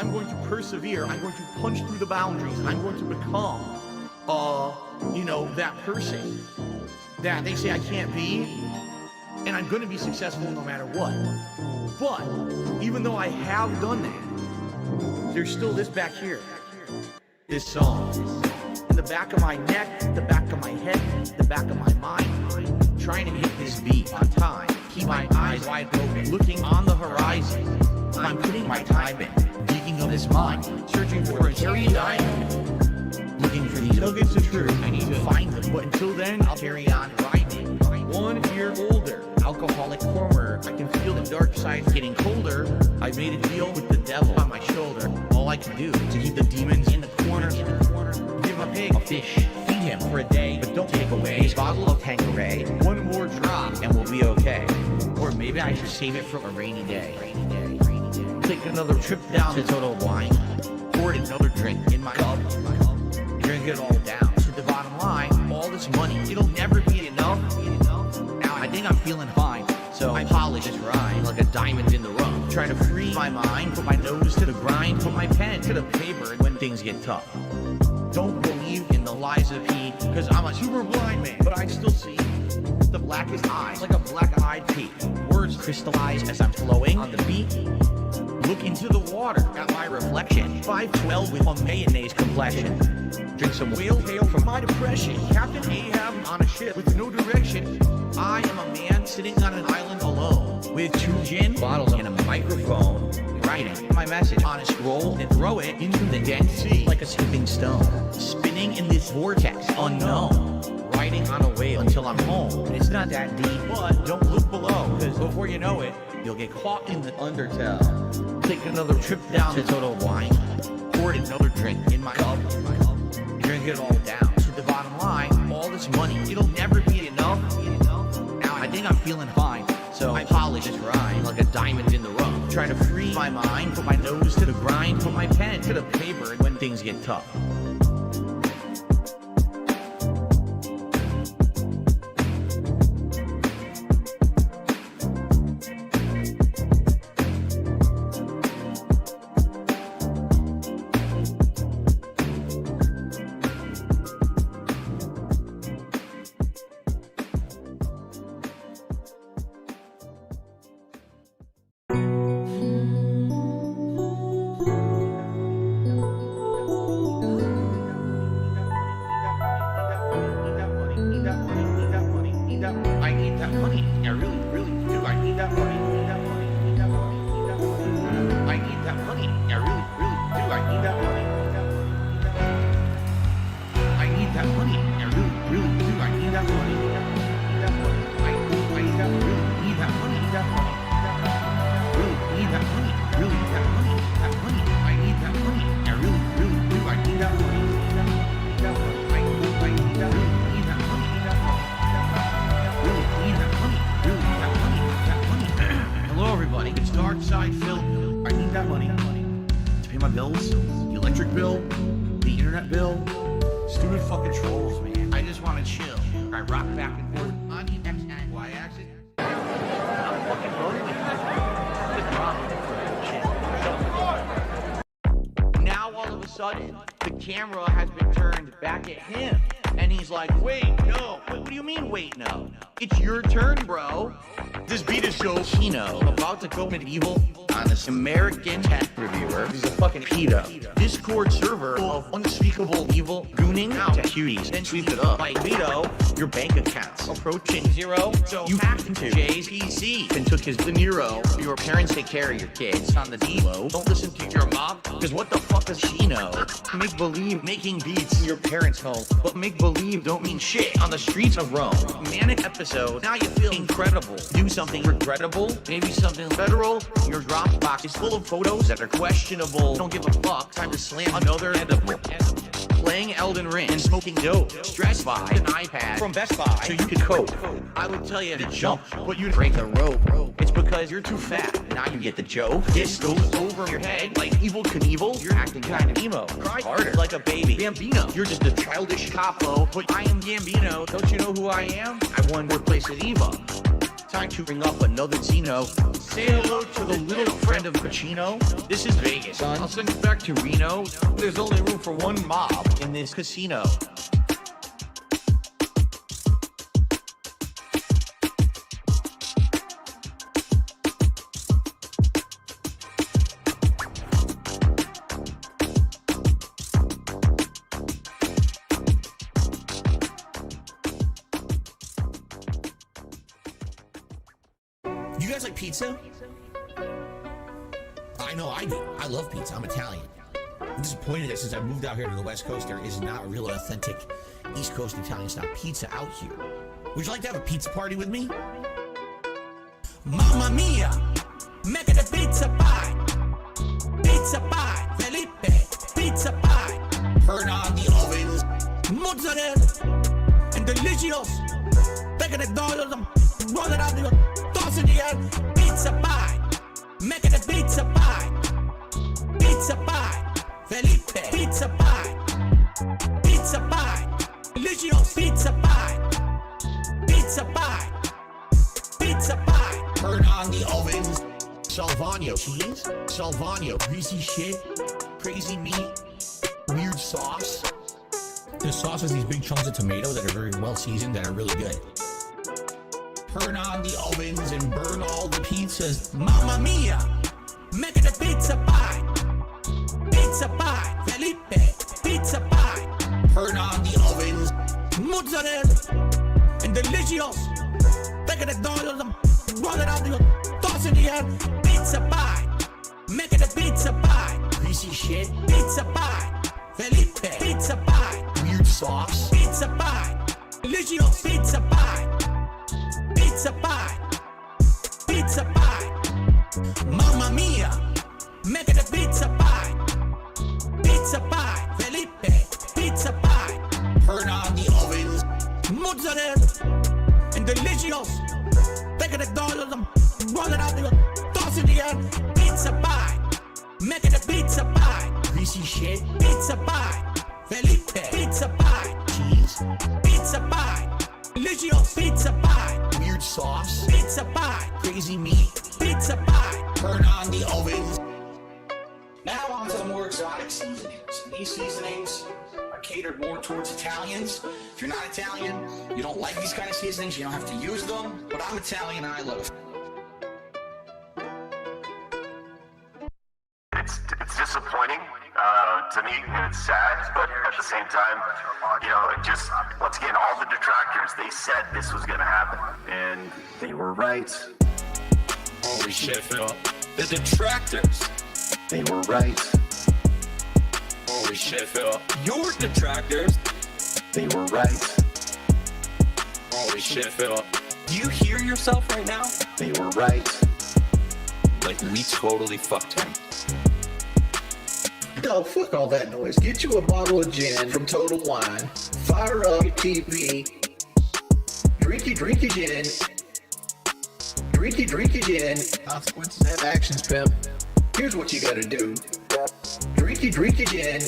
I'm going to persevere. I'm going to punch through the boundaries. I'm going to become, that person that they say I can't be. And I'm going to be successful no matter what. But even though I have done that, there's still this back here. This song. In the back of my neck, the back of my head, the back of my mind. Trying to hit this beat on time. Keep my eyes wide open, looking on the horizon. I'm putting my time in, digging up this mine, searching for a cherry diamond. Looking for these nuggets of truth. I need to find them, but until then, I'll carry on grinding. 1 year older, alcoholic former. I can feel the dark side getting colder. I made a deal with the devil on my shoulder. All I can do to keep the demons in the corner. Give a pig a fish, feed him for a day, but don't take away his bottle of Tanqueray. 1 more drop and we'll be okay. Or maybe I should save it for a rainy day. Take another trip down to Total Wine. Pour another drink in my cup. Drink it all down to the bottom line. All this money, it'll never be enough. Now I think I'm feeling fine, so I polish this rhyme like a diamond in the rough. Try to free my mind, put my nose to the grind, put my pen to the paper when things get tough. Don't believe in the lies of he, cause I'm a super blind man, but I still see the blackest eyes like a black-eyed pea. Words crystallize as I'm flowing on the beat. Look into the water at my reflection. 5'12" with a mayonnaise complexion. Drink some whale tail from my depression. Captain Ahab on a ship with no direction. I am a man sitting on an island alone with 2 gin bottles and a microphone. Writing my message on a scroll and throw it into the Dead Sea like a skipping stone. Spinning in this vortex unknown. Riding on a whale until I'm home. It's not that deep, but don't look below, cause before you know it, you'll get caught in the undertow. Take another trip down to Total Wine. Pour another drink in my cup. Drink it all down to the bottom line. All this money, it'll never be enough. Now I think I'm feeling fine, so I polish this rhyme like a diamond in the rough. Try to free my mind, put my nose to the grind, put my pen to the paper when things get tough. The camera has been turned back at him, and he's like, wait, no. What do you mean, wait, no? It's your turn, bro. This beat is so Chino, about to go medieval on this American tech reviewer. He's a fucking pedo. Discord server of unspeakable evil, gooning out to cuties, then sweep it up like Vito. Your bank accounts approaching zero, so you hacked into Jay's PC and took his De Niro. Your parents take care of your kids on the D-Lo. Don't listen to your mom, cause what the fuck does she know? Make believe making beats in your parents' home, but make believe don't mean shit on the streets of Rome. Manic episode, now you feel incredible. Do something regrettable, maybe something federal. Your Dropbox is full of photos that are questionable. Don't give a fuck, time to slam another edible. Playing Elden Ring and smoking dope. Stressed by an iPad from Best Buy so you could cope. I would tell you to jump, but you'd break the rope. It's because you're too fat. Now you get the joke. This goes over your head like Evel Knievel. You're acting kind of emo. Cry harder like a baby. Bambino, you're just a childish capo. But I am Gambino. Don't you know who I am? I won fourth place at Eva. Time to bring up another Zeno. Say hello to the little friend of Pacino. This is Vegas, son. I'll send you back to Reno. There's only room for one mob in this casino. You guys like pizza? I know I do. I love pizza. I'm Italian. I'm disappointed that since I moved out here to the West Coast, there is not a real authentic East Coast Italian style pizza out here. Would you like to have a pizza party with me? Mamma mia! Make it a pizza pie! Pizza pie! Felipe! Pizza pie! Turn on the ovens! Mozzarella! And delicious! Take it $1, roll it out, toss it in the air! Pizza pie! Make it a pizza pie! Pizza pie! Felipe! Pizza pie! Pizza pie! Delicious! Pizza pie! Pizza pie! Pizza pie! Turn on the ovens! Salvagno cheese, Salvagno greasy shit, crazy meat, weird sauce. The sauce has these big chunks of tomato that are very well seasoned, that are really good. Turn on the ovens and burn all the pizzas. Mamma mia! Make it a pizza pie! Pizza pie! Felipe! Pizza pie! Turn on the ovens. Mozzarella! And delicious! Take it $1, roll it out, toss it in the air. Pizza pie! Make it a pizza pie! Greasy shit. Pizza pie! Felipe! Pizza pie! Weird sauce. Pizza pie! Delicious! Pizza pie! Pizza pie! Pizza pie! Mamma mia! Make it a pizza pie! Pizza pie! Felipe! Pizza pie! Turn on the ovens. Mozzarella! And delicious! Take it $1, roll it out, toss it in the air. Pizza pie! Make it a pizza pie! Greasy shit. Pizza pie! Felipe! Pizza pie! Cheese. Pizza pie! Delicious! Pizza pie! Weird sauce. Pizza pie! Crazy meat. Pizza pie! Turn on the ovens. Now on to the more exotic seasonings. These seasonings are catered more towards Italians. If you're not Italian, you don't like these kind of seasonings, you don't have to use them, but I'm Italian and I love it. It's disappointing to me, and it's sad, but at the same time, you know, it just, once again, all the detractors, they said this was going to happen, and they were right. Holy shit, Phil. The detractors. They were right. Holy shit, Phil. Your detractors. They were right. Holy shit, Phil. Do you hear yourself right now? They were right. Like, we totally fucked him. Oh, fuck all that noise. Get you a bottle of gin from Total Wine. Fire up your TV. Drink your gin. Drink your gin. Consequences have actions, pimp. Here's what you gotta do. Drink your gin.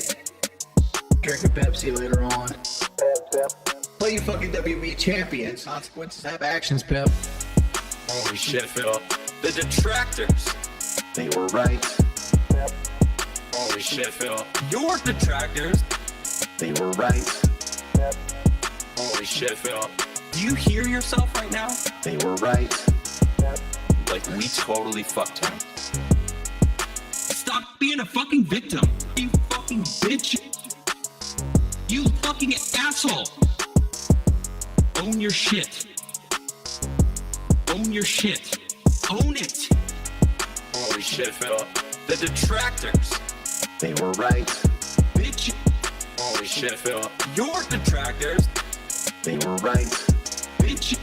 Drink a Pepsi later on. Play your fucking WWE champions. Consequences have actions, pimp. Holy shit, Phil. The detractors. They were right. Holy shit, Phil. Your detractors. They were right. Holy shit, Phil. Do you hear yourself right now? They were right. Like, we totally fucked him. Stop being a fucking victim. You fucking bitch. You fucking asshole. Own your shit. Own your shit. Own it. Holy shit, Phil. The detractors. They were right. Bitch. Holy shit, Phil. Your detractors. They were right. Bitch.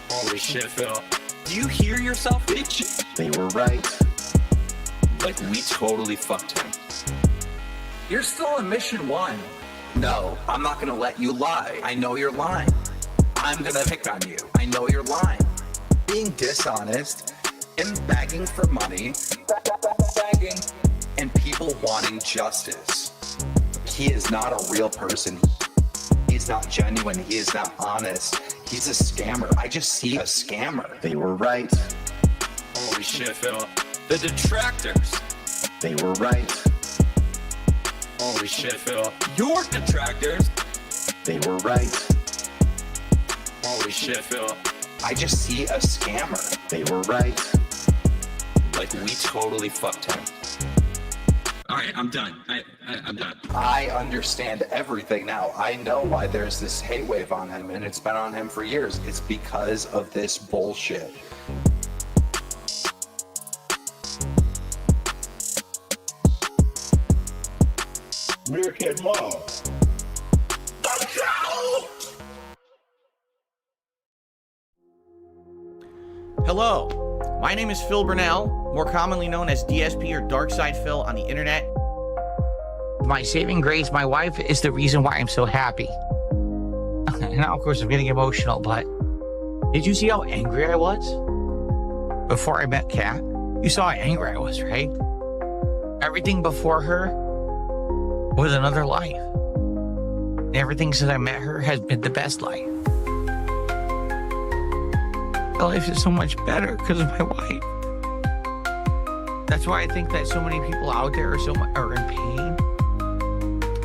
Holy shit, Phil. Do you hear yourself, bitch? They were right. Like, we totally fucked him. You're still in mission 1. No, I'm not gonna let you lie. I know you're lying. I'm gonna pick on you. I know you're lying. Being dishonest and begging for money, begging, and people wanting justice. He is not a real person. He's not genuine. He is not honest. He's a scammer. I just see a scammer. They were right. Holy shit, Phil. The detractors. They were right. Holy shit, Phil. Your detractors. They were right. Holy shit, Phil. I just see a scammer. They were right. Like, we totally fucked him. All right, I'm done. I'm done. I understand everything now. I know why there's this hate wave on him, and it's been on him for years. It's because of this bullshit. Meerkat Mom. Hello, my name is Phil Burnell, more commonly known as DSP or Darkside Phil on the internet. My saving grace, my wife, is the reason why I'm so happy. Now, of course, I'm getting emotional, but did you see how angry I was before I met Kat? You saw how angry I was, right? Everything before her was another life. And everything since I met her has been the best life. My life is so much better because of my wife. That's why I think that so many people out there are in pain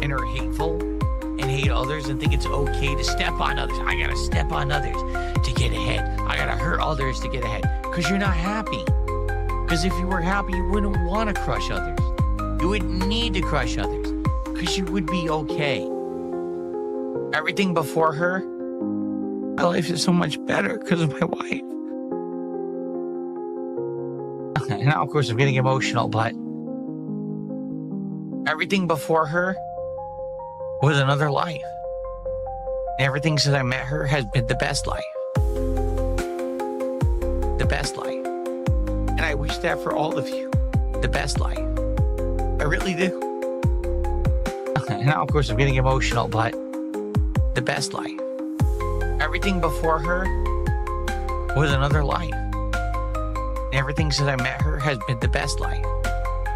and are hateful and hate others and think it's okay to step on others. I gotta step on others to get ahead. I gotta hurt others to get ahead. Because you're not happy. Because if you were happy, you wouldn't want to crush others. You wouldn't need to crush others. Because you would be okay. Everything before her, my life is so much better because of my wife. Now, of course, I'm getting emotional, but everything before her was another life. And everything since I met her has been the best life. The best life. And I wish that for all of you. The best life. I really do. Now, of course, I'm getting emotional, but the best life. Everything before her was another life. And everything since I met her has been the best life.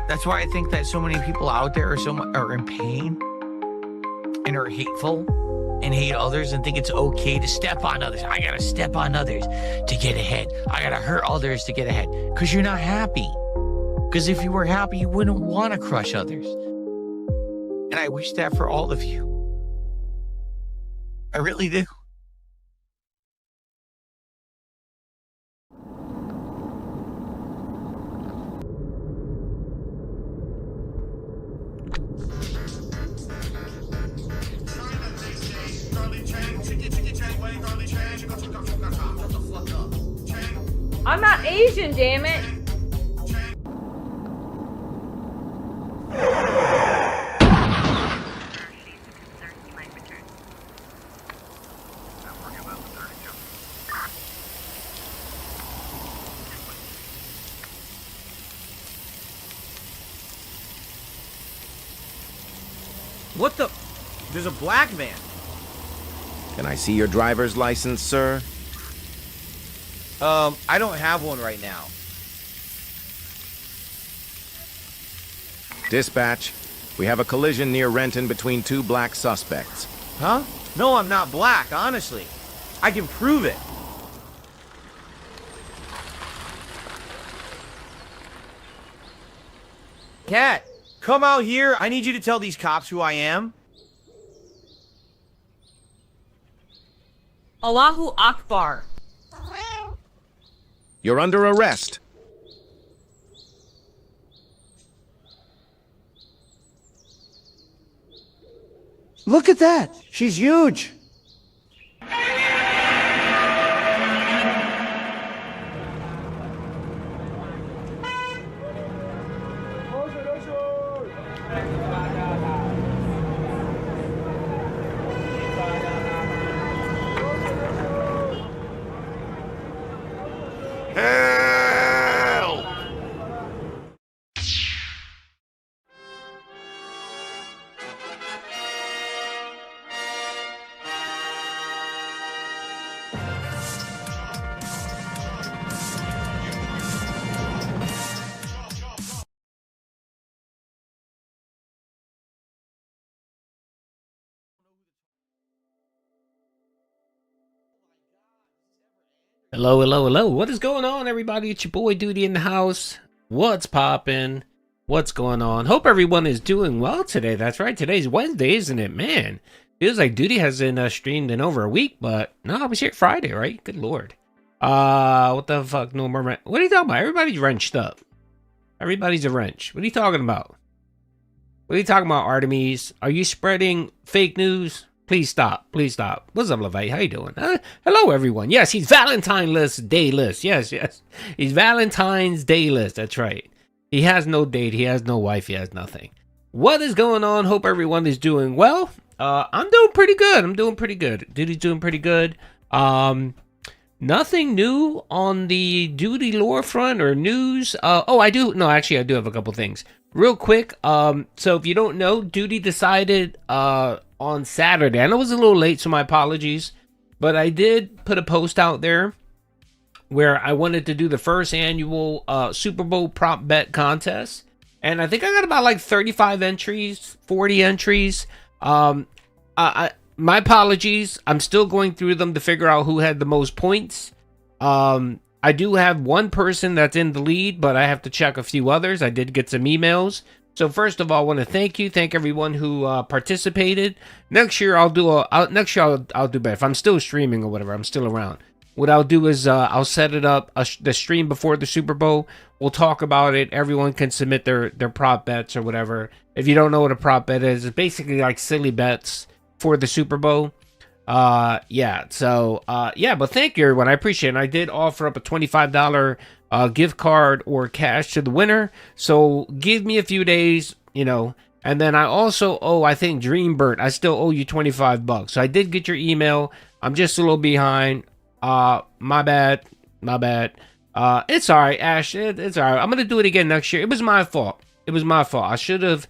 That's why I think that so many people out there are in pain and are hateful and hate others and think it's okay to step on others. I gotta step on others to get ahead. I gotta hurt others to get ahead. Because you're not happy. Because if you were happy, you wouldn't want to crush others. And I wish that for all of you. I really do. I'm not Asian, damn it. What the? There's a black van. Can I see your driver's license, sir? I don't have one right now. Dispatch, we have a collision near Renton between two black suspects. Huh? No, I'm not black, honestly. I can prove it. Cat, come out here. I need you to tell these cops who I am. Allahu Akbar. You're under arrest. Look at that. She's huge. Help! Hello, hello, hello. What is going on, everybody? It's your boy Duty in the house. What's poppin'? What's going on? Hope everyone is doing well today. That's right. Today's Wednesday, isn't it? Man, feels like Duty hasn't streamed in over a week, but no, I was here Friday, right? Good lord. What the fuck? No more. What are you talking about? Everybody's wrenched up. Everybody's a wrench. What are you talking about? What are you talking about, Artemis? Are you spreading fake news? Please stop. Please stop. What's up, Levite? How you doing? Hello, everyone. Yes, he's Valentine's Dayless. Yes, yes. He's Valentine's Dayless. That's right. He has no date. He has no wife. He has nothing. What is going on? Hope everyone is doing well. I'm doing pretty good. I'm doing pretty good. Duty's doing pretty good. Nothing new on the Duty lore front or news. I do. No, actually, I do have a couple things. Real quick. So if you don't know, Duty decided, on Saturday. I know it was a little late, so my apologies. But I did put a post out there where I wanted to do the first annual Super Bowl prop bet contest. And I think I got about like 35 entries, 40 entries. My apologies. I'm still going through them to figure out who had the most points. I do have one person that's in the lead, but I have to check a few others. I did get some emails. So first of all, I want to thank everyone who participated. Next year I'll do I'll do better. If I'm still streaming or whatever, I'm still around. What I'll do is I'll set it up the stream before the Super Bowl. We'll talk about it. Everyone can submit their prop bets or whatever. If you don't know what a prop bet is, it's basically like silly bets for the Super Bowl. But thank you everyone. I appreciate it. And I did offer up a $25 gift card or cash to the winner. So give me a few days, and then I also owe, I think, Dreambird, I still owe you $25. So I did get your email. I'm just a little behind. My bad. It's all right, Ash. It's all right. I'm gonna do it again next year. It was my fault. I should have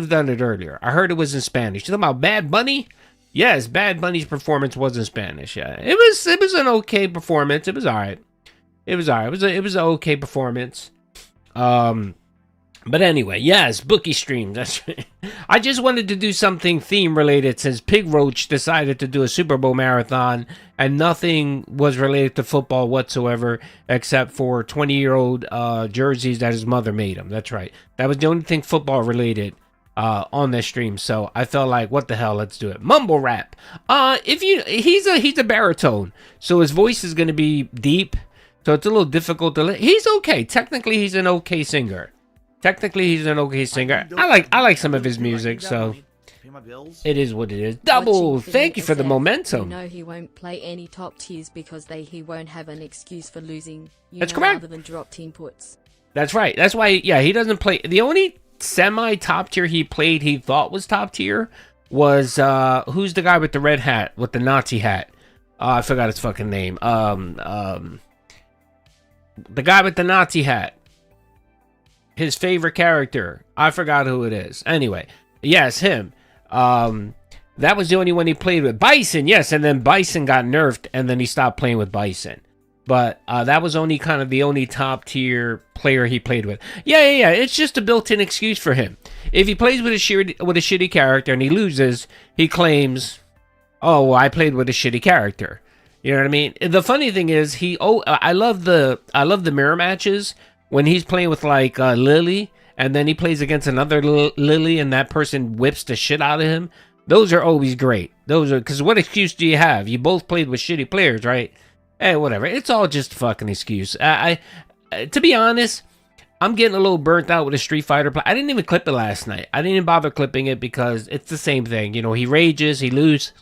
done it earlier. I heard it was in Spanish. You talking about Bad Bunny? Yes, Bad Bunny's performance was in Spanish. Yeah, it was an okay performance. It was all right. It was an okay performance. But anyway, yes, bookie stream. That's right. I just wanted to do something theme related since Pig Roach decided to do a Super Bowl marathon and nothing was related to football whatsoever except for 20-year-old jerseys that his mother made him. That's right. That was the only thing football related on this stream. So I felt like, what the hell, let's do it. Mumble rap. He's a baritone, so his voice is going to be deep. So it's a little difficult to. He's okay. Technically, he's an okay singer. I like some of his music, so it is what it is. Double. Thank you for the momentum. He won't play any top tiers because he won't have an excuse for losing. That's correct. Other than dropped inputs. That's right. That's why. Yeah, he doesn't play. The only semi top tier he played, he thought was top tier, was who's the guy with the red hat, with the Nazi hat? I forgot his fucking name. The guy with the Nazi hat. His favorite character. I forgot who it is. Anyway, yes, him. That was the only one he played with. Bison, yes, and then Bison got nerfed, and then he stopped playing with Bison. But that was only kind of the only top tier player he played with. Yeah. It's just a built-in excuse for him. If he plays with a shitty character and he loses, he claims, "Oh, well, I played with a shitty character." You know what I mean? The funny thing is, I love the mirror matches when he's playing with like Lily, and then he plays against another Lily, and that person whips the shit out of him. Those are always great. Because what excuse do you have? You both played with shitty players, right? Hey, whatever. It's all just a fucking excuse. To be honest, I'm getting a little burnt out with a Street Fighter play. I didn't even clip it last night. I didn't even bother clipping it because it's the same thing. He rages, he loses,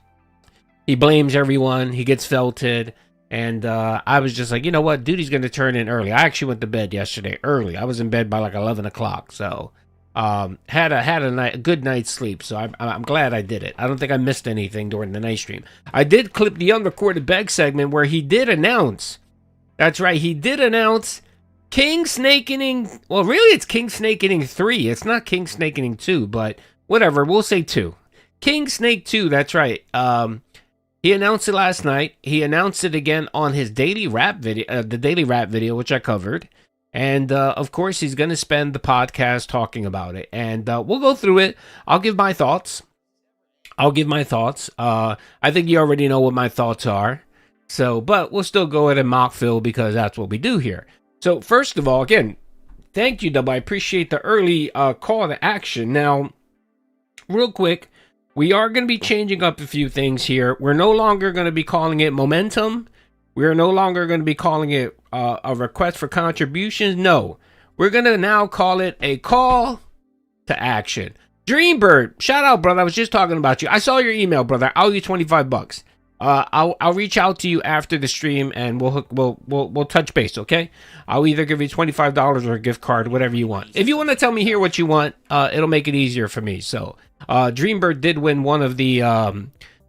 he blames everyone, he gets felted. And I was just like, you know what? Duty's going to turn in early. I actually went to bed yesterday early. I was in bed by like 11 o'clock. So had a good night's sleep. So I'm glad I did it. I don't think I missed anything during the night stream. I did clip the unrecorded beg segment where he did announce. That's right. He did announce King Snake Inning. Well, really, it's King Snake Inning 3. It's not King Snake Inning 2, but whatever. We'll say 2. King Snake 2. That's right. He announced it last night. He announced it again on his daily rap video, the daily rap video, which I covered. And, of course, he's going to spend the podcast talking about it. And we'll go through it. I'll give my thoughts. I think you already know what my thoughts are. So, but we'll still go ahead and mock Phil because that's what we do here. So, first of all, again, thank you, Dub. I appreciate the early call to action. Now, real quick, we are going to be changing up a few things here. We're no longer going to be calling it momentum. We're no longer going to be calling it a request for contributions. No, we're going to now call it a call to action. Dreambird, shout out, brother. I was just talking about you. I saw your email, brother. I'll owe you $25. I'll reach out to you after the stream and we'll touch base, okay? I'll either give you $25 or a gift card, whatever you want. If you want to tell me here what you want, it'll make it easier for me. So, Dreambird did win one of the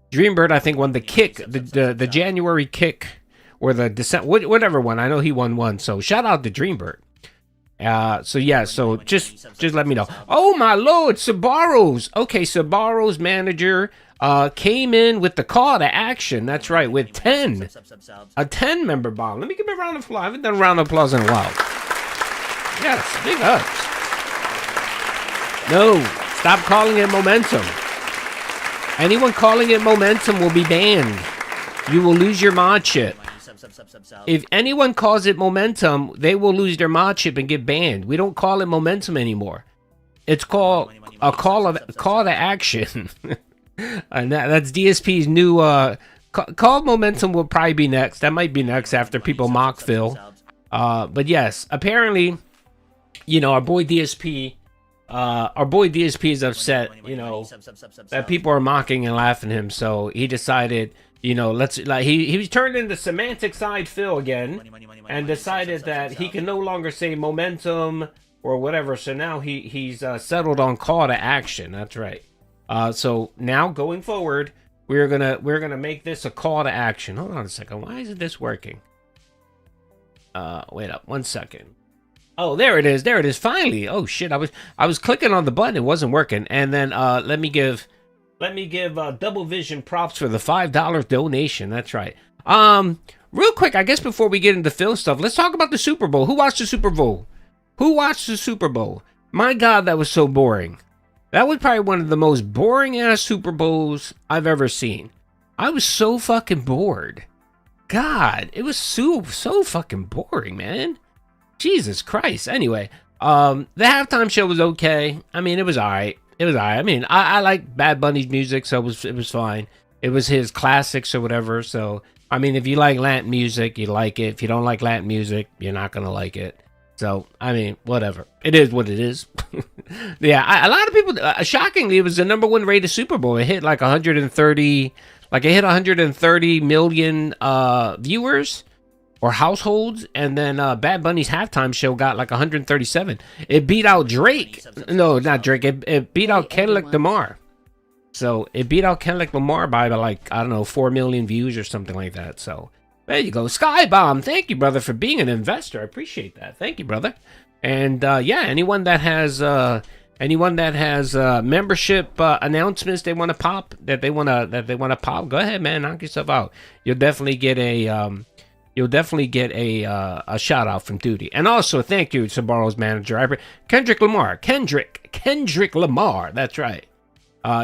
Dreambird, I think, won the kick, the January kick or the December, whatever one. I know he won one. So shout out to Dreambird. So yeah, so just let me know. Oh my lord, Sabaro's. Okay, Sabaro's manager came in with the call to action. That's right, with 10. A 10 member bomb. Let me give him a round of applause. I haven't done a round of applause in a while. Yes, big ups. No, stop calling it momentum. Anyone calling it momentum will be banned. You will lose your mod chip. If anyone calls it momentum, they will lose their mod chip and get banned. We don't call it momentum anymore. It's called a call to action. And that's DSP's new call momentum will probably be next. That might be next after people mock Phil. But yes, apparently, you know, our boy DSP is upset, you know, that people are mocking and laughing him. So he decided, you know, he was turned into semantic side Phil again and decided that he can no longer say momentum or whatever. So now he's settled on call to action. That's right. So now going forward, we're gonna make this a call to action. Hold on a second. Why isn't this working? Wait up 1 second. Oh, there it is. There it is. Finally. Oh shit. I was clicking on the button. It wasn't working. And then let me give Double Vision props for the $5 donation. That's right. Real quick, I guess before we get into Phil stuff, let's talk about the Super Bowl. Who watched the Super Bowl? Who watched the Super Bowl? My God, that was so boring. That was probably one of the most boring ass Super Bowls I've ever seen. I was so fucking bored. God, it was so fucking boring, man. Jesus Christ. Anyway, the halftime show was okay. I mean, it was alright. It was alright. I mean, I like Bad Bunny's music, so it was fine. It was his classics or whatever. So, I mean, if you like Latin music, you like it. If you don't like Latin music, you're not gonna like it. So, I mean, whatever. It is what it is. Yeah, a lot of people, shockingly, it was the #1 rated Super Bowl. It hit like 130 million viewers or households, and then Bad Bunny's halftime show got like 137. It beat out Drake. No, not Drake. It beat out Kendrick Lamar. So it beat out Kendrick Lamar by like, I don't know, 4 million views or something like that. So there you go. Skybomb, thank you, brother, for being an investor. I appreciate that. Thank you, brother. And yeah, anyone that has membership announcements they want to pop, that they want to pop, go ahead, man, knock yourself out. You'll definitely get a shout out from Duty. And also thank you to Sabaro's manager, Kendrick Lamar. That's right.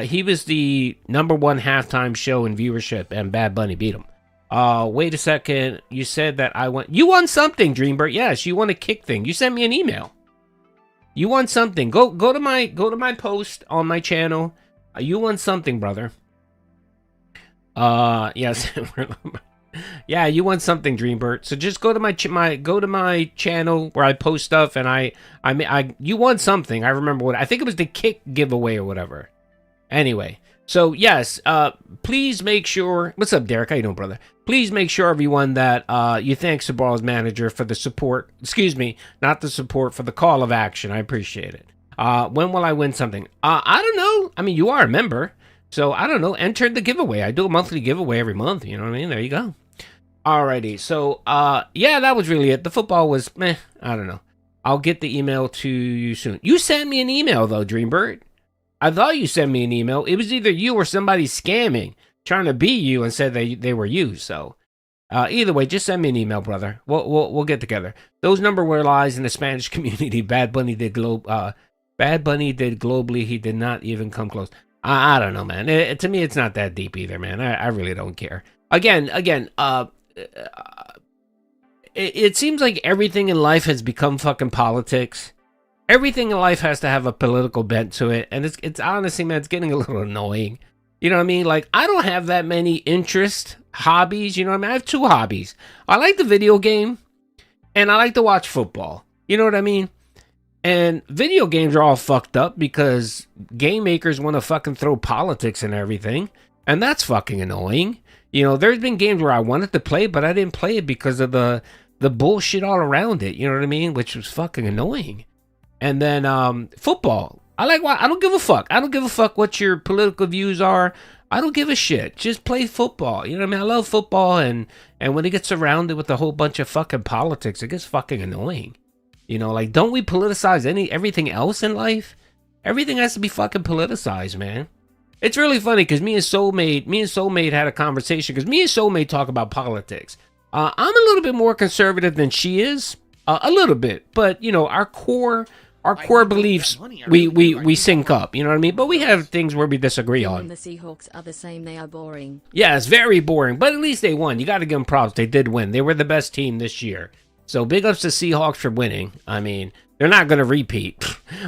He was the #1 halftime show in viewership, and Bad Bunny beat him. Wait a second. You said that you won something, Dreambird. Yes, you won a kick thing. You sent me an email. You won something. Go to my post on my channel. You won something, brother. Yes. Yeah, you won something, Dreambird. So just go to my channel where I post stuff, and you won something. I remember what I think it was, the kick giveaway or whatever. Anyway, so yes, please make sure. What's up, Derek? How you doing, brother? Please make sure, everyone, that you thank Sabaro's manager for the support. Excuse me, not the support, for the call of action. I appreciate it. When will I win something? I don't know. I mean, you are a member, so I don't know. Enter the giveaway. I do a monthly giveaway every month. You know what I mean? There you go. Alrighty. So yeah, that was really it. The football was meh. I don't know. I'll get the email to you soon. You sent me an email though, Dreambird. I thought you sent me an email. It was either you or somebody scamming, trying to be you and said they were you. So either way, just send me an email, brother. We'll get together. Those number were lies in the Spanish community. Bad Bunny did globally. He did not even come close. I don't know, man. To me, it's not that deep either, man. I really don't care. Again, it seems like everything in life has become fucking politics. Everything in life has to have a political bent to it, and it's honestly, man, it's getting a little annoying. You know what I mean? Like, I don't have that many interest hobbies. You know what I mean? I have 2 hobbies. I like the video game, and I like to watch football. You know what I mean? And video games are all fucked up because game makers want to fucking throw politics and everything, and that's fucking annoying. You know, there's been games where I wanted to play, but I didn't play it because of the bullshit all around it. You know what I mean? Which was fucking annoying. And then football. I don't give a fuck. I don't give a fuck what your political views are. I don't give a shit. Just play football. You know what I mean? I love football, and when it gets surrounded with a whole bunch of fucking politics, it gets fucking annoying. You know, like, don't we politicize everything else in life? Everything has to be fucking politicized, man. It's really funny because me and Soulmate had a conversation because me and Soulmate talk about politics. I'm a little bit more conservative than she is, a little bit, but you know, our core beliefs, we sync up. You know what I mean? But we have things where we disagree on. The Seahawks are the same. They are boring. Yeah, it's very boring, but at least they won. You got to give them props. They did win. They were the best team this year. So big ups to Seahawks for winning. I mean, they're not going to repeat.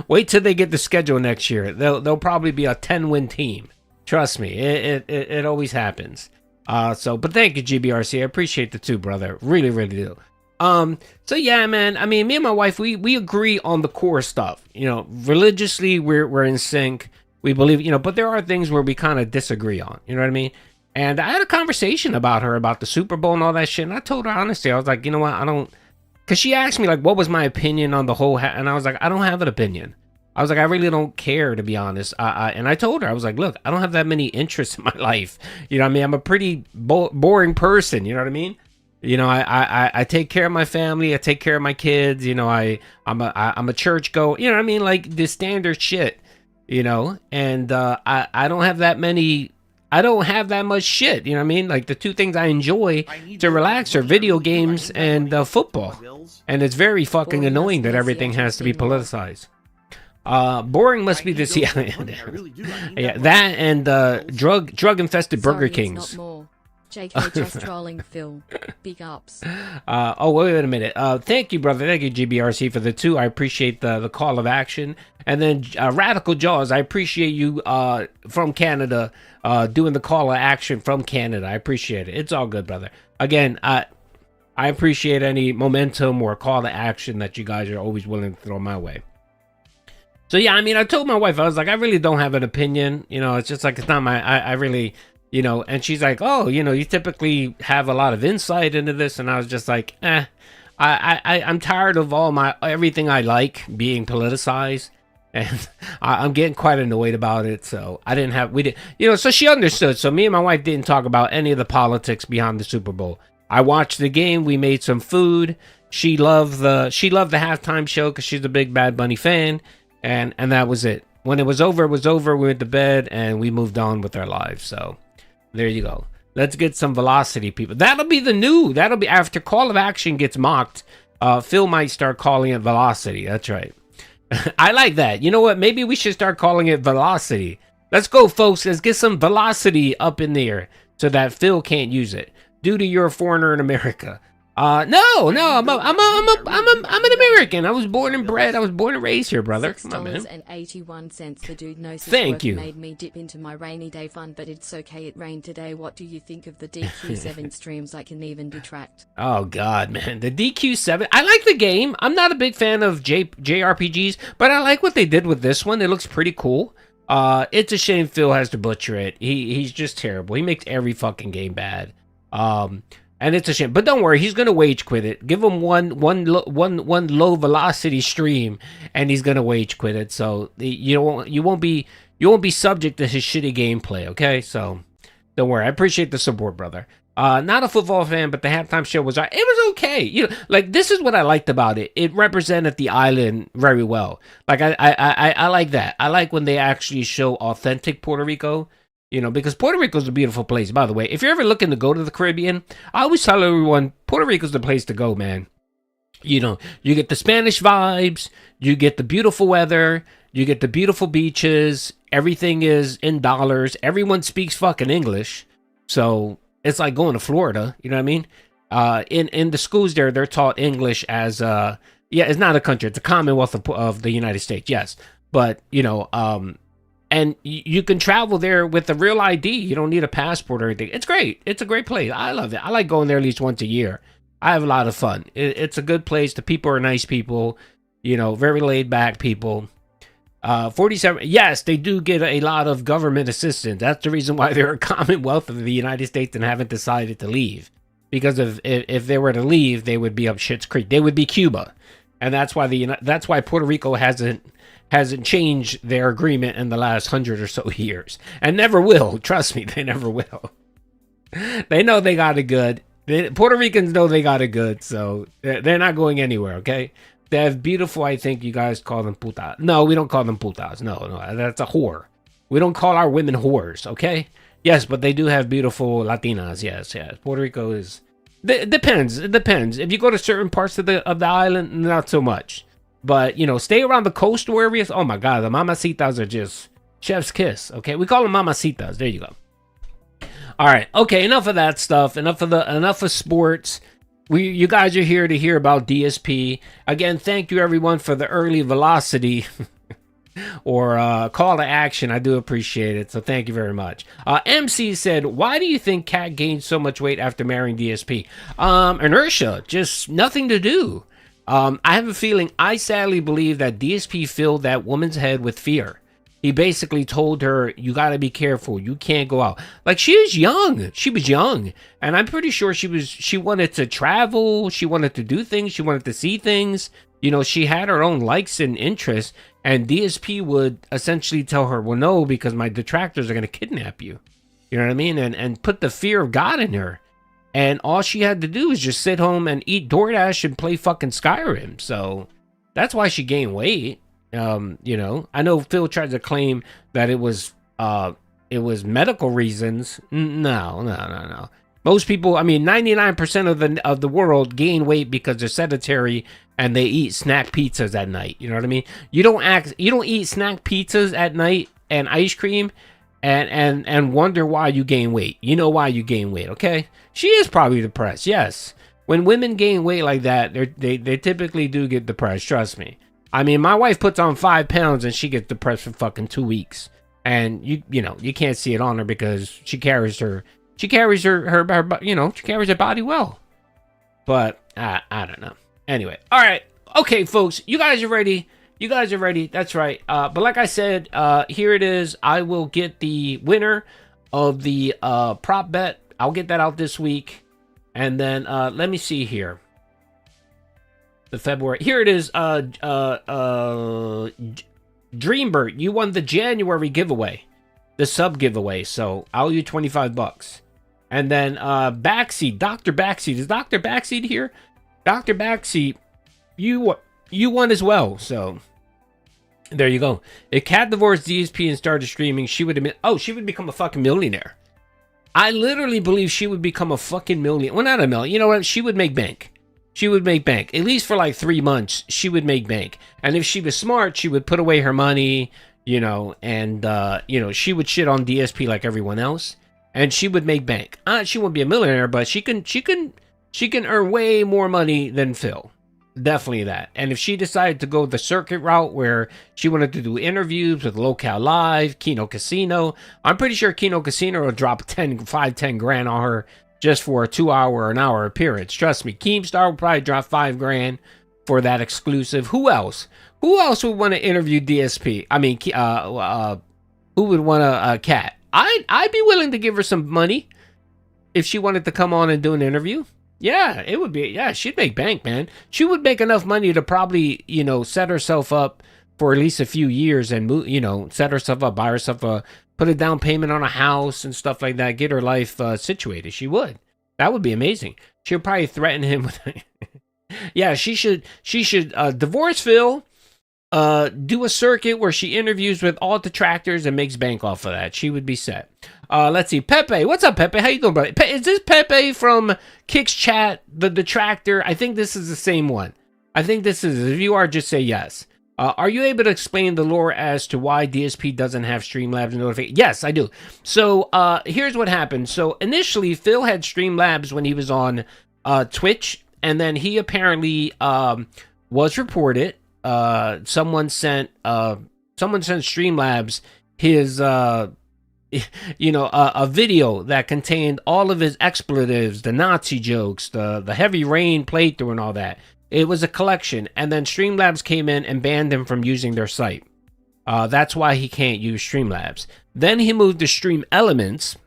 Wait till they get the schedule next year. They'll probably be a 10-win team. Trust me, it always happens. But thank you, GBRC. I appreciate the 2, brother. Really, really do. So yeah, man. I mean, me and my wife, we agree on the core stuff. You know, religiously, we're in sync. We believe, you know, but there are things where we kind of disagree on. You know what I mean? And I had a conversation about her about the Super Bowl and all that shit. And I told her honestly, I was like, you know what, I don't. Because she asked me, like, what was my opinion on the whole... and I was like, I don't have an opinion. I was like, I really don't care, to be honest. And I told her, I was like, look, I don't have that many interests in my life. You know what I mean? I'm a pretty boring person. You know what I mean? You know, I take care of my family. I take care of my kids. You know, I'm a church goer. You know what I mean? Like, the standard shit, you know? And I don't have that many... I don't have that much shit, you know what I mean? Like, the 2 things I enjoy to relax are video games and football. And it's very fucking annoying that everything has to be politicized. Boring must be the yeah, that and drug-infested Burger Kings. JK just trolling Phil. Big ups. Wait a minute. Thank you, brother. Thank you, GBRC, for the 2. I appreciate the call of action. And then Radical Jaws, I appreciate you from Canada doing the call of action from Canada. I appreciate it. It's all good, brother. Again, I appreciate any momentum or call to action that you guys are always willing to throw my way. So yeah, I mean, I told my wife, I was like, I really don't have an opinion. You know, it's just like, it's not my, I really... You know, and she's like, oh, you know, you typically have a lot of insight into this. And I was just like, I'm tired of everything I like being politicized. And I'm getting quite annoyed about it. So so she understood. So me and my wife didn't talk about any of the politics behind the Super Bowl. I watched the game. We made some food. She loved the halftime show because she's a big Bad Bunny fan. And that was it. When it was over, it was over. We went to bed and we moved on with our lives. So there you go. Let's get some velocity, people. That'll be after Call of Action gets mocked. Phil might start calling it velocity. That's right. I like that. You know what? Maybe we should start calling it velocity. Let's go, folks. Let's get some velocity up in there so that Phil can't use it. Due to you're a foreigner in America. No, I'm an American. I was born and bred. I was born and raised here, brother. Come on, man. $6.81. The dude knows his Thank worth you. Made me dip into my rainy day fund, but it's okay. It rained today. What do you think of the DQ7 streams? I can even detract. Oh God, man, the DQ7. I like the game. I'm not a big fan of JRPGs, but I like what they did with this one. It looks pretty cool. It's a shame Phil has to butcher it. He's just terrible. He makes every fucking game bad. And it's a shame, but don't worry, he's gonna wage quit it. Give him one low velocity stream, and he's gonna wage quit it. So you won't be subject to his shitty gameplay. Okay, so don't worry. I appreciate the support, brother. Not a football fan, but the halftime show was okay. You know, like, this is what I liked about it. It represented the island very well. Like I like that. I like when they actually show authentic Puerto Rico. You know, because Puerto Rico's a beautiful place. By the way, if you're ever looking to go to the Caribbean, I always tell everyone, Puerto Rico's the place to go, man. You know, you get the Spanish vibes, you get the beautiful weather, you get the beautiful beaches, everything is in dollars, everyone speaks fucking English. So it's like going to Florida, you know what I mean? In the schools there, they're taught English as it's not a country, it's a Commonwealth of the United States, yes. But and you can travel there with a real ID. You don't need a passport or anything. It's great. It's a great place. I love it. I like going there at least once a year. I have a lot of fun. It's a good place. The people are nice people, very laid back people. 47. Yes, they do get a lot of government assistance. That's the reason why they're a Commonwealth of the United States and haven't decided to leave. Because if they were to leave, they would be up shit's creek. They would be Cuba, and that's why Puerto Rico hasn't changed their agreement in the last 100 or so years, and never will. Trust me, they never will. They know they got it good. Puerto Ricans know they got it good, so they're not going anywhere. Okay. They have beautiful, I think you guys call them putas. No, we don't call them putas. No, that's a whore. We don't call our women whores, okay? Yes, but they do have beautiful Latinas, yes. Puerto Rico is... It depends. If you go to certain parts of the island, not so much. But, stay around the coastal areas. Oh my God, the mamacitas are just chef's kiss, okay? We call them mamacitas. There you go. All right, okay, enough of that stuff. Enough of sports. You guys are here to hear about DSP. Again, thank you everyone for the early velocity or call to action. I do appreciate it, so thank you very much. MC said, why do you think Kat gained so much weight after marrying DSP? Inertia, just nothing to do. I have a feeling, I sadly believe that DSP filled that woman's head with fear. He basically told her, you got to be careful. You can't go out. Like, she was young. And I'm pretty sure she wanted to travel. She wanted to do things. She wanted to see things. She had her own likes and interests. And DSP would essentially tell her, well, no, because my detractors are going to kidnap you. You know what I mean? And put the fear of God in her. And all she had to do was just sit home and eat DoorDash and play fucking Skyrim. So that's why she gained weight. I know Phil tried to claim that it was medical reasons. No. Most people, 99% of the world gain weight because they're sedentary and they eat snack pizzas at night. You know what I mean? You don't eat snack pizzas at night and ice cream and wonder why you gain weight. You know why you gain weight, okay? She is probably depressed. Yes. When women gain weight like that, they typically do get depressed, trust me. My wife puts on 5 pounds and she gets depressed for fucking 2 weeks. And you can't see it on her because she carries her body well. But I don't know. Anyway, all right. Okay, folks, you guys are ready. That's right. But like I said, here it is. I will get the winner of the prop bet. I'll get that out this week. And then let me see here. The February. Here it is. Dreambird, you won the January giveaway, the sub giveaway. So I'll owe you $25. And then Backseat, Dr. Backseat. Is Dr. Backseat here? Dr. Backseat, you won as well. So there you go. If Kat divorced DSP and started streaming, she would become a fucking millionaire. I literally believe she would become a fucking millionaire. Well, not a million. You know what? She would make bank. She would make bank. At least for like 3 months, she would make bank. And if she was smart, she would put away her money, and, she would shit on DSP like everyone else. And she would make bank. She won't be a millionaire, but she can earn way more money than Phil. Definitely that. And if she decided to go the circuit route where she wanted to do interviews with Local Live, Kino Casino, I'm pretty sure Kino Casino will drop 10 grand on her just for a 2 hour or an hour appearance. Trust me, Keemstar will probably drop $5 for that exclusive. Who else would want to interview DSP? Who would want a Cat? I'd be willing to give her some money if she wanted to come on and do an interview. Yeah, it would be. Yeah, she'd make bank, man. She would make enough money to probably, set herself up for at least a few years and move, set herself up, buy herself put a down payment on a house and stuff like that, get her life situated. She would. That would be amazing. She would probably threaten him with yeah, she should divorce Phil, do a circuit where she interviews with all detractors and makes bank off of that. She would be set. Let's see. Pepe. What's up, Pepe? How you doing, brother? Is this Pepe from Kicks Chat, the detractor? I think this is the same one. If you are, just say yes. Are you able to explain the lore as to why DSP doesn't have Streamlabs notification? Yes, I do. So here's what happened. So initially, Phil had Streamlabs when he was on Twitch, and then he apparently was reported. Someone sent Streamlabs his a video that contained all of his expletives, the Nazi jokes, the Heavy Rain playthrough, and all that. It was a collection, and then Streamlabs came in and banned him from using their site. That's why he can't use Streamlabs. Then he moved to Stream Elements.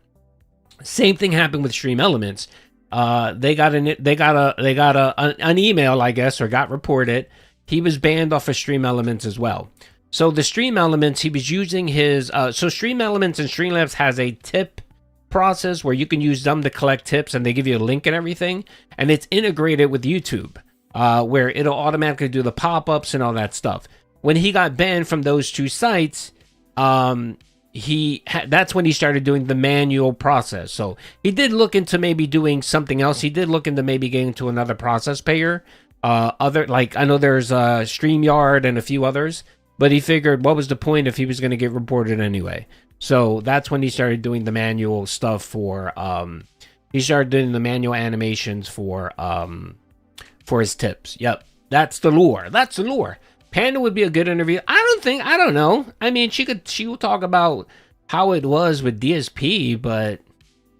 Same thing happened with Stream Elements. They got an email, I guess, or got reported. He was banned off of Stream Elements as well. So the Stream Elements, he was using his... so Stream Elements and Streamlabs has a tip process where you can use them to collect tips, and they give you a link and everything. And it's integrated with YouTube, where it'll automatically do the pop-ups and all that stuff. When he got banned from those two sites, that's when he started doing the manual process. So he did look into maybe doing something else. He did look into maybe getting to another process payer. I know there's StreamYard and a few others. But he figured, what was the point if he was going to get reported anyway? So that's when he started doing the manual stuff for, he started doing the manual animations for his tips. Yep. That's the lore. That's the lore. Panda would be a good interview. I don't know. I mean, she will talk about how it was with DSP, but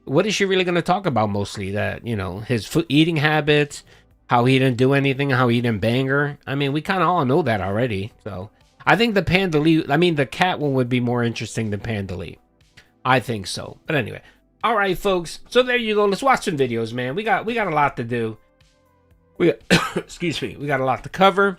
what is she really going to talk about mostly? That, his eating habits, how he didn't do anything, how he didn't bang her. I mean, we kind of all know that already, so... I think the the cat one would be more interesting than Pandalee. I think so. But anyway. All right, folks. So there you go. Let's watch some videos, man. We got a lot to do. Excuse me. We got a lot to cover.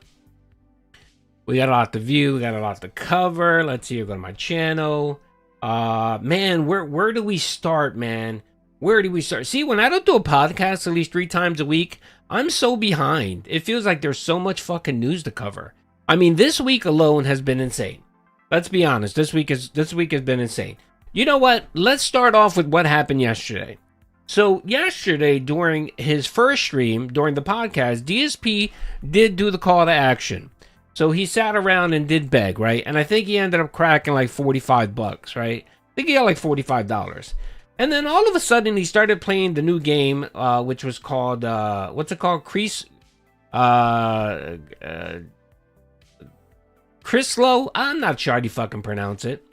We got a lot to view. We got a lot to cover. Let's see. Go to my channel. Man, where do we start, man? Where do we start? See, when I don't do a podcast at least 3 times a week, I'm so behind. It feels like there's so much fucking news to cover. I mean, this week alone has been insane. Let's be honest. This week has been insane. You know what? Let's start off with what happened yesterday. So yesterday, during his first stream, during the podcast, DSP did do the call to action. So he sat around and did beg, right? And I think he ended up cracking like $45, right? I think he got like $45. And then all of a sudden, he started playing the new game, which was called, what's it called? Crislo? I'm not sure how you fucking pronounce it.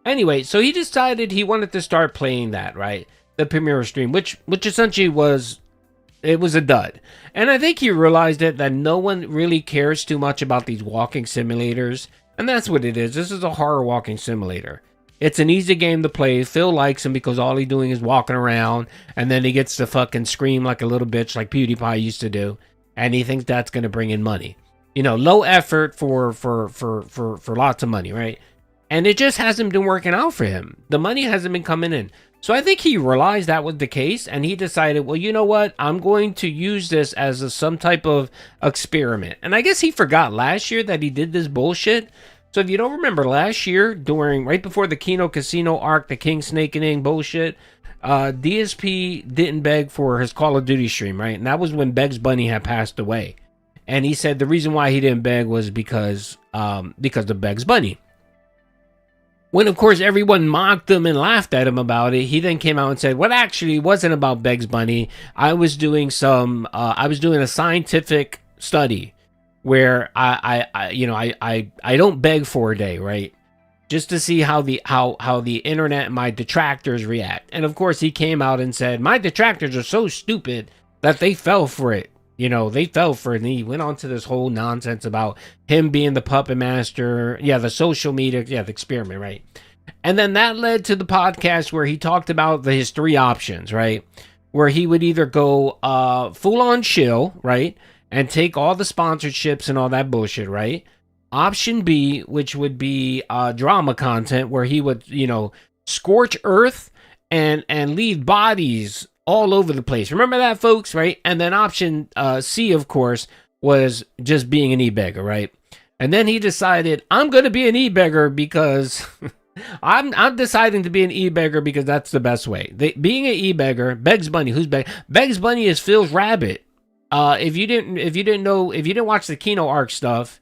Anyway, so he decided he wanted to start playing that, right? The premiere stream, which essentially was a dud. And I think he realized that no one really cares too much about these walking simulators. And that's what it is. This is a horror walking simulator. It's an easy game to play. Phil likes him because all he's doing is walking around, and then he gets to fucking scream like a little bitch like PewDiePie used to do. And he thinks that's going to bring in money. Low effort for lots of money, right? And it just hasn't been working out for him. The money hasn't been coming in. So I think he realized that was the case, and he decided, well, you know what? I'm going to use this as some type of experiment. And I guess he forgot last year that he did this bullshit. So if you don't remember last year, right before the Kino Casino arc, the King Snake and Ing bullshit, DSP didn't beg for his Call of Duty stream, right? And that was when Bugs Bunny had passed away. And he said the reason why he didn't beg was because of Bugs Bunny. When, of course, everyone mocked him and laughed at him about it, he then came out and said, well, actually, it wasn't about Bugs Bunny. I was doing a scientific study where I don't beg for a day, right? Just to see how the internet and my detractors react. And, of course, he came out and said, my detractors are so stupid that they fell for it. They fell for it, and he went on to this whole nonsense about him being the puppet master. Yeah, the social media, the experiment, right? And then that led to the podcast where he talked about his 3 options, right? Where he would either go full-on chill, right? And take all the sponsorships and all that bullshit, right? Option B, which would be drama content, where he would, scorch earth and leave bodies all over the place. Remember that, folks, right? And then option C, of course, was just being an e-beggar, right? And then he decided, I'm going to be an e-beggar because I'm deciding to be an e-beggar because that's the best way. Being an e-beggar, Bugs Bunny, who's Bugs Bunny is Phil's rabbit. If you didn't watch the Kino arc stuff,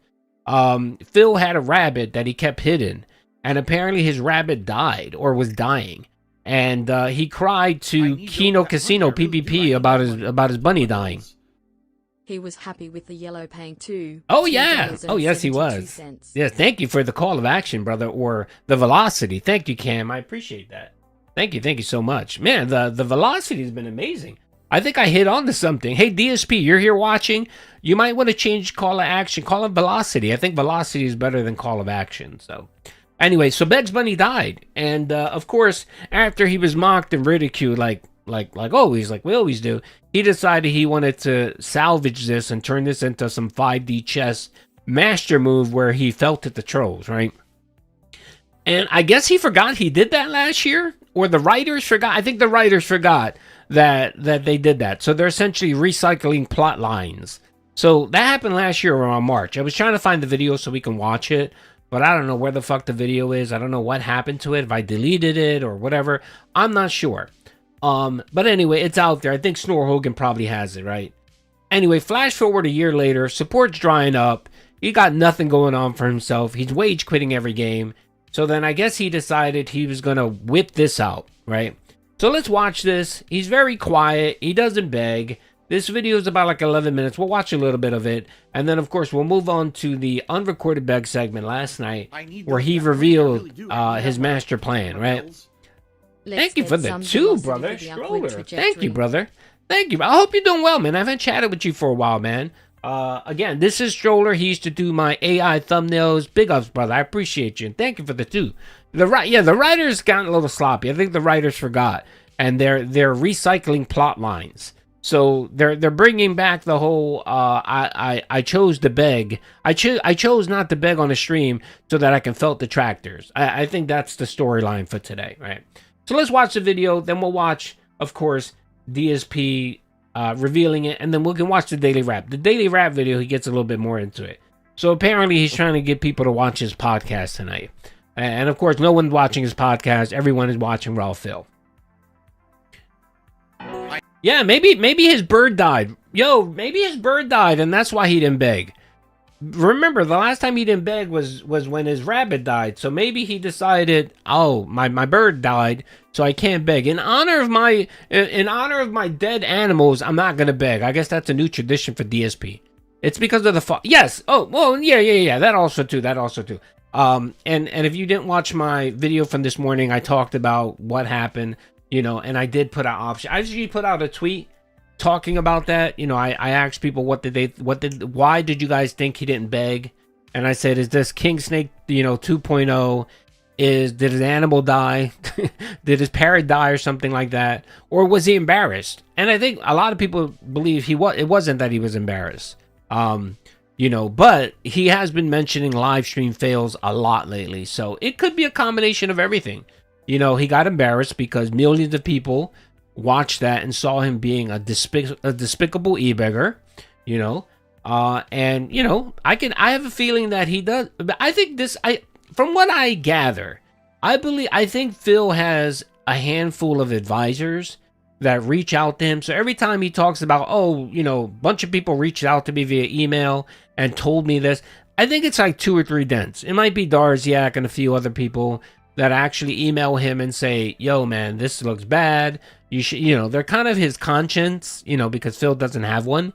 Phil had a rabbit that he kept hidden, and apparently his rabbit died or was dying. and he cried to Kino Casino PPP about his bunny dying. He was happy with the yellow paint too. Oh yeah. Oh yes, he was. $2.72. Yeah, thank you for the call of action, brother, or the velocity. Thank you, Cam. I appreciate that. Thank you so much. Man, the velocity has been amazing. I think I hit on to something. Hey, DSP, you're here watching. You might want to change call of action. Call it velocity. I think velocity is better than call of action. So anyway, so Bugs Bunny died. And of course, after he was mocked and ridiculed like always, like we always do, he decided he wanted to salvage this and turn this into some 5D chess master move where he felt at the trolls, right? And I guess he forgot he did that last year, or the writers forgot. I think the writers forgot that they did that. So they're essentially recycling plot lines. So that happened last year around March. I was trying to find the video so we can watch it, but I don't know where the fuck the video is. I don't know what happened to it, if I deleted it or whatever. I'm not sure. But anyway, it's out there. I think Snore Hogan probably has it, right? Anyway, flash forward a year later, support's drying up. He got nothing going on for himself. He's wage quitting every game. So then I guess he decided he was going to whip this out, right? So let's watch this. He's very quiet. He doesn't beg. This video is about like 11 minutes. We'll watch a little bit of it. And then, of course, we'll move on to the unrecorded beg segment last night where he revealed his master plan, right? Thank you for the two, brother. Stroller. Thank you, brother. Thank you. I hope you're doing well, man. I haven't chatted with you for a while, man. Again, this is Stroller. He used to do my AI thumbnails. Big ups, brother. I appreciate you. And thank you for the two. The writers got a little sloppy. I think the writers forgot. And they're recycling plot lines. So they're bringing back the whole I chose to beg. I chose not to beg on a stream so that I can felt detractors. I think that's the storyline for today, right? So let's watch the video, then we'll watch, of course, DSP revealing it, and then we can watch the Daily Rap. The Daily Rap video, he gets a little bit more into it. So apparently he's trying to get people to watch his podcast tonight. And of course, no one's watching his podcast. Everyone is watching Raw Phil. Yeah, maybe his bird died. Maybe his bird died, and that's why he didn't beg. Remember, the last time he didn't beg was when his rabbit died. So maybe he decided, oh, my bird died, so I can't beg. In honor of my dead animals, I'm not gonna beg. I guess that's a new tradition for DSP. It's because of the yes. Oh, well, yeah. That also too. And if you didn't watch my video from this morning, I talked about what happened. And I did put out option. I actually put out a tweet talking about that. I asked people why did you guys think he didn't beg? And I said, is this King Snake 2.0? Did his animal die? Did his parrot die or something like that? Or was he embarrassed? And I think a lot of people believe it wasn't that he was embarrassed. But he has been mentioning live stream fails a lot lately. So it could be a combination of everything. He got embarrassed because millions of people watched that and saw him being a despicable e-beggar, I have a feeling that he does. I think from what I gather, I think Phil has a handful of advisors that reach out to him. So every time he talks about, a bunch of people reached out to me via email and told me this, I think it's like 2 or 3 dents. It might be Darziak and a few other people that actually email him and say, yo, man, this looks bad. You should, they're kind of his conscience, because Phil doesn't have one.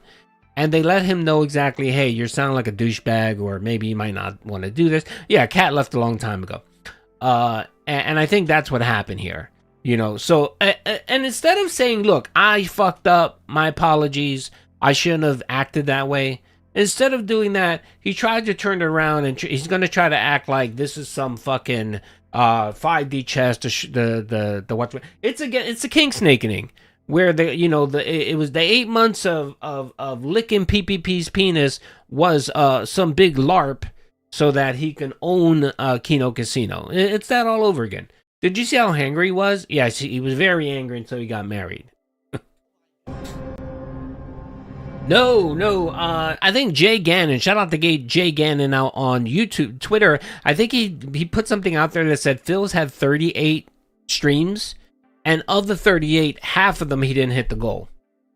And they let him know exactly, hey, you're sounding like a douchebag, or maybe you might not want to do this. Yeah, Cat left a long time ago. And I think that's what happened here. So, and instead of saying, look, I fucked up, my apologies, I shouldn't have acted that way. Instead of doing that, he tried to turn it around and he's going to try to act like this is some fucking 5D chess, the what? It's a king snakening where it was the 8 months of licking PPP's penis was some big LARP so that he can own Kino Casino. It's that all over again. Did you see how angry he was? Yeah, he was very angry until he got married. No. I think Jay Gannon, shout out to Jay Gannon out on YouTube, Twitter. I think he put something out there that said Phil's had 38 streams, and of the 38, half of them he didn't hit the goal.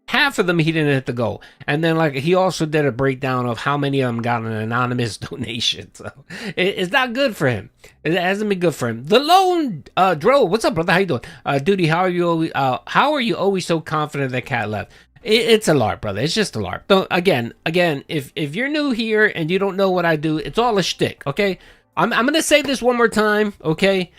half of them he didn't hit the goal. And then like he also did a breakdown of how many of them got an anonymous donation. So it's not good for him. It hasn't been good for him. The lone Dro, what's up, brother? How you doing? Duty, how are you always so confident that Cat left? It's a LARP, brother. It's just a LARP. Don't, again, if you're new here and you don't know what I do, it's all a shtick, okay? I'm gonna say this one more time, okay?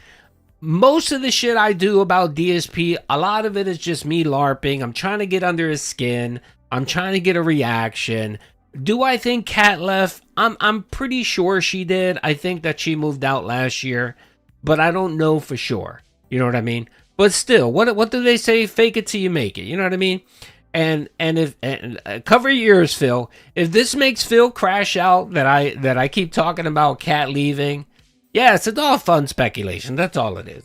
Most of the shit I do about DSP, a lot of it is just me LARPing. I'm trying to get under his skin. I'm trying to get a reaction. Do I think Kat left? I'm pretty sure she did. I think that she moved out last year, but I don't know for sure. You know what I mean? But still, what do they say? Fake it till you make it. You know what I mean? And cover your ears, Phil. If this makes Phil crash out that I keep talking about Kat leaving, yes, it's all fun speculation. That's all it is.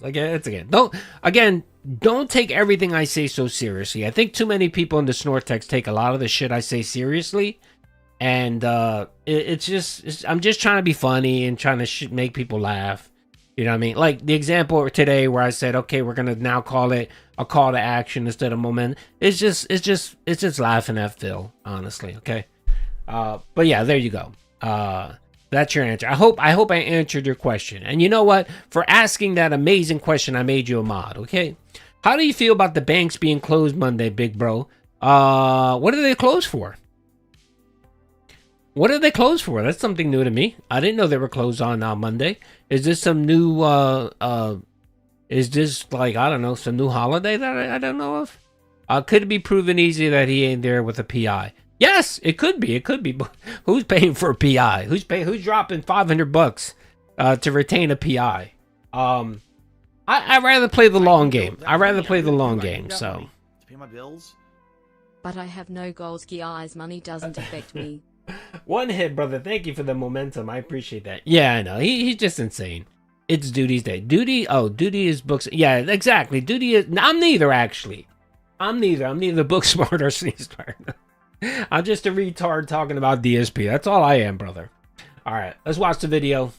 Don't take everything I say so seriously. I think too many people in the Snortex take a lot of the shit I say seriously, and I'm just trying to be funny and trying to make people laugh. You know what I mean? Like the example today where I said, okay, we're gonna now call it a call to action instead of moment. It's just laughing at Phil, honestly. Okay. But yeah, there you go. That's your answer. I hope I answered your question. And you know what? For asking that amazing question, I made you a mod. Okay. How do you feel about the banks being closed Monday, big bro? What are they closed for? What are they closed for? That's something new to me. I didn't know they were closed on Monday. Is this some new, is this like, I don't know, some new holiday that I don't know of? Could it be proven easy that he ain't there with a PI? Yes, it could be. It could be. But who's paying for a PI? Who's dropping $500 to retain a PI? I'd rather play the long game. I'd rather play the long game, so. To pay my bills. But I have no goals, eyes. Money doesn't affect me. One hit, brother. Thank you for the momentum. I appreciate that. Yeah, I know. He's just insane. It's Duty's day. Duty is books. Yeah, exactly. Duty is. I'm neither, actually. I'm neither book smart or sneeze smart. I'm just a retard talking about DSP. That's all I am, brother. All right, let's watch the video.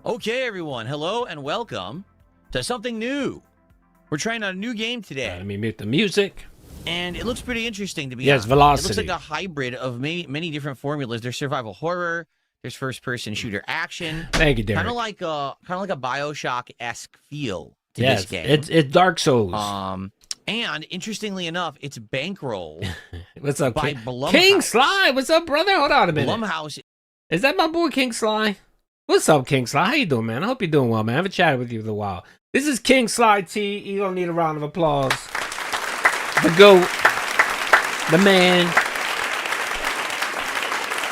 Okay, everyone. Hello and welcome to something new. We're trying out a new game today. Let me mute the music. And it looks pretty interesting, to be honest. Yes, Velocity. It looks like a hybrid of many different formulas. There's survival horror. There's first-person shooter action. Thank you, Derek. Kind of like a BioShock-esque feel to this game. It's Dark Souls. And interestingly enough, it's bankrolled. What's up, by Blumhouse. King Sly? What's up, brother? Hold on a minute. Blumhouse. Is that my boy King Sly? What's up, King Sly? How you doing, man? I hope you're doing well, man. I haven't chatted with you in a while. This is King Sly T. You don't need a round of applause. The GOAT. The man.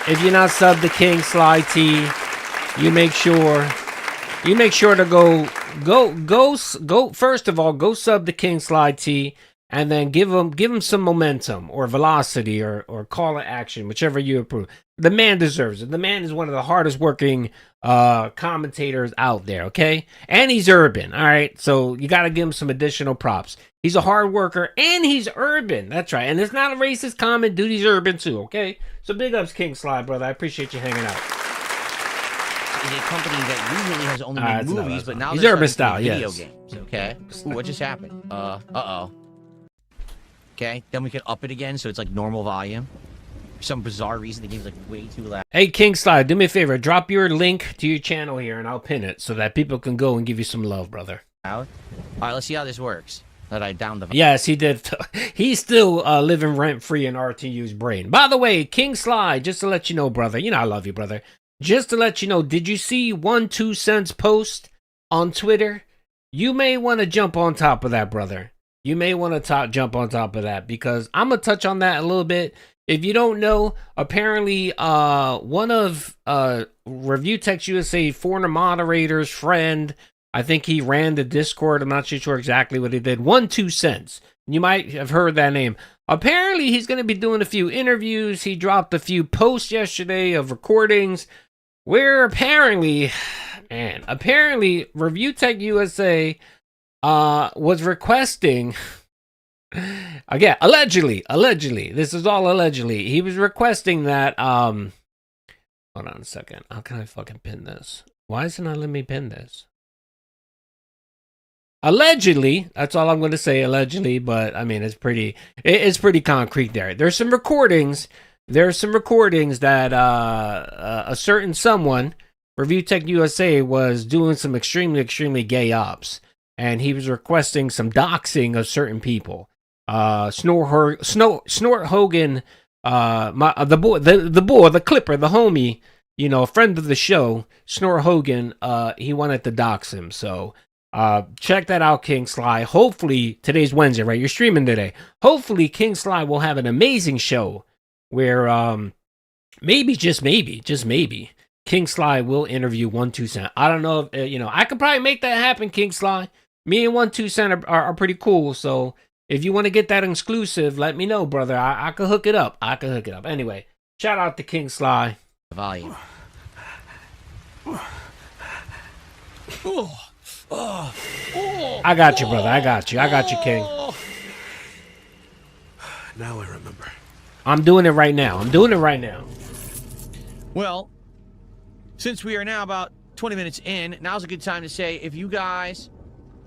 If you're not subbed to King Sly T, you make sure to go first of all, go sub to King Sly T, and then give him some momentum or velocity or call to action, whichever you approve. The man deserves it. The man is one of the hardest working commentators out there, okay? And he's urban, all right? So you got to give him some additional props. He's a hard worker, and he's urban. That's right. And it's not a racist comment. Dude, he's urban too, okay? So big ups, King Sly, brother. I appreciate you hanging out. Is a company that usually has only made movies, but now he's they're urban starting to style, make video yes. games. Okay. Ooh, what just happened? Uh-oh. Okay, then we can up it again so it's like normal volume. For some bizarre reason, the game's like way too loud. Hey, King Sly, do me a favor. Drop your link to your channel here, and I'll pin it so that people can go and give you some love, brother. All right, let's see how this works. That I downed the. Yes, he did. He's still living rent-free in RTU's brain. By the way, King Sly, just to let you know, brother, you know I love you, brother. Just to let you know, did you see 1-2 cents post on Twitter? You may want to jump on top of that, brother. You may want to jump on top of that, because I'm going to touch on that a little bit. If you don't know, apparently one of Review Text USA former moderator's friend, I think he ran the Discord. I'm not too sure exactly what he did. 1-2 cents. You might have heard that name. Apparently, he's going to be doing a few interviews. He dropped a few posts yesterday of recordings where apparently Review Tech USA was requesting, again, allegedly, this is all allegedly, he was requesting that, hold on a second. How can I fucking pin this? Why isn't it letting me pin this? Allegedly, that's all I'm going to say, allegedly, but I mean, it's pretty concrete there. There's some recordings that a certain someone, Review Tech USA, was doing some extremely gay ops, and he was requesting some doxing of certain people. Snort Hogan, the Clipper, the homie, a friend of the show, Snort Hogan, he wanted to dox him. So check that out, King Sly. Hopefully, today's Wednesday, right? You're streaming today. Hopefully, King Sly will have an amazing show where maybe, just maybe, King Sly will interview 1-2 Cent. I don't know if, I could probably make that happen, King Sly. Me and 1-2 Cent are pretty cool, so if you want to get that exclusive, let me know, brother. I could hook it up. Anyway, shout out to King Sly. Volume. I got you, brother. I got you, King. Now I remember. I'm doing it right now. Well, since we are now about 20 minutes in, now's a good time to say, if you guys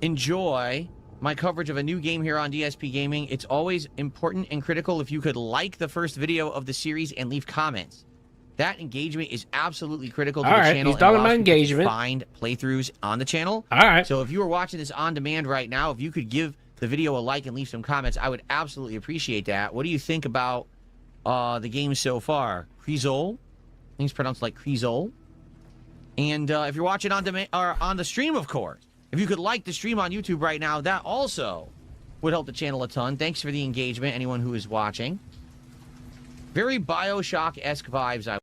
enjoy my coverage of a new game here on DSP Gaming, it's always important and critical if you could like the first video of the series and leave comments. That engagement is absolutely critical to the channel. He's talking about engagement. Find playthroughs on the channel. All right. So if you are watching this on demand right now, if you could give the video a like and leave some comments, I would absolutely appreciate that. What do you think about the game so far? Creezol? I think it's pronounced like Creezol. And if you're watching on demand or on the stream, of course, if you could like the stream on YouTube right now, that also would help the channel a ton. Thanks for the engagement, anyone who is watching. Very Bioshock-esque vibes.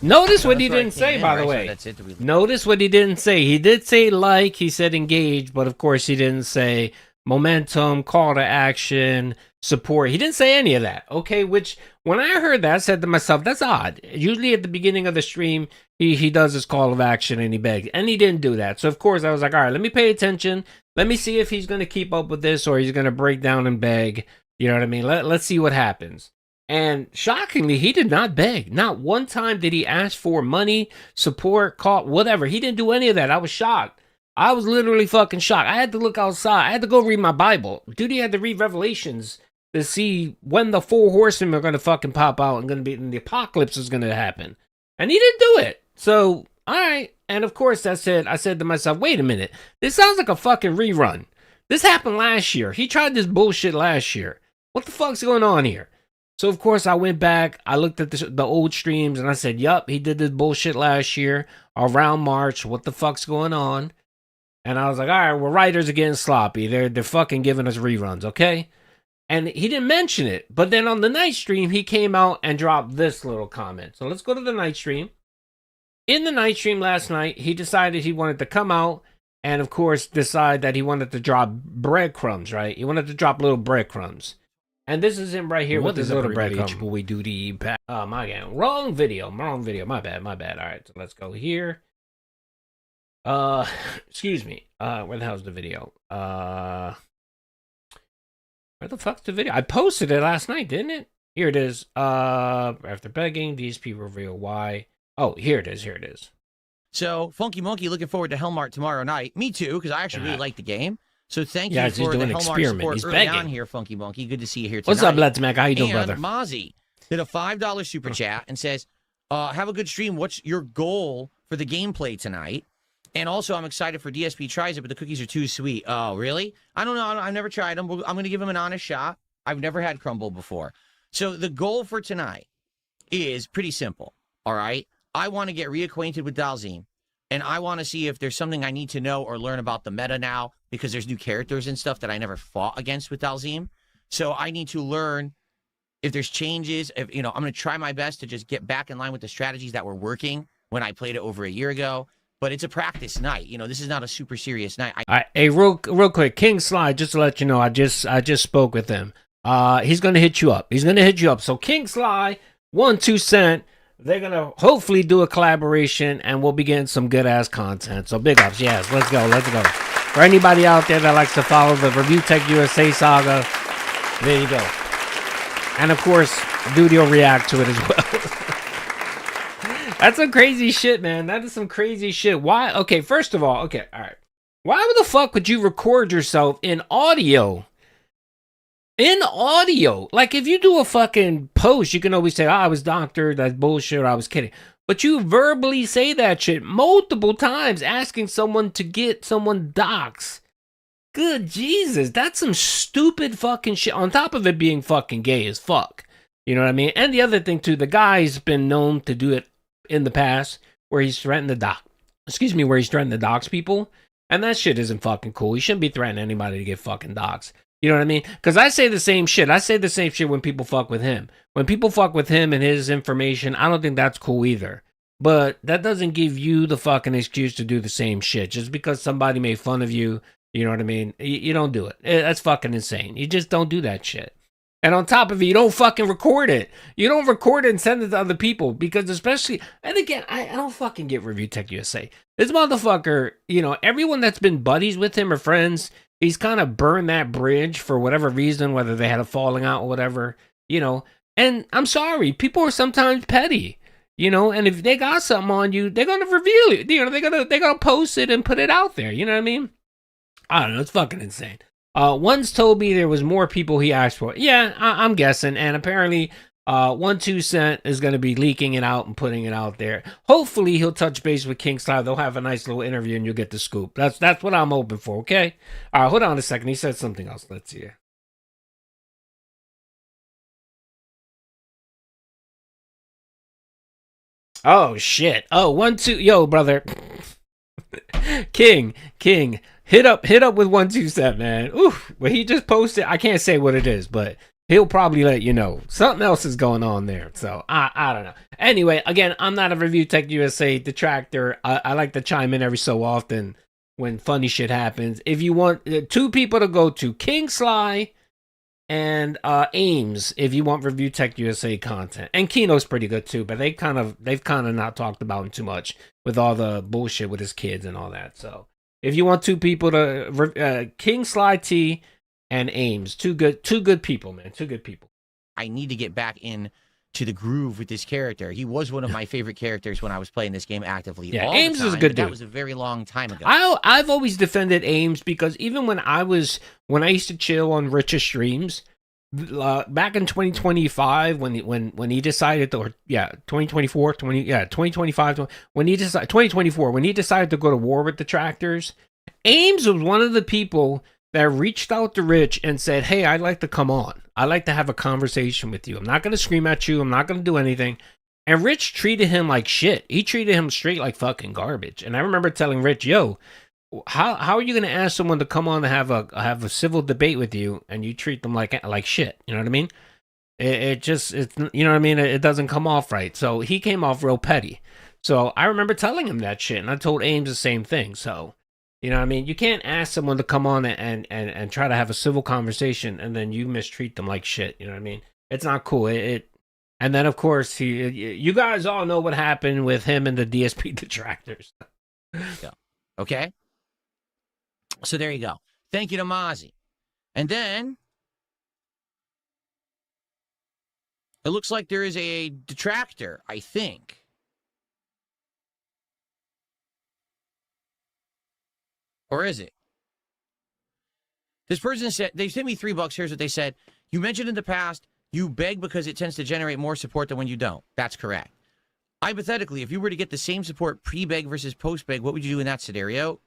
Notice what he didn't say, by the way. That's it. Notice what he didn't say. He did say like, he said engage, but of course he didn't say momentum, call to action, support. He didn't say any of that, okay? Which, when I heard that, I said to myself, that's odd. Usually at the beginning of the stream, he does his call of action and he begs. And he didn't do that. So, of course, I was like, all right, let me pay attention. Let me see if he's going to keep up with this or he's going to break down and beg. You know what I mean? Let's see what happens. And shockingly, he did not beg. Not one time did he ask for money, support, call, whatever. He didn't do any of that. I was shocked. I was literally fucking shocked. I had to look outside. I had to go read my Bible. Dude, he had to read Revelations to see when the 4 horsemen are going to fucking pop out and the apocalypse is going to happen. And he didn't do it. So, all right. And of course, I said to myself, wait a minute. This sounds like a fucking rerun. This happened last year. He tried this bullshit last year. What the fuck's going on here? So, of course, I went back, I looked at the old streams, and I said, yup, he did this bullshit last year, around March, what the fuck's going on? And I was like, all right, well, writers are getting sloppy, they're fucking giving us reruns, okay? And he didn't mention it, but then on the night stream, he came out and dropped this little comment. So let's go to the night stream. In the night stream last night, he decided he wanted to come out and, of course, decide that he wanted to drop breadcrumbs, right? He wanted to drop little breadcrumbs. And this is him right here with this little breadcrumb. We do the impact. Oh, my God. Wrong video. My bad. All right, so let's go here. Excuse me. Where the hell's the video? Where the fuck's the video? I posted it last night, didn't it? Here it is. After begging, these people reveal why. Oh, here it is. So, Funky Monkey looking forward to Hellmart tomorrow night. Me too, because I actually really like the game. So thank you for the Hellmart support He's early begging. on here, Funky Monkey. Good to see you here tonight. What's up, Let's Mac? How you doing, brother? Mozzie did a $5 super chat and says, have a good stream. What's your goal for the gameplay tonight? And also, I'm excited for DSP tries it, but the cookies are too sweet. Oh, really? I don't know. I've never tried them. I'm going to give them an honest shot. I've never had crumble before. So the goal for tonight is pretty simple, all right? I want to get reacquainted with Dalzim. And I want to see if there's something I need to know or learn about the meta now, because there's new characters and stuff that I never fought against with Dalzim. So I need to learn if there's changes. If I'm going to try my best to just get back in line with the strategies that were working when I played it over a year ago. But it's a practice night. This is not a super serious night. Hey, real quick, King Sly, just to let you know, I just spoke with him. He's going to hit you up. So King Sly, 1-2 Cent. They're going to hopefully do a collaboration, and we'll be getting some good-ass content. So big ups. Yes, let's go. For anybody out there that likes to follow the Review Tech USA saga, there you go. And, of course, Duty will react to it as well. That's some crazy shit, man. That is some crazy shit. Why? Okay, first of all, all right. Why the fuck would you record yourself in audio? In audio. Like, if you do a fucking post, you can always say, I was doctored, that's bullshit, or I was kidding. But you verbally say that shit multiple times, asking someone to get someone docs. Good Jesus, that's some stupid fucking shit. On top of it being fucking gay as fuck. You know what I mean? And the other thing, too, the guy's been known to do it in the past, where he's threatened where he's threatened to dox people. And that shit isn't fucking cool. He shouldn't be threatening anybody to get fucking doxxed. You know what I mean? Because I say the same shit. I say the same shit when people fuck with him. When people fuck with him and his information, I don't think that's cool either. But that doesn't give you the fucking excuse to do the same shit. Just because somebody made fun of you, you know what I mean? You don't do it. That's fucking insane. You just don't do that shit. And on top of it, you don't fucking record it. You don't record it and send it to other people. Because especially, and again, I don't fucking get Review Tech USA. This motherfucker, you know, everyone that's been buddies with him or friends, he's kind of burned that bridge for whatever reason, whether they had a falling out or whatever, you know. And I'm sorry, people are sometimes petty, you know. And if they got something on you, they're gonna reveal it. You know, they're gonna post it and put it out there. You know what I mean? I don't know. It's fucking insane. Once told me there was more people he asked for. Yeah, I'm guessing. And apparently, 1-2 is going to be leaking it out and putting it out there. Hopefully, he'll touch base with King Style. They'll have a nice little interview and you'll get the scoop. That's what I'm hoping for, okay? All right, hold on a second. He said something else. Let's see. Oh, shit. Oh, 1-2. Yo, brother. King. Hit up with 1-2, man. Oof. Well, he just posted. I can't say what it is, but he'll probably let you know. Something else is going on there. So, I don't know. Anyway, again, I'm not a Review Tech USA detractor. I like to chime in every so often when funny shit happens. If you want two people to go to, King Sly and Ames, if you want Review Tech USA content. And Kino's pretty good too, but they've kind of not talked about him too much with all the bullshit with his kids and all that. So if you want two people to King Sly T and Ames, two good people, man, two good people. I need to get back in to the groove with this character. He was one of my favorite characters when I was playing this game actively. Yeah, Ames is a good dude. That was a very long time ago. I've always defended Ames because even when I used to chill on Rich's streams, back in 2025 when he decided to, or 2024, 2025, when he decided 2024 when he decided to go to war with detractors, Ames was one of the people that reached out to Rich and said, hey, I'd like to come on. I'd like to have a conversation with you. I'm not going to scream at you. I'm not going to do anything. And Rich treated him like shit. He treated him straight like fucking garbage. And I remember telling Rich, yo, how are you going to ask someone to come on to have a civil debate with you and you treat them like shit? You know what I mean? It's you know what I mean? It doesn't come off right. So he came off real petty. So I remember telling him that shit. And I told Ames the same thing. So, you know what I mean? You can't ask someone to come on and try to have a civil conversation and then you mistreat them like shit. You know what I mean? It's not cool. And then, of course, you guys all know what happened with him and the DSP detractors. Yeah. Okay? So there you go. Thank you to Mozzie. And then it looks like there is a detractor, I think. Or is it? This person said, they sent me $3. Here's what they said. You mentioned in the past, you beg because it tends to generate more support than when you don't. That's correct. Hypothetically, if you were to get the same support pre-beg versus post-beg, what would you do in that scenario?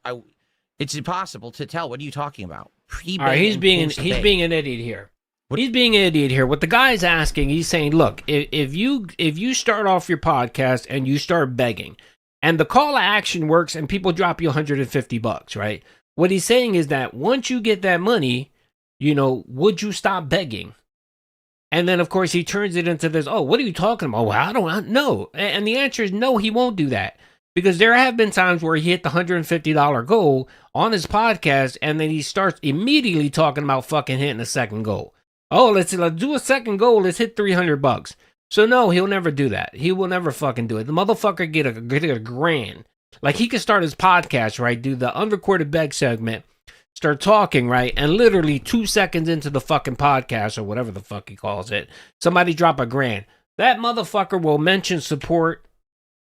It's impossible to tell. What are you talking about? Pre-beg. All right, he's being an idiot here. He's being an idiot here. What the guy's asking, he's saying, look, if you start off your podcast and you start begging, and the call to action works and people drop you $150, right? What he's saying is that once you get that money, you know, would you stop begging? And then, of course, he turns it into this, oh, what are you talking about? Well, I don't know. And the answer is no, he won't do that. Because there have been times where he hit the $150 goal on his podcast, and then he starts immediately talking about fucking hitting a second goal. Oh, let's do a second goal. Let's hit $300. So no, he'll never do that. He will never fucking do it. The motherfucker get a grand. Like, he could start his podcast, right? Do the unrecorded beg segment, start talking, right? And literally 2 seconds into the fucking podcast, or whatever the fuck he calls it, somebody drop a grand. That motherfucker will mention support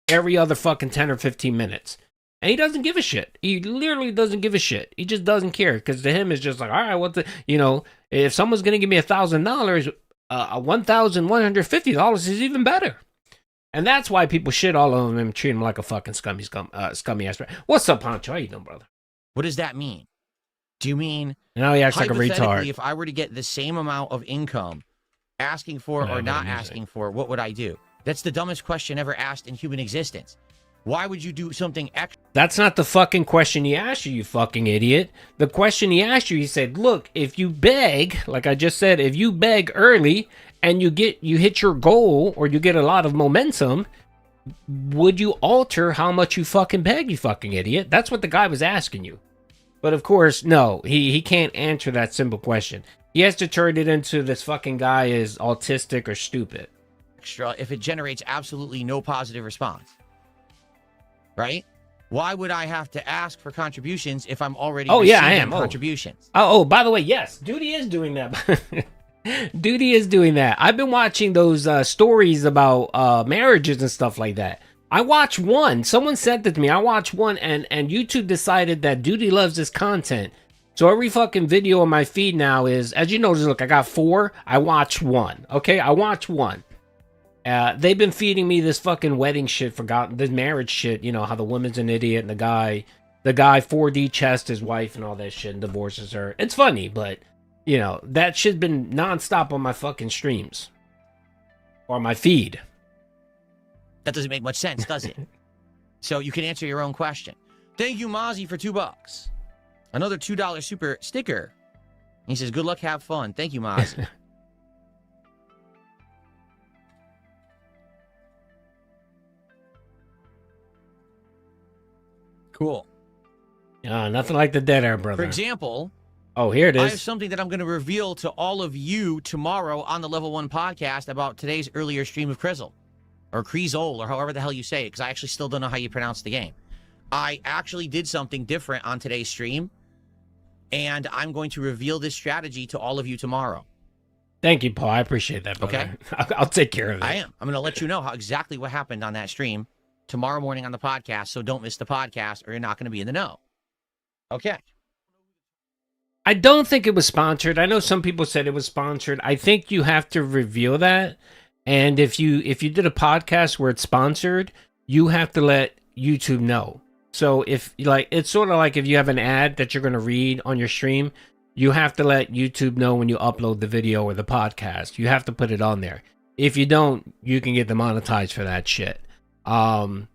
every other fucking 10 or 15 minutes. And he doesn't give a shit. He literally doesn't give a shit. He just doesn't care. Because to him, it's just like, all right, what the, if someone's going to give me $1,000, $1,150 is even better. And that's why people shit all over him and treat him like a fucking scummy ass. What's up, Poncho? How you doing, brother? What does that mean? Do you mean, now he acts like a retard? If I were to get the same amount of income, asking for or not asking for, what would I do? That's the dumbest question ever asked in human existence. Why would you do something extra? That's not the fucking question he asked you, you fucking idiot. The question he asked you, he said, look, if you beg, like I just said, if you beg early and you hit your goal or you get a lot of momentum, would you alter how much you fucking beg, you fucking idiot? That's what the guy was asking you. But of course, no, he can't answer that simple question. He has to turn it into this fucking guy is autistic or stupid. Extra if it generates absolutely no positive response. Right? Why would I have to ask for contributions if I'm already receiving contributions? Oh, by the way, yes, Duty is doing that. Duty is doing that. I've been watching those stories about marriages and stuff like that. I watched one. Someone sent it to me. I watched one, and YouTube decided that Duty loves this content. So every fucking video on my feed now is, as you notice, look, I got 4. I watched 1. Okay, I watched 1. They've been feeding me this fucking wedding shit, this marriage shit, how the woman's an idiot and the guy 4D chest his wife and all that shit and divorces her. It's funny, but, that shit's been nonstop on my fucking streams. Or my feed. That doesn't make much sense, does it? So you can answer your own question. Thank you, Mozzie, for $2. Another $2 super sticker. He says, good luck, have fun. Thank you, Mozzie. Cool. Nothing like the dead air, brother. For example, here it is. I have something that I'm going to reveal to all of you tomorrow on the Level 1 podcast about today's earlier stream of Crizzle. Or Crizzle, or however the hell you say it, because I actually still don't know how you pronounce the game. I actually did something different on today's stream, and I'm going to reveal this strategy to all of you tomorrow. Thank you, Paul. I appreciate that, brother. Okay? I'll take care of it. I am. I'm going to let you know exactly what happened on that stream tomorrow morning on the podcast, so don't miss the podcast or you're not going to be in the know. Okay. I don't think it was sponsored. I know some people said it was sponsored. I think you have to reveal that. And if you did a podcast where it's sponsored, you have to let YouTube know. So if it's sort of like if you have an ad that you're going to read on your stream, you have to let YouTube know when you upload the video or the podcast. You have to put it on there. If you don't, you can get demonetized for that shit. So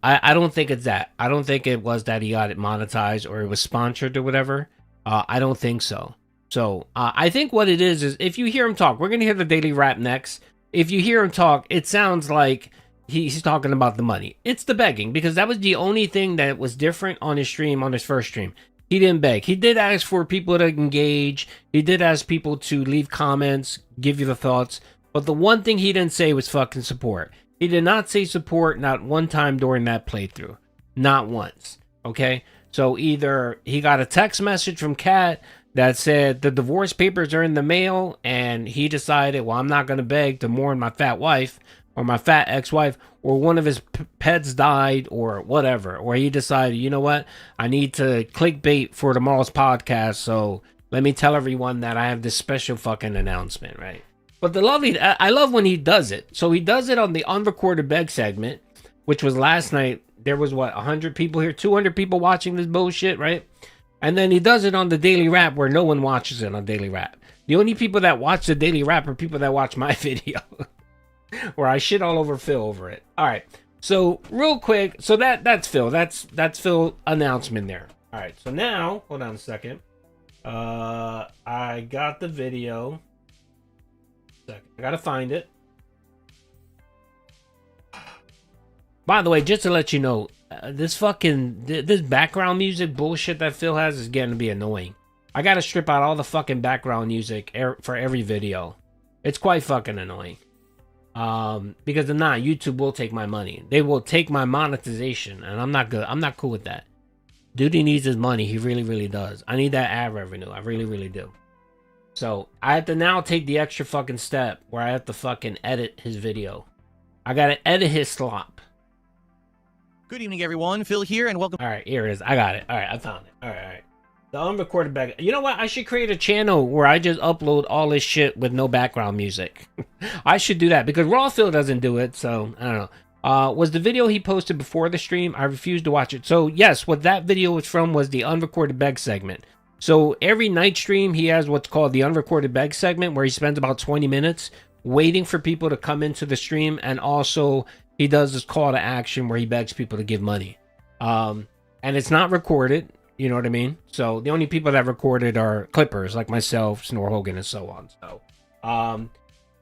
I don't think it's that. I don't think it was that he got it monetized or it was sponsored or whatever. I don't think so. So I think what it is if you hear him talk, we're going to hear the daily rap next. If you hear him talk, it sounds like he's talking about the money. It's the begging, because that was the only thing that was different on his stream, on his first stream. He didn't beg. He did ask for people to engage. He did ask people to leave comments, give you the thoughts. But the one thing he didn't say was fucking support. He did not say support not one time during that playthrough. Not once. Okay? So either he got a text message from Kat that said the divorce papers are in the mail, and he decided, well, I'm not going to beg to mourn my fat wife or my fat ex-wife, or one of his pets died or whatever, or he decided, you know what, I need to clickbait for tomorrow's podcast, so let me tell everyone that I have this special fucking announcement, right? But I love when he does it. So he does it on the unrecorded beg segment, which was last night. There was 100 people here, 200 people watching this bullshit, right? And then he does it on the Daily Rap, where no one watches it on Daily Rap. The only people that watch the Daily Rap are people that watch my video, where I shit all over Phil over it. All right, so real quick, so that's Phil. That's Phil announcement there. All right, so now hold on a second. I got the video. I gotta find it. By the way, just to let you know, this background music bullshit that Phil has is getting to be annoying. I gotta strip out all the fucking background music for every video. It's quite fucking annoying. Because if not, YouTube will take my money. They will take my monetization, and I'm not good. I'm not cool with that. Duty needs his money. He really, really does. I need that ad revenue. I really, really do. So I have to now take the extra fucking step where I have to fucking edit his video. I gotta edit his slop. Good evening, everyone. Phil here, and welcome. All right, here it is. I got it. All right, I found it. All right. The unrecorded back. You know what? I should create a channel where I just upload all this shit with no background music. I should do that because Raw Phil doesn't do it, so I don't know. Was the video he posted before the stream? I refused to watch it. So yes, what that video was from was the unrecorded beg segment. So every night stream, he has what's called the unrecorded beg segment, where he spends about 20 minutes waiting for people to come into the stream, and also he does this call to action where he begs people to give money. And it's not recorded. You know what I mean? So the only people that recorded are clippers like myself, Snore Hogan, and so on. So,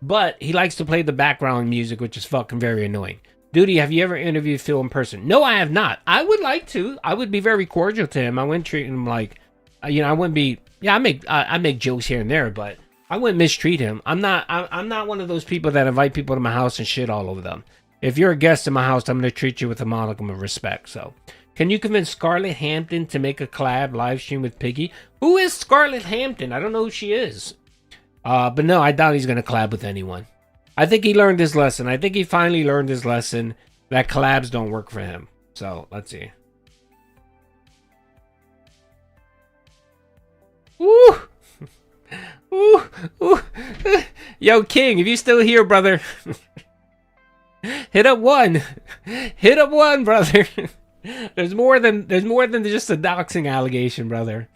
but he likes to play the background music, which is fucking very annoying. Duty, have you ever interviewed Phil in person? No, I have not. I would like to. I would be very cordial to him. I wouldn't treat him like, I wouldn't be. Yeah, I make jokes here and there, but I wouldn't mistreat him. I'm not one of those people that invite people to my house and shit all over them. If you're a guest in my house, I'm gonna treat you with a modicum of respect. So. Can you convince Scarlett Hampton to make a collab live stream with Piggy? Who is Scarlett Hampton? I don't know who she is. But no, I doubt he's going to collab with anyone. I think he learned his lesson. I think he finally learned his lesson that collabs don't work for him. So, let's see. Woo! Ooh! Ooh! Yo, King, if you still here, brother. Hit up one. Hit up one, brother. There's more than just a doxing allegation, brother.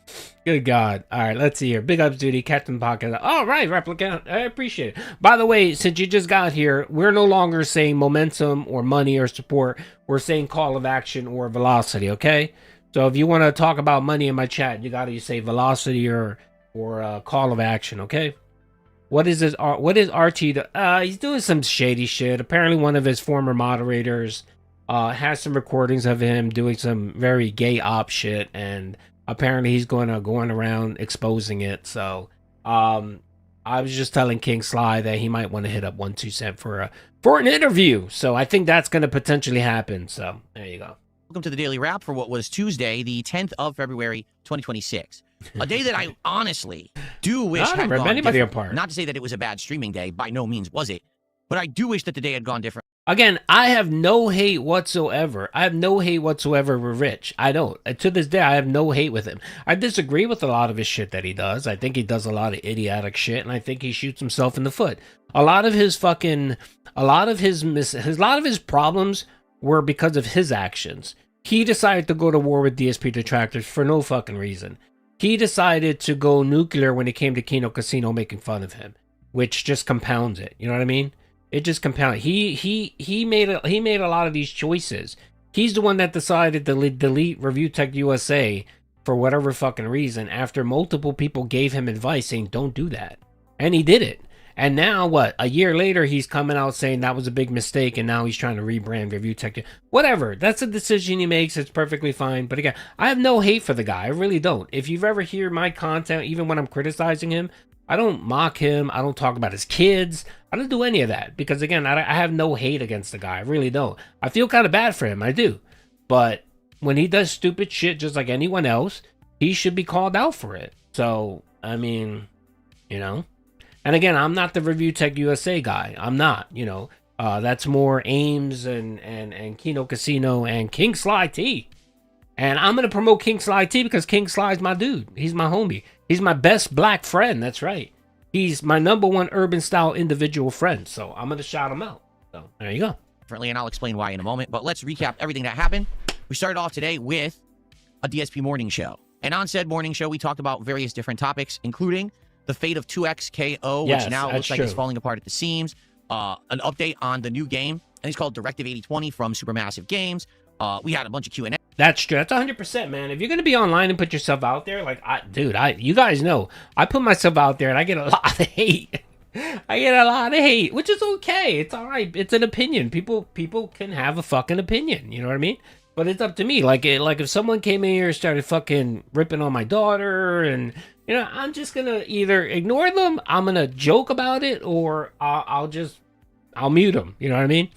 Good God. All right, let's see here. Big ups, Duty. Captain Podcast. All right, Replicant. I appreciate it. By the way, since you just got here, we're no longer saying momentum or money or support. We're saying call of action or velocity, okay? So if you want to talk about money in my chat, you got to say velocity or call of action, okay? What is this? What is RT? He's doing some shady shit. Apparently one of his former moderators has some recordings of him doing some very gay op shit, and apparently he's going around exposing it. So I was just telling King Sly that he might want to hit up 127 for an interview. So I think that's going to potentially happen. So there you go. Welcome to the Daily Wrap for what was Tuesday, the 10th of February, 2026. A day that I honestly do wish had gone different. Apart. Not to say that it was a bad streaming day. By no means was it. But I do wish that the day had gone different. Again, I have no hate whatsoever. I have no hate whatsoever with Rich. I don't. To this day, I have no hate with him. I disagree with a lot of his shit that he does. I think he does a lot of idiotic shit, and I think he shoots himself in the foot. A lot of his problems were because of his actions. He decided to go to war with DSP detractors for no fucking reason. He decided to go nuclear when it came to Kino Casino making fun of him, which just compounds it. You know what I mean? It just compounded. He made a lot of these choices. He's the one that decided to delete Review Tech USA for whatever fucking reason after multiple people gave him advice saying don't do that, and he did it. And now what? A year later, he's coming out saying that was a big mistake, and now he's trying to rebrand Review Tech. Whatever. That's a decision he makes. It's perfectly fine. But again, I have no hate for the guy. I really don't. If you've ever heard my content, even when I'm criticizing him, I don't mock him. I don't talk about his kids. I don't do any of that because, again, I have no hate against the guy. I really don't. I feel kind of bad for him. I do. But when he does stupid shit just like anyone else, he should be called out for it. So, I mean, you know. And again, I'm not the Review Tech USA guy. I'm not, you know. That's more Ames and Kino Casino and King Sly T. And I'm going to promote King Sly T because King Sly's my dude. He's my homie. He's my best black friend. That's right. He's my #1 urban style individual friend. So I'm going to shout him out. So there you go. And I'll explain why in a moment. But let's recap everything that happened. We started off today with a DSP morning show. And on said morning show, we talked about various different topics, including the fate of 2XKO, which now looks like it's falling apart at the seams. An update on the new game. And it's called Directive 8020 from Supermassive Games. We had a bunch of Q&A. That's true. That's 100%, man. If you're going to be online and put yourself out there, like, you guys know, I put myself out there and I get a lot of hate. I get a lot of hate, which is okay. It's all right. It's an opinion. People can have a fucking opinion. You know what I mean? But it's up to me. Like if someone came in here and started fucking ripping on my daughter, and, you know, I'm just going to either ignore them, I'm going to joke about it, or I'll mute them. You know what I mean?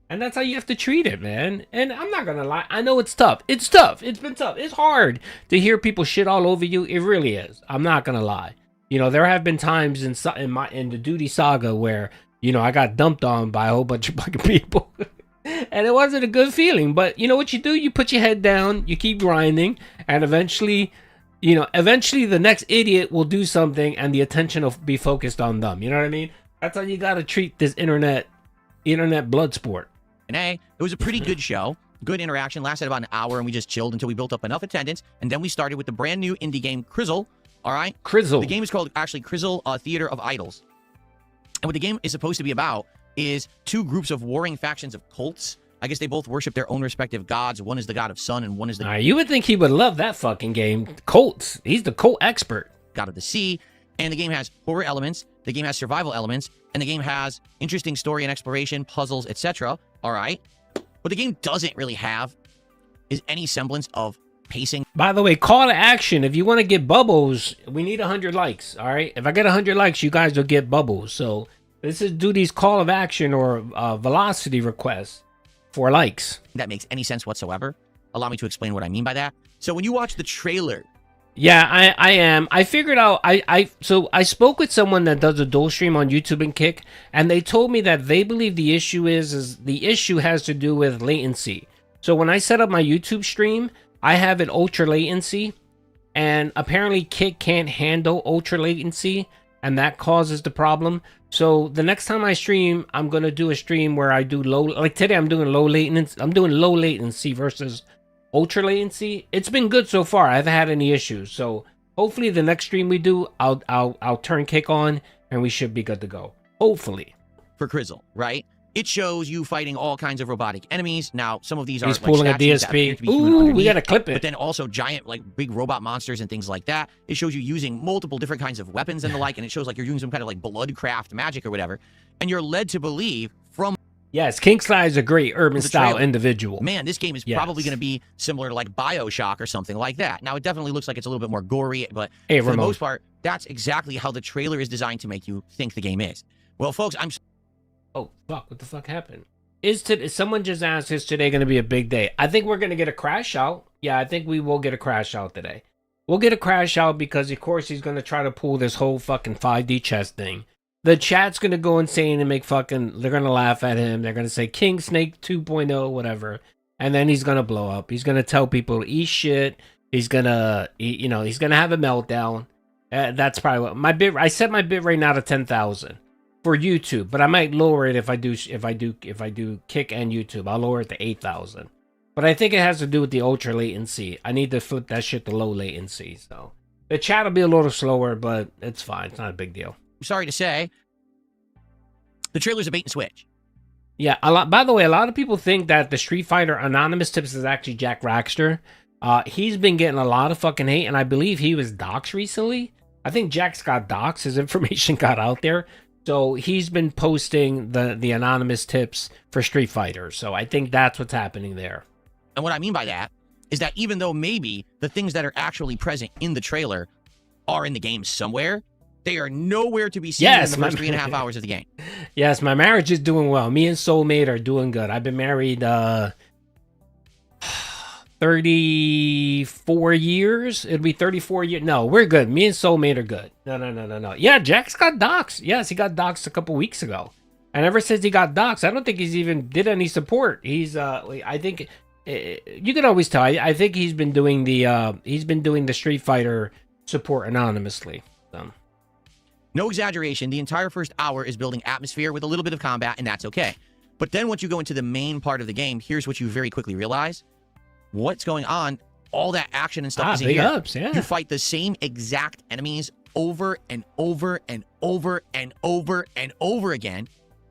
And that's how you have to treat it, man. And I'm not going to lie. I know it's tough. It's tough. It's been tough. It's hard to hear people shit all over you. It really is. I'm not going to lie. You know, there have been times in the Duty saga where, you know, I got dumped on by a whole bunch of fucking people. And and it wasn't a good feeling. But you know what you do? You put your head down, you keep grinding, and eventually, eventually the next idiot will do something, and the attention will be focused on them. You know what I mean? That's how you got to treat this internet blood sport. And it was a pretty good show. Good interaction. Lasted about an hour, and we just chilled until we built up enough attendance. And then we started with the brand new indie game, Crizzle. All right? Crizzle. The game is called, actually, Crizzle Theater of Idols. And what the game is supposed to be about is two groups of warring factions of cults. I guess they both worship their own respective gods. One is the god of sun, and one is the... You would think he would love that fucking game. Cults. He's the cult expert. God of the sea. And the game has horror elements. The game has survival elements. And the game has interesting story and exploration, puzzles, etc. All right? What the game doesn't really have is any semblance of pacing. By the way, call to action. If you want to get bubbles, we need 100 likes, all right? If I get 100 likes, you guys will get bubbles. So this is do these call of action or velocity requests for likes. That makes any sense whatsoever. Allow me to explain what I mean by that. So when you watch the trailer... Yeah, I am. I figured out, so I spoke with someone that does a dual stream on YouTube and Kick, and they told me that they believe the issue is the issue has to do with latency. So when I set up my YouTube stream, I have it ultra latency, and apparently Kick can't handle ultra latency, and that causes the problem. So the next time I stream, I'm going to do a stream where I do low, like today I'm doing low latency, versus ultra latency. It's been good so far. I haven't had any issues. So hopefully the next stream we do, I'll turn Kick on and we should be good to go. Hopefully. For Crizzle, right? It shows you fighting all kinds of robotic enemies. Now, some of these are He's pulling a DSP. Ooh, we gotta clip it. But then also giant, like big robot monsters and things like that. It shows you using multiple different kinds of weapons and the like, and it shows like you're using some kind of like bloodcraft magic or whatever. And you're led to believe from... Yes, Kingsly is a great urban style individual. Man, this game is probably going to be similar to like BioShock or something like that. Now, it definitely looks like it's a little bit more gory, but for the most part, that's exactly how the trailer is designed to make you think the game is. Well, folks, Oh, fuck, what the fuck happened? Someone just asked, is today going to be a big day? I think we're going to get a crash out. Yeah, I think we will get a crash out today. We'll get a crash out because, of course, he's going to try to pull this whole fucking 5D chess thing. The chat's going to go insane and they're going to laugh at him. They're going to say King Snake 2.0, whatever. And then he's going to blow up. He's going to tell people to eat shit. He's going to, he's going to have a meltdown. That's probably what my bit. I set my bit rate now to 10,000 for YouTube, but I might lower it if I do Kick and YouTube. I'll lower it to 8,000. But I think it has to do with the ultra latency. I need to flip that shit to low latency. So the chat will be a little slower, but it's fine. It's not a big deal. Sorry to say, the trailer's a bait and switch. Yeah, by the way, a lot of people think that the Street Fighter Anonymous Tips is actually Jack Raxter. He's been getting a lot of fucking hate, and I believe he was doxxed recently. I think Jack's got doxxed. His information got out there. So he's been posting the Anonymous Tips for Street Fighter. So I think that's what's happening there. And what I mean by that is that even though maybe the things that are actually present in the trailer are in the game somewhere, they are nowhere to be seen in the first 3.5 hours of the game. Yes, my marriage is doing well. Me and Soulmate are doing good. I've been married 34 years. It'll be 34 years. No, we're good. Me and Soulmate are good. No. Yeah, Jack's got doxxed. Yes, he got doxxed a couple weeks ago. And ever since he got doxxed, I don't think he's even did any support. He's I think you can always tell. I think he's been doing the Street Fighter support anonymously. So. No exaggeration, the entire first hour is building atmosphere with a little bit of combat, and that's okay. But then once you go into the main part of the game, here's what you very quickly realize. What's going on? All that action and stuff is in big here. Ups, yeah. You fight the same exact enemies over and over and over and over and over again,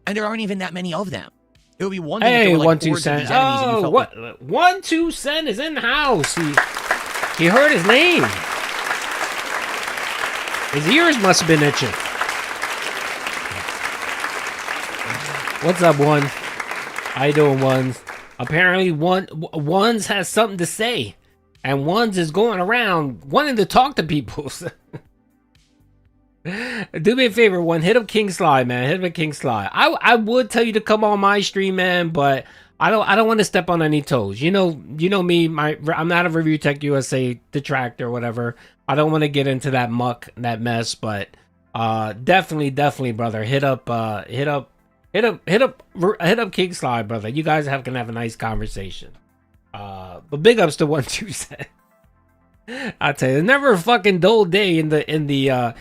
and there aren't even that many of them. It would be one thing if there were like 4 of these enemies and you felt what? 1-2 is in the house. He heard his name. His ears must have been itching. What's up, One? How you doing, Ones? Apparently, Ones has something to say. And Ones is going around wanting to talk to people. Do me a favor, One. Hit up King Sly, man. Hit up King Sly. I would tell you to come on my stream, man, but I don't want to step on any toes. You know me. I'm not a Review Tech USA detractor or whatever. I don't want to get into that muck, that mess, but definitely, brother. Hit up hit up King Slide, brother. You guys can have a nice conversation. But big ups to 127. I tell you, there's never a fucking dull day in the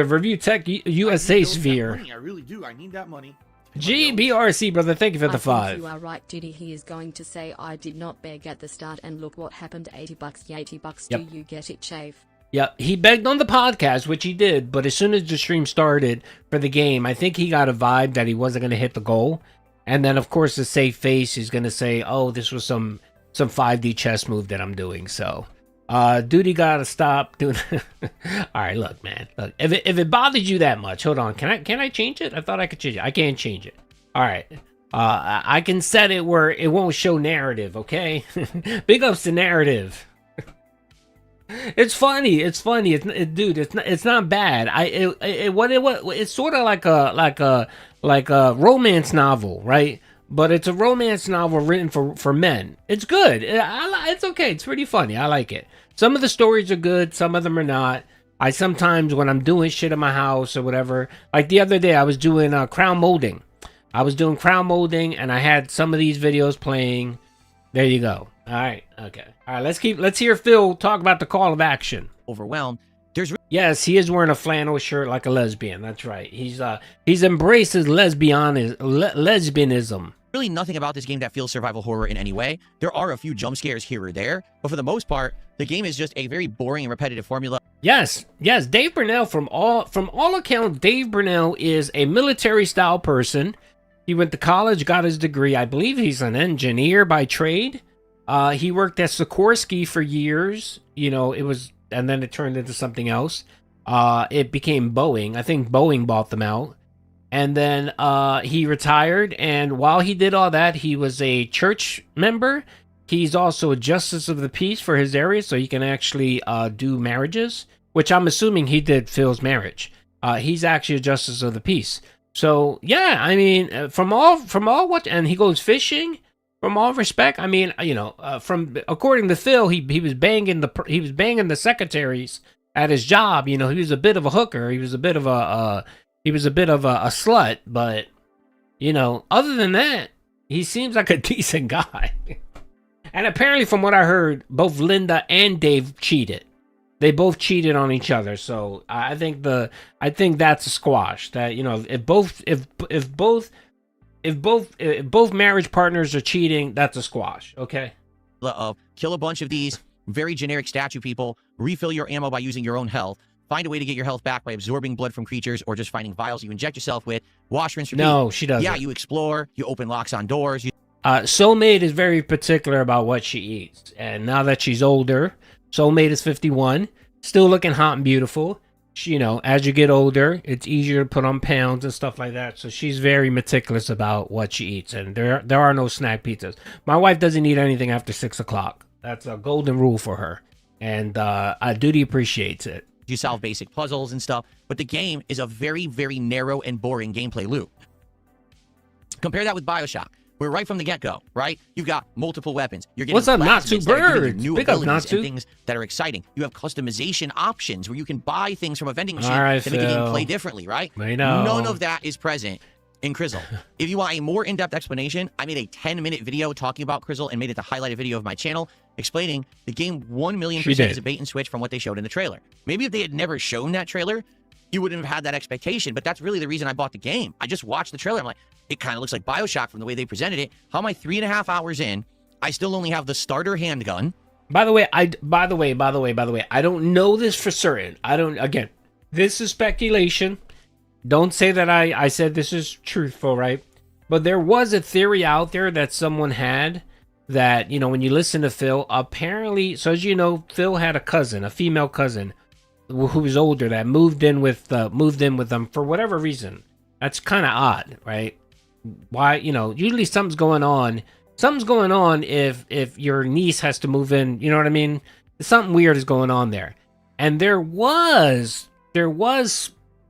review tech USA sphere. I really do. I need that money. GBRC, brother, thank you for the I think 5. you are right, Diddy. He is going to say, I did not beg at the start, and look what happened. $80, $80. Yep. Do you get it, Chave? Yeah, he begged on the podcast, which he did, but as soon as the stream started for the game, I think he got a vibe that he wasn't going to hit the goal. And then, of course, the safe face is going to say, oh, this was some 5D chess move that I'm doing. So, duty got to stop doing... All right, look, man. Look, if it bothers you that much, hold on. Can I change it? I thought I could change it. I can't change it. All right. I can set it where it won't show narrative, okay? Big ups to narrative. It's funny. It's not bad. It's sort of like a romance novel, right? But it's a romance novel written for men. It's good. It's okay. It's pretty funny. I like it. Some of the stories are good. Some of them are not. I sometimes, when I'm doing shit in my house or whatever, like the other day, I was doing crown molding. And I had some of these videos playing. There you go. All right. Okay. All right. Let's hear Phil talk about the call of action. Overwhelmed. Yes, he is wearing a flannel shirt like a lesbian. That's right. He's embraced his lesbianism. Really nothing about this game that feels survival horror in any way. There are a few jump scares here or there, but for the most part, the game is just a very boring and repetitive formula. Yes. Dave Burnell, from all accounts, Dave Burnell is a military style person. He went to college, got his degree. I believe he's an engineer by trade. He worked at Sikorsky for years. And then it turned into something else. It became Boeing. I think Boeing bought them out. And then he retired. And while he did all that, he was a church member. He's also a justice of the peace for his area, so he can actually do marriages, which I'm assuming he did Phil's marriage. He's actually a justice of the peace. So yeah, I mean, from all what, and he goes fishing. From all respect, I mean, from according to Phil, he was banging the secretaries at his job. He was a bit of a hooker. He was a bit of a slut. But other than that, he seems like a decent guy. And apparently, from what I heard, both Linda and Dave cheated. They both cheated on each other. So I think that's a squash. That if both marriage partners are cheating, that's a squash, okay? Kill a bunch of these very generic statue people, refill your ammo by using your own health, find a way to get your health back by absorbing blood from creatures or just finding vials you inject yourself with, wash, rinse, repeat. No, she doesn't. Yeah, you explore, you open locks on doors. Soulmate is very particular about what she eats. And now that she's older, Soulmate is 51, still looking hot and beautiful. She, as you get older, it's easier to put on pounds and stuff like that. So she's very meticulous about what she eats, and there are no snack pizzas. My wife doesn't eat anything after 6 o'clock. That's a golden rule for her, and I duty appreciates it. You solve basic puzzles and stuff, but the game is a very, very narrow and boring gameplay loop. Compare that with BioShock, where right from the get-go, right, you've got multiple weapons. You're getting what's up, Natsu Bird? New Big up, abilities Natsu. and things that are exciting. You have customization options where you can buy things from a vending machine right, to make the game Phil. play differently, right? I know. None of that is present in Crizzle. If you want a more in-depth explanation, I made a 10-minute video talking about Crizzle and made it the highlighted video of my channel explaining the game 1,000,000% is a bait and switch from what they showed in the trailer. Maybe if they had never shown that trailer, you wouldn't have had that expectation, but that's really the reason I bought the game. I just watched the trailer. I'm like, it kind of looks like BioShock from the way they presented it. How am I 3.5 hours in? I still only have the starter handgun. By the way, I don't know this for certain. Again, this is speculation. Don't say that I said this is truthful, right? But there was a theory out there that someone had that, when you listen to Phil, apparently, so as you know, Phil had a female cousin who was older that moved in with them for whatever reason. That's kind of odd, right? Why, usually something's going on if your niece has to move in, you know what I mean? Something weird is going on there. And there was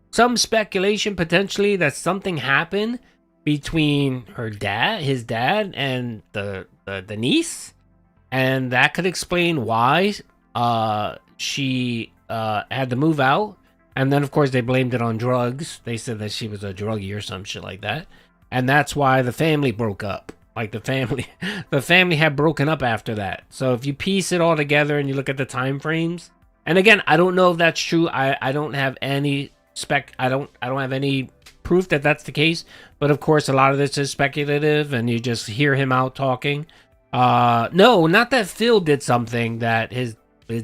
some speculation potentially that something happened between his dad and the niece, and that could explain why she had to move out. And then of course they blamed it on drugs. They said that she was a druggie or some shit like that. and that's why the family broke up. Like the family had broken up after that. So if you piece it all together and you look at the time frames, and again, I don't know if that's true. I don't have any I don't have any proof that that's the case. But of course, a lot of this is speculative, and you just hear him out talking. No, not that Phil did something. That his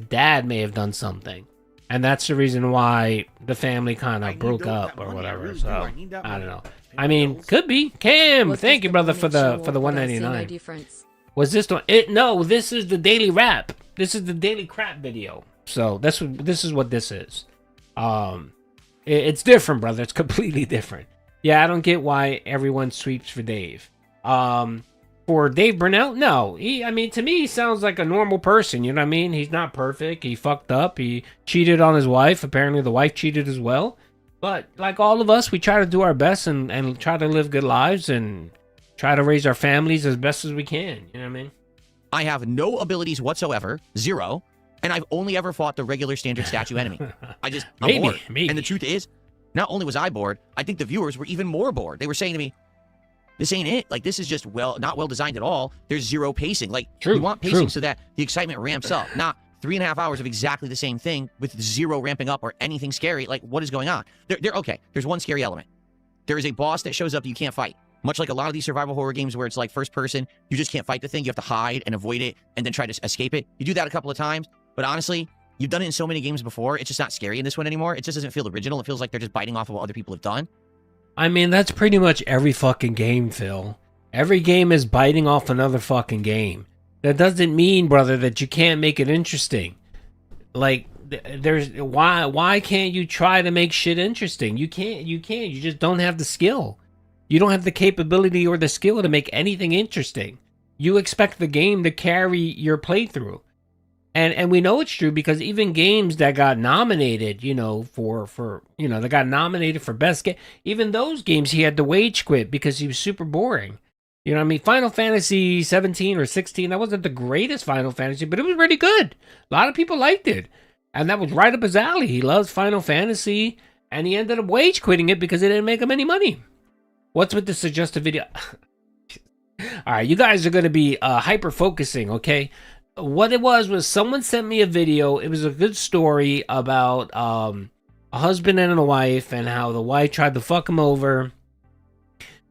dad may have done something, and that's the reason why the family kind of broke up or whatever. So I don't know. I mean, could be. Cam, thank you, brother, for the $1.99. Was this one? No, this is the daily rap. This is the daily crap video. So this is what this is. It's different, brother. It's completely different. Yeah, I don't get why everyone sweeps for Dave. For Dave Burnell, no. I mean, to me, he sounds like a normal person. You know what I mean? He's not perfect. He fucked up. He cheated on his wife. Apparently, the wife cheated as well. But like all of us, we try to do our best and try to live good lives and try to raise our families as best as we can. You know what I mean? I have no abilities whatsoever, 0, and I've only ever fought the regular standard statue enemy. I'm bored. And the truth is, not only was I bored, I think the viewers were even more bored. They were saying to me, this ain't it. Like, this is just not well designed at all. There's 0 pacing. Like, you want pacing so that the excitement ramps up, not 3.5 hours of exactly the same thing with 0 ramping up or anything scary. Like, what is going on? Okay, there's one scary element. There is a boss that shows up that you can't fight. Much like a lot of these survival horror games where it's like first person, you just can't fight the thing. You have to hide and avoid it and then try to escape it. You do that a couple of times, but honestly, you've done it in so many games before. It's just not scary in this one anymore. It just doesn't feel original. It feels like they're just biting off of what other people have done. I mean, that's pretty much every fucking game, Phil. Every game is biting off another fucking game. That doesn't mean, brother, that you can't make it interesting. Like, there's why can't you try to make shit interesting? You can't. You just don't have the skill. You don't have the capability or the skill to make anything interesting. You expect the game to carry your playthrough. And we know it's true because even games that got nominated, they got nominated for best game. Even those games he had to wage quit because he was super boring. You know what I mean? Final Fantasy 17 or 16, that wasn't the greatest Final Fantasy, but it was really good. A lot of people liked it. And that was right up his alley. He loves Final Fantasy, and he ended up wage quitting it because it didn't make him any money. What's with the suggested video? All right, you guys are going to be hyper-focusing, okay? What it was someone sent me a video. It was a good story about a husband and a wife and how the wife tried to fuck him over.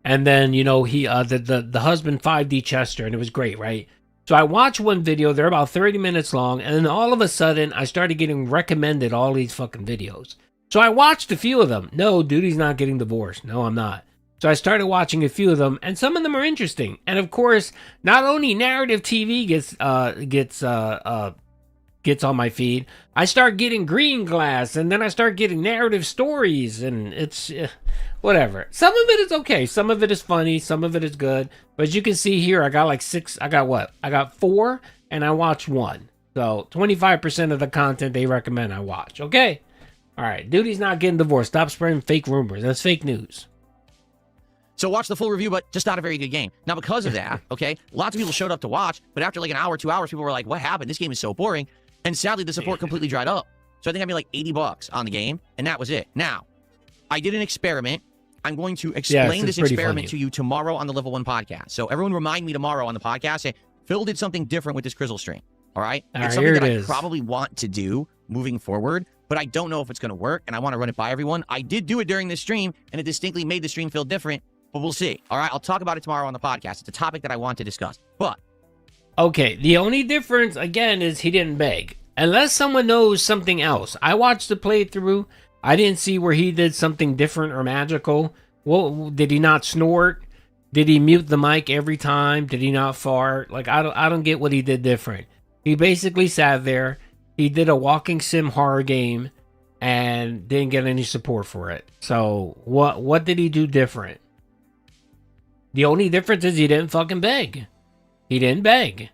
And then, the husband 5D Chester, and it was great, right? So I watched one video. They're about 30 minutes long. And then all of a sudden, I started getting recommended all these fucking videos. So I watched a few of them. No, dude, he's not getting divorced. No, I'm not. So I started watching a few of them, and some of them are interesting. And of course, not only narrative TV gets on my feed, I start getting Green Glass, and then I start getting narrative stories, and it's whatever. Some of it is okay, some of it is funny, some of it is good. But as you can see here, I got like 6. I got 4, and I watched 1. So 25% of the content they recommend I watch. Okay, all right, dude, he's not getting divorced. Stop spreading fake rumors. That's fake news. So watch the full review, but just not a very good game. Now, because of that, okay, lots of people showed up to watch, but after like an hour, 2 hours, people were like, what happened? This game is so boring. And sadly, the support completely dried up. So I think I made like $80 on the game, and that was it. Now, I did an experiment. I'm going to explain this experiment to you tomorrow on the Level 1 podcast. So everyone remind me tomorrow on the podcast, say, Phil did something different with this Crizzle stream. All right? It's something that I probably want to do moving forward, but I don't know if it's going to work, and I want to run it by everyone. I did do it during this stream, and it distinctly made the stream feel different. But we'll see. All right, I'll talk about it tomorrow on the podcast. It's a topic that I want to discuss. But okay, the only difference again is he didn't beg. Unless someone knows something else. I watched the playthrough. I didn't see where he did something different or magical. Well, did he not snort? Did he mute the mic every time? Did he not fart? Like I don't get what he did different. He basically sat there. He did a walking sim horror game and didn't get any support for it. So what did he do different? The only difference is he didn't fucking beg. He didn't beg.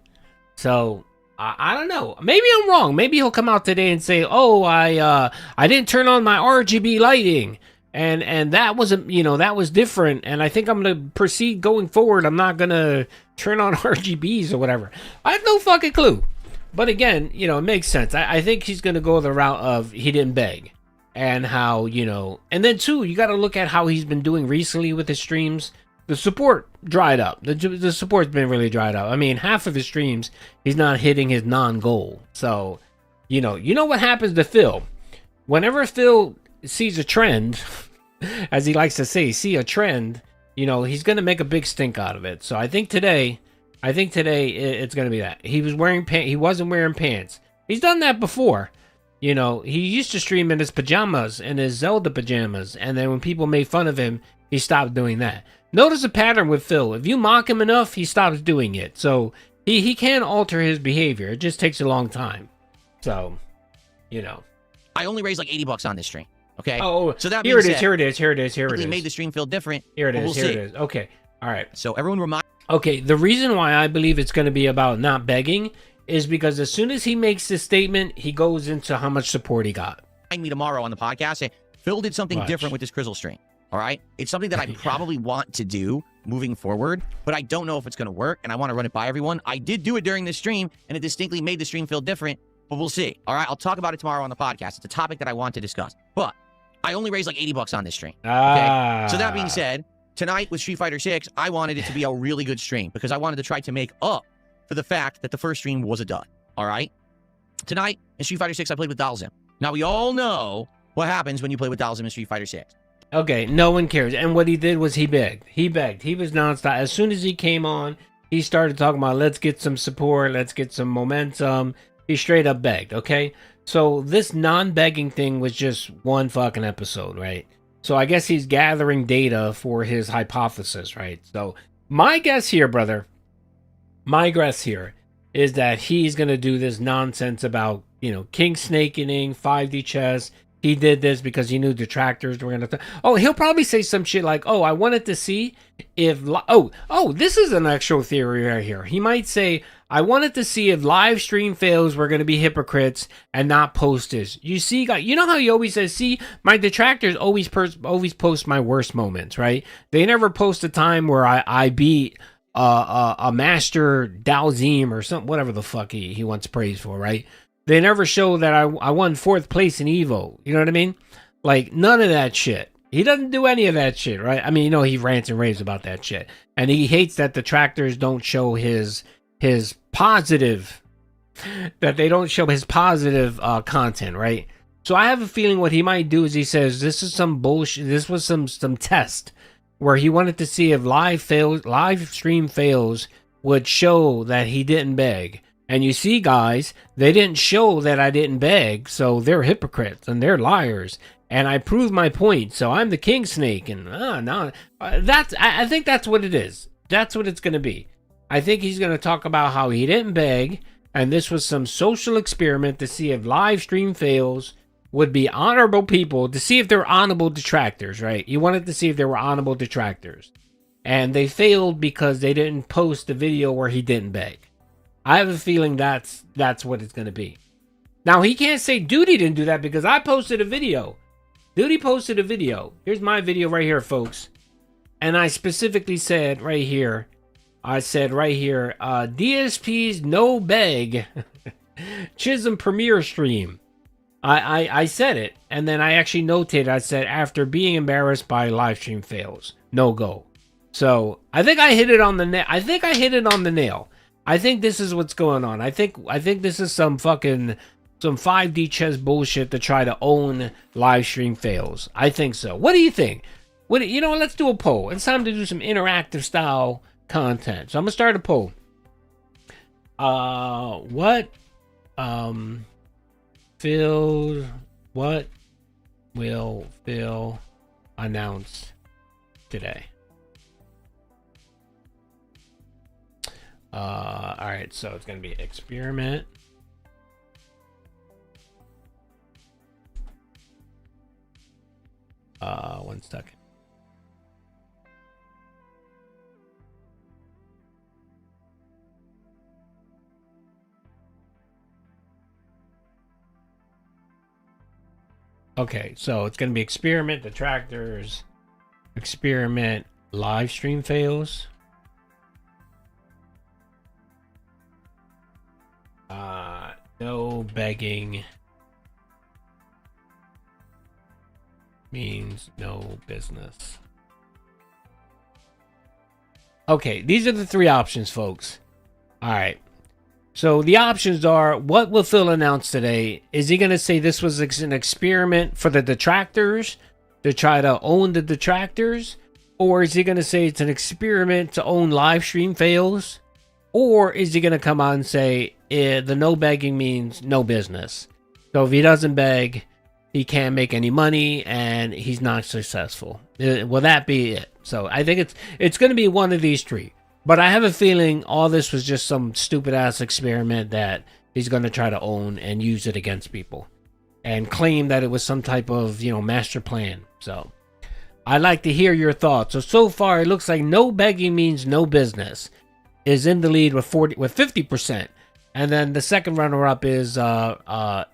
So, I don't know. Maybe I'm wrong. Maybe he'll come out today and say, oh, I didn't turn on my RGB lighting. And that was, that was different. And I think I'm going to proceed going forward. I'm not going to turn on RGBs or whatever. I have no fucking clue. But again, it makes sense. I think he's going to go the route of he didn't beg. And how, and then too, you got to look at how he's been doing recently with his streams. the support dried up. The support's been really dried up. I mean, half of his streams, he's not hitting his non-goal. So, you know what happens to Phil? Whenever Phil sees a trend, as he likes to say, see a trend, he's going to make a big stink out of it. So I think today it's going to be that. He wasn't wearing pants. He's done that before. He used to stream in his pajamas, in his Zelda pajamas, and then when people made fun of him, he stopped doing that. Notice a pattern with Phil. If you mock him enough, he stops doing it. So he can alter his behavior. It just takes a long time. So, I only raised like $80 on this stream. Okay. Oh, so that here it is. It made the stream feel different. Here it is. It is. Okay. All right. So everyone remind. Okay. The reason why I believe it's going to be about not begging is because as soon as he makes this statement, he goes into how much support he got. Me tomorrow on the podcast. Say, Phil did something different with this Crizzle stream. All right. It's something that I probably want to do moving forward, but I don't know if it's going to work, and I want to run it by everyone. I did do it during this stream, and it distinctly made the stream feel different, but we'll see. All right. I'll talk about it tomorrow on the podcast. It's a topic that I want to discuss, but I only raised like $80 on this stream. Okay. So that being said, tonight with Street Fighter 6, I wanted it to be a really good stream because I wanted to try to make up for the fact that the first stream was a dud. All right. Tonight in Street Fighter 6, I played with Dalzim. Now we all know what happens when you play with Dalzim in Street Fighter 6. Okay, no one cares. And what he did was he begged. He was nonstop. As soon as he came on, he started talking about, let's get some support, let's get some momentum. He straight up begged, okay? So this non-begging thing was just one fucking episode, right? So I guess he's gathering data for his hypothesis, right? So my guess here, brother, is that he's going to do this nonsense about, king snaking, 5D chess. He did this because he knew detractors were going to... he'll probably say some shit like, I wanted to see if... this is an actual theory right here. He might say, I wanted to see if live stream fails were going to be hypocrites and not posters. You see, you know how he always says, see, my detractors always post my worst moments, right? They never post a time where I beat a master Dalzim or something, whatever the fuck he wants praise for, right? They never show that I won 4th place in Evo. You know what I mean? Like, none of that shit. He doesn't do any of that shit, right? I mean, he rants and raves about that shit. And he hates that detractors don't show his positive... that they don't show his positive content, right? So I have a feeling what he might do is he says, this is some bullshit. This was some test where he wanted to see if live stream fails would show that he didn't beg. And you see, guys, they didn't show that I didn't beg, so they're hypocrites and they're liars. And I proved my point, so I'm the king snake. And I think that's what it is. That's what it's going to be. I think he's going to talk about how he didn't beg, and this was some social experiment to see if live stream fails would be honorable people, to see if they're honorable detractors, right? He wanted to see if they were honorable detractors. And they failed because they didn't post the video where he didn't beg. I have a feeling that's what it's going to be. Now, he can't say Duty didn't do that because I posted a video. Duty posted a video. Here's my video right here, folks. And I specifically said right here, DSP's No Beg Chisholm premiere stream. I said it, and then I actually notated, I said, after being embarrassed by live stream fails, no go. So I think I hit it on the nail. I think this is what's going on. I think this is some 5D chess bullshit to try to own live stream fails. I think so. What do you think? Let's do a poll. It's time to do some interactive style content. So I'm gonna start a poll. What will Phil announce today? All right, so it's gonna be experiment. One second. Okay, so it's gonna be experiment, detractors, experiment, live stream fails. No begging means no business. Okay, these are the three options, folks. All right. So the options are, what will Phil announce today? Is he going to say this was an experiment for the detractors to try to own the detractors? Or is he going to say it's an experiment to own live stream fails? Or is he going to come out and say the no begging means no business? So if he doesn't beg, he can't make any money and he's not successful. Will that be it? So I think it's going to be one of these three. But I have a feeling all this was just some stupid ass experiment that he's going to try to own and use it against people and claim that it was some type of, master plan. So I'd like to hear your thoughts. So far it looks like no begging means no business is in the lead with 50%. And then the second runner up is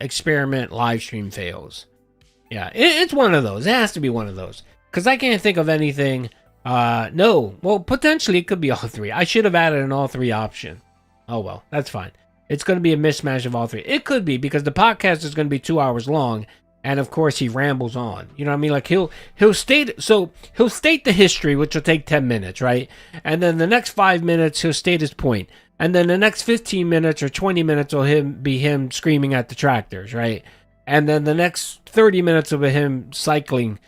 experiment live stream fails. Yeah, it's one of those. It has to be one of those. Because I can't think of anything. No. Well, potentially it could be all three. I should have added an all three option. Oh, well, that's fine. It's going to be a mismatch of all three. It could be because the podcast is going to be 2 hours long. And of course he rambles on. You know what I mean? Like he'll state the history, which will take 10 minutes, right? And then the next 5 minutes he'll state his point. And then the next 15 minutes or 20 minutes will be him screaming at the tractors, right? And then the next 30 minutes will be him cycling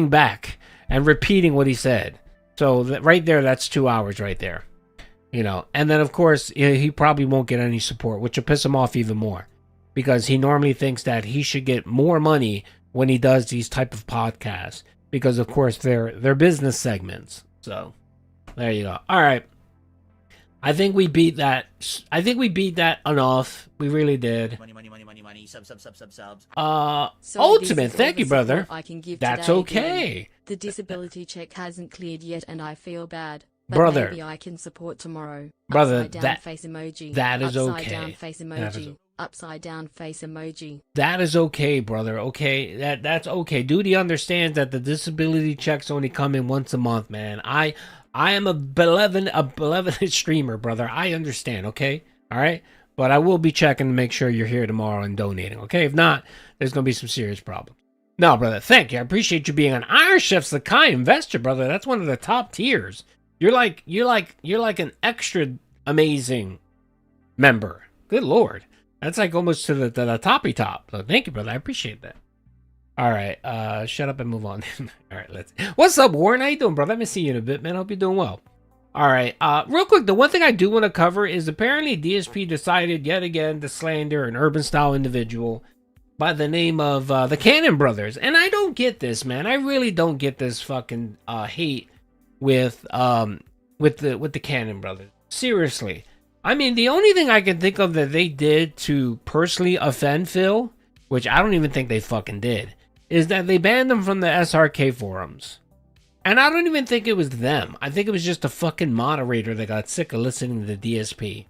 back and repeating what he said. So right there, that's 2 hours right there. And then of course he probably won't get any support, which will piss him off even more, because he normally thinks that he should get more money when he does these type of podcasts, because of course they're business segments. So there you go. All right. I think we beat that. Enough. We really did. Money. Subs. Ultimate, thank you, brother. I can give That's today okay. again. The disability check hasn't cleared yet, and I feel bad. But brother, maybe I can support tomorrow. Brother, upside down face emoji. That is upside okay. Down face emoji. Upside down face emoji. That is okay, brother. Okay, that's okay. Duty understands that the disability checks only come in once a month, man. I am a beloved streamer, brother. I understand, okay? All right? But I will be checking to make sure you're here tomorrow and donating, okay? If not, there's going to be some serious problems. No, brother, thank you. I appreciate you being an Iron Chef Sakai investor, brother. That's one of the top tiers. You're like an extra amazing member. Good Lord. That's like almost to the toppy top. So thank you, brother. I appreciate that. All right, shut up and move on. All right, what's up, Warren? How you doing, brother? I haven't seen you in a bit, man. I hope you're doing well. All right, real quick, the one thing I do want to cover is apparently DSP decided yet again to slander an urban style individual by the name of the Cannon Brothers, and I don't get this, man. I really don't get this fucking hate with the Cannon Brothers. Seriously, I mean, the only thing I can think of that they did to personally offend Phil, which I don't even think they fucking did, is that they banned them from the SRK forums. And I don't even think it was them. I think it was just a fucking moderator that got sick of listening to the DSP.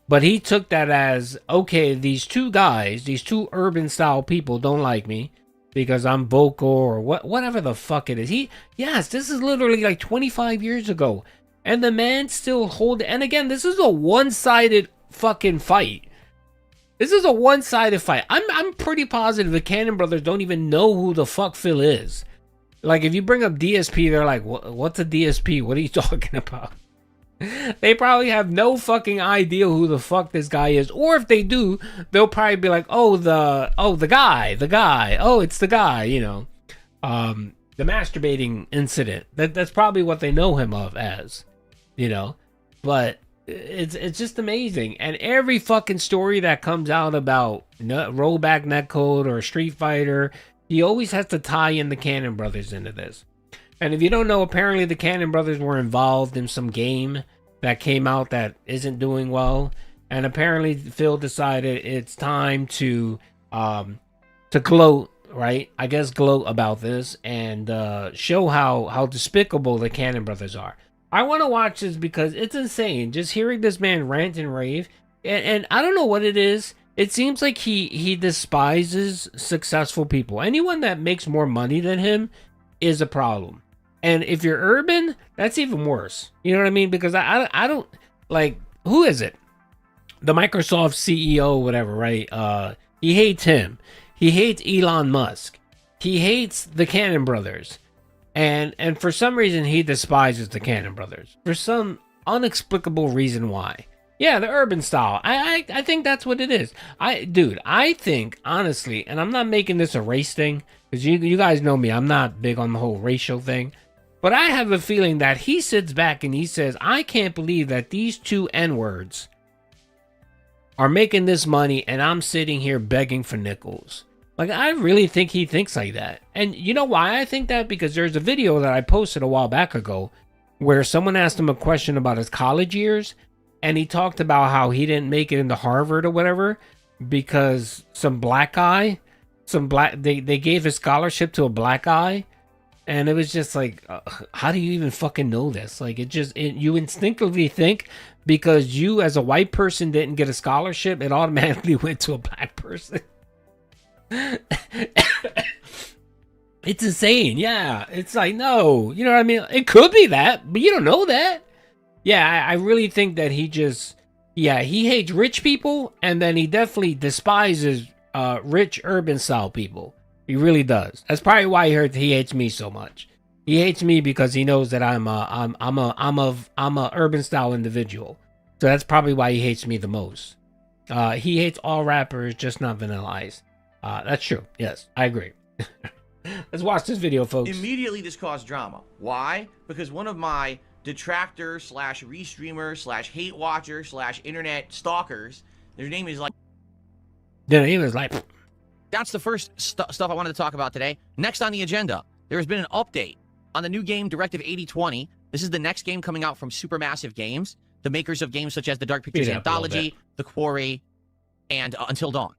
But he took that as, okay, these two guys, these two urban style people don't like me because I'm vocal or whatever the fuck it is. Yes, this is literally like 25 years ago. And the man still and again, this is a one-sided fucking fight. This is a one-sided fight. I'm pretty positive the Cannon Brothers don't even know who the fuck Phil is. Like, if you bring up DSP, they're like, what's a DSP? What are you talking about? They probably have no fucking idea who the fuck this guy is. Or if they do, they'll probably be like, the guy. Oh, it's the guy, the masturbating incident. That's probably what they know him of as, But it's just amazing. And every fucking story that comes out about rollback netcode or Street Fighter, he always has to tie in the Cannon Brothers into this. And if you don't know, apparently the Cannon Brothers were involved in some game that came out that isn't doing well. And apparently Phil decided it's time to gloat, right? I guess gloat about this and show how despicable the Cannon Brothers are. I want to watch this because it's insane. Just hearing this man rant and rave. And I don't know what it is. It seems like he despises successful people. Anyone that makes more money than him is a problem. And if you're urban, that's even worse. You know what I mean? Because I don't, like, who is it? The Microsoft CEO, whatever, right? He hates him. He hates Elon Musk. He hates the Cannon Brothers. And for some reason, he despises the Cannon Brothers. For some inexplicable reason why. Yeah, the urban style. I think that's what it is. I think, honestly, and I'm not making this a race thing, because you guys know me, I'm not big on the whole racial thing. But I have a feeling that he sits back and he says, I can't believe that these two N-words are making this money and I'm sitting here begging for nickels. Like, I really think he thinks like that. And you know why I think that? Because there's a video that I posted a while back ago where someone asked him a question about his college years, and he talked about how he didn't make it into Harvard or whatever because some black guy, they gave a scholarship to a black guy. And it was just like, how do you even fucking know this? Like, you instinctively think because you as a white person didn't get a scholarship, it automatically went to a black person. It's insane. Yeah. It's like, no, you know what I mean? It could be that, but you don't know that. Yeah, I really think that he hates rich people, and then he definitely despises rich urban style people. He really does. That's probably why he hates me so much. He hates me because he knows that I'm a urban style individual. So that's probably why he hates me the most. He hates all rappers, just not Vanilla Ice. That's true. Yes, I agree. Let's watch this video, folks. Immediately, this caused drama. Why? Because one of my detractors / restreamers / hate watchers / internet stalkers, their name is like... Their name is like... That's the first stuff I wanted to talk about today. Next on the agenda, there has been an update on the new game Directive 8020. This is the next game coming out from Supermassive Games, the makers of games such as the Dark Pictures Anthology, The Quarry, and Until Dawn.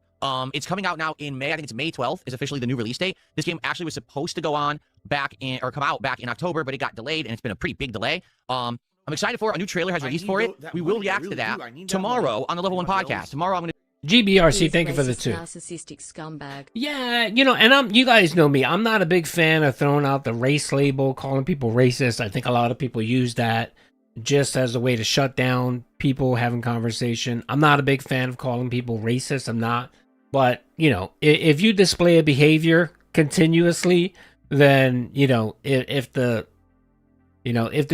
It's coming out now in May. I think it's May 12th is officially the new release date. This game actually was supposed to come out back in October, but it got delayed, and it's been a pretty big delay. I'm excited for it. A new trailer has released for it. We will react to that tomorrow on the Level 1 podcast. Tomorrow I'm going to... GBRC, thank you for the 2. Narcissistic scumbag. Yeah, and you guys know me. I'm not a big fan of throwing out the race label, calling people racist. I think a lot of people use that just as a way to shut down people having conversation. I'm not a big fan of calling people racist. I'm not. But, if you display a behavior continuously, then, if the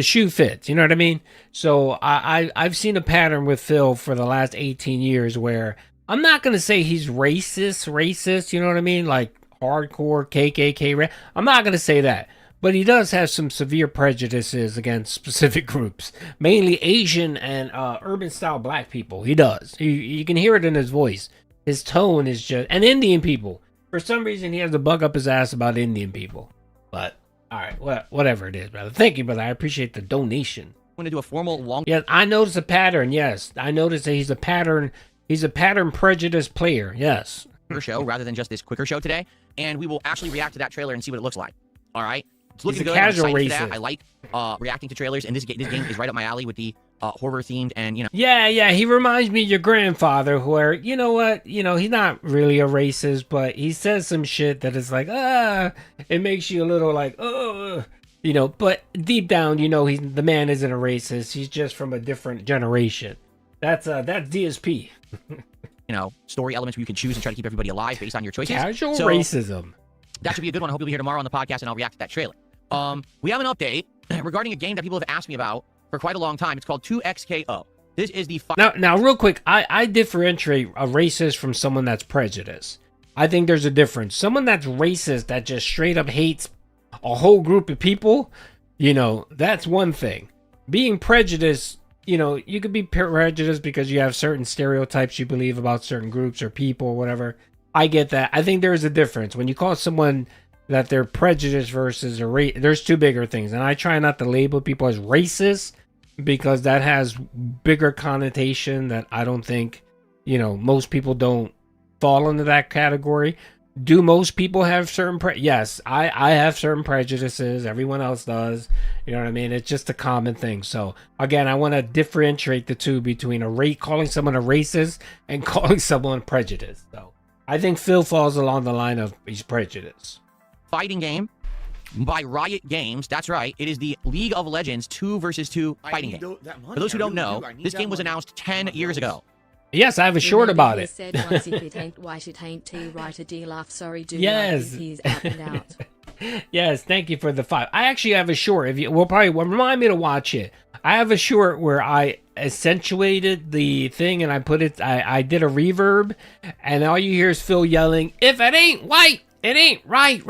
shoe fits, you know what I mean? So I've seen a pattern with Phil for the last 18 years where I'm not going to say he's racist, you know what I mean? Like hardcore KKK. I'm not going to say that. But he does have some severe prejudices against specific groups, mainly Asian and urban style black people. He does. You can hear it in his voice. His tone is just... And Indian people. For some reason, he has a bug up his ass about Indian people. But, all right, whatever it is, brother. Thank you, brother. I appreciate the donation. I'm going to do a formal long... Yeah, I noticed a pattern, yes. I noticed that he's a pattern prejudice player, yes. ...show rather than just this quicker show today. And we will actually react to that trailer and see what it looks like. All right? It's looking good. Casual I'm excited racist. for that. I like reacting to trailers, and this game is right up my alley with the horror themed and Yeah, he reminds me of your grandfather, where you know what, he's not really a racist, but he says some shit that is like it makes you a little like but deep down the man isn't a racist. He's just from a different generation. That's DSP. Story elements where you can choose and try to keep everybody alive based on your choices. Casual racism. That should be a good one. I hope you'll be here tomorrow on the podcast, and I'll react to that trailer. We have an update regarding a game that people have asked me about for quite a long time. It's called 2XKO. This is the... Now, real quick, I differentiate a racist from someone that's prejudiced. I think there's a difference. Someone that's racist that just straight up hates a whole group of people, that's one thing. Being prejudiced, you could be prejudiced because you have certain stereotypes you believe about certain groups or people or whatever. I get that. I think there's a difference. When you call someone that they're prejudiced versus there's two bigger things. And I try not to label people as racist because that has bigger connotation that I don't think, most people don't fall into that category. Do most people have certain yes, I have certain prejudices. Everyone else does. You know what I mean? It's just a common thing. So again, I want to differentiate the two between calling someone a racist and calling someone prejudiced. So I think Phil falls along the line of he's prejudiced. Fighting game by Riot Games. That's right. It is the League of Legends 2 versus 2 fighting game. For those who don't know, this game was announced 10 years ago. Yes, I have a short about it. Said once if it ain't white, it ain't tea, right a D laugh, sorry, do yes. he's out and out. Yes, thank you for the 5. I actually have a short. If you will probably remind me to watch it. I have a short where I accentuated the thing and I put it. I did a reverb, and all you hear is Phil yelling, "If it ain't white, it ain't right."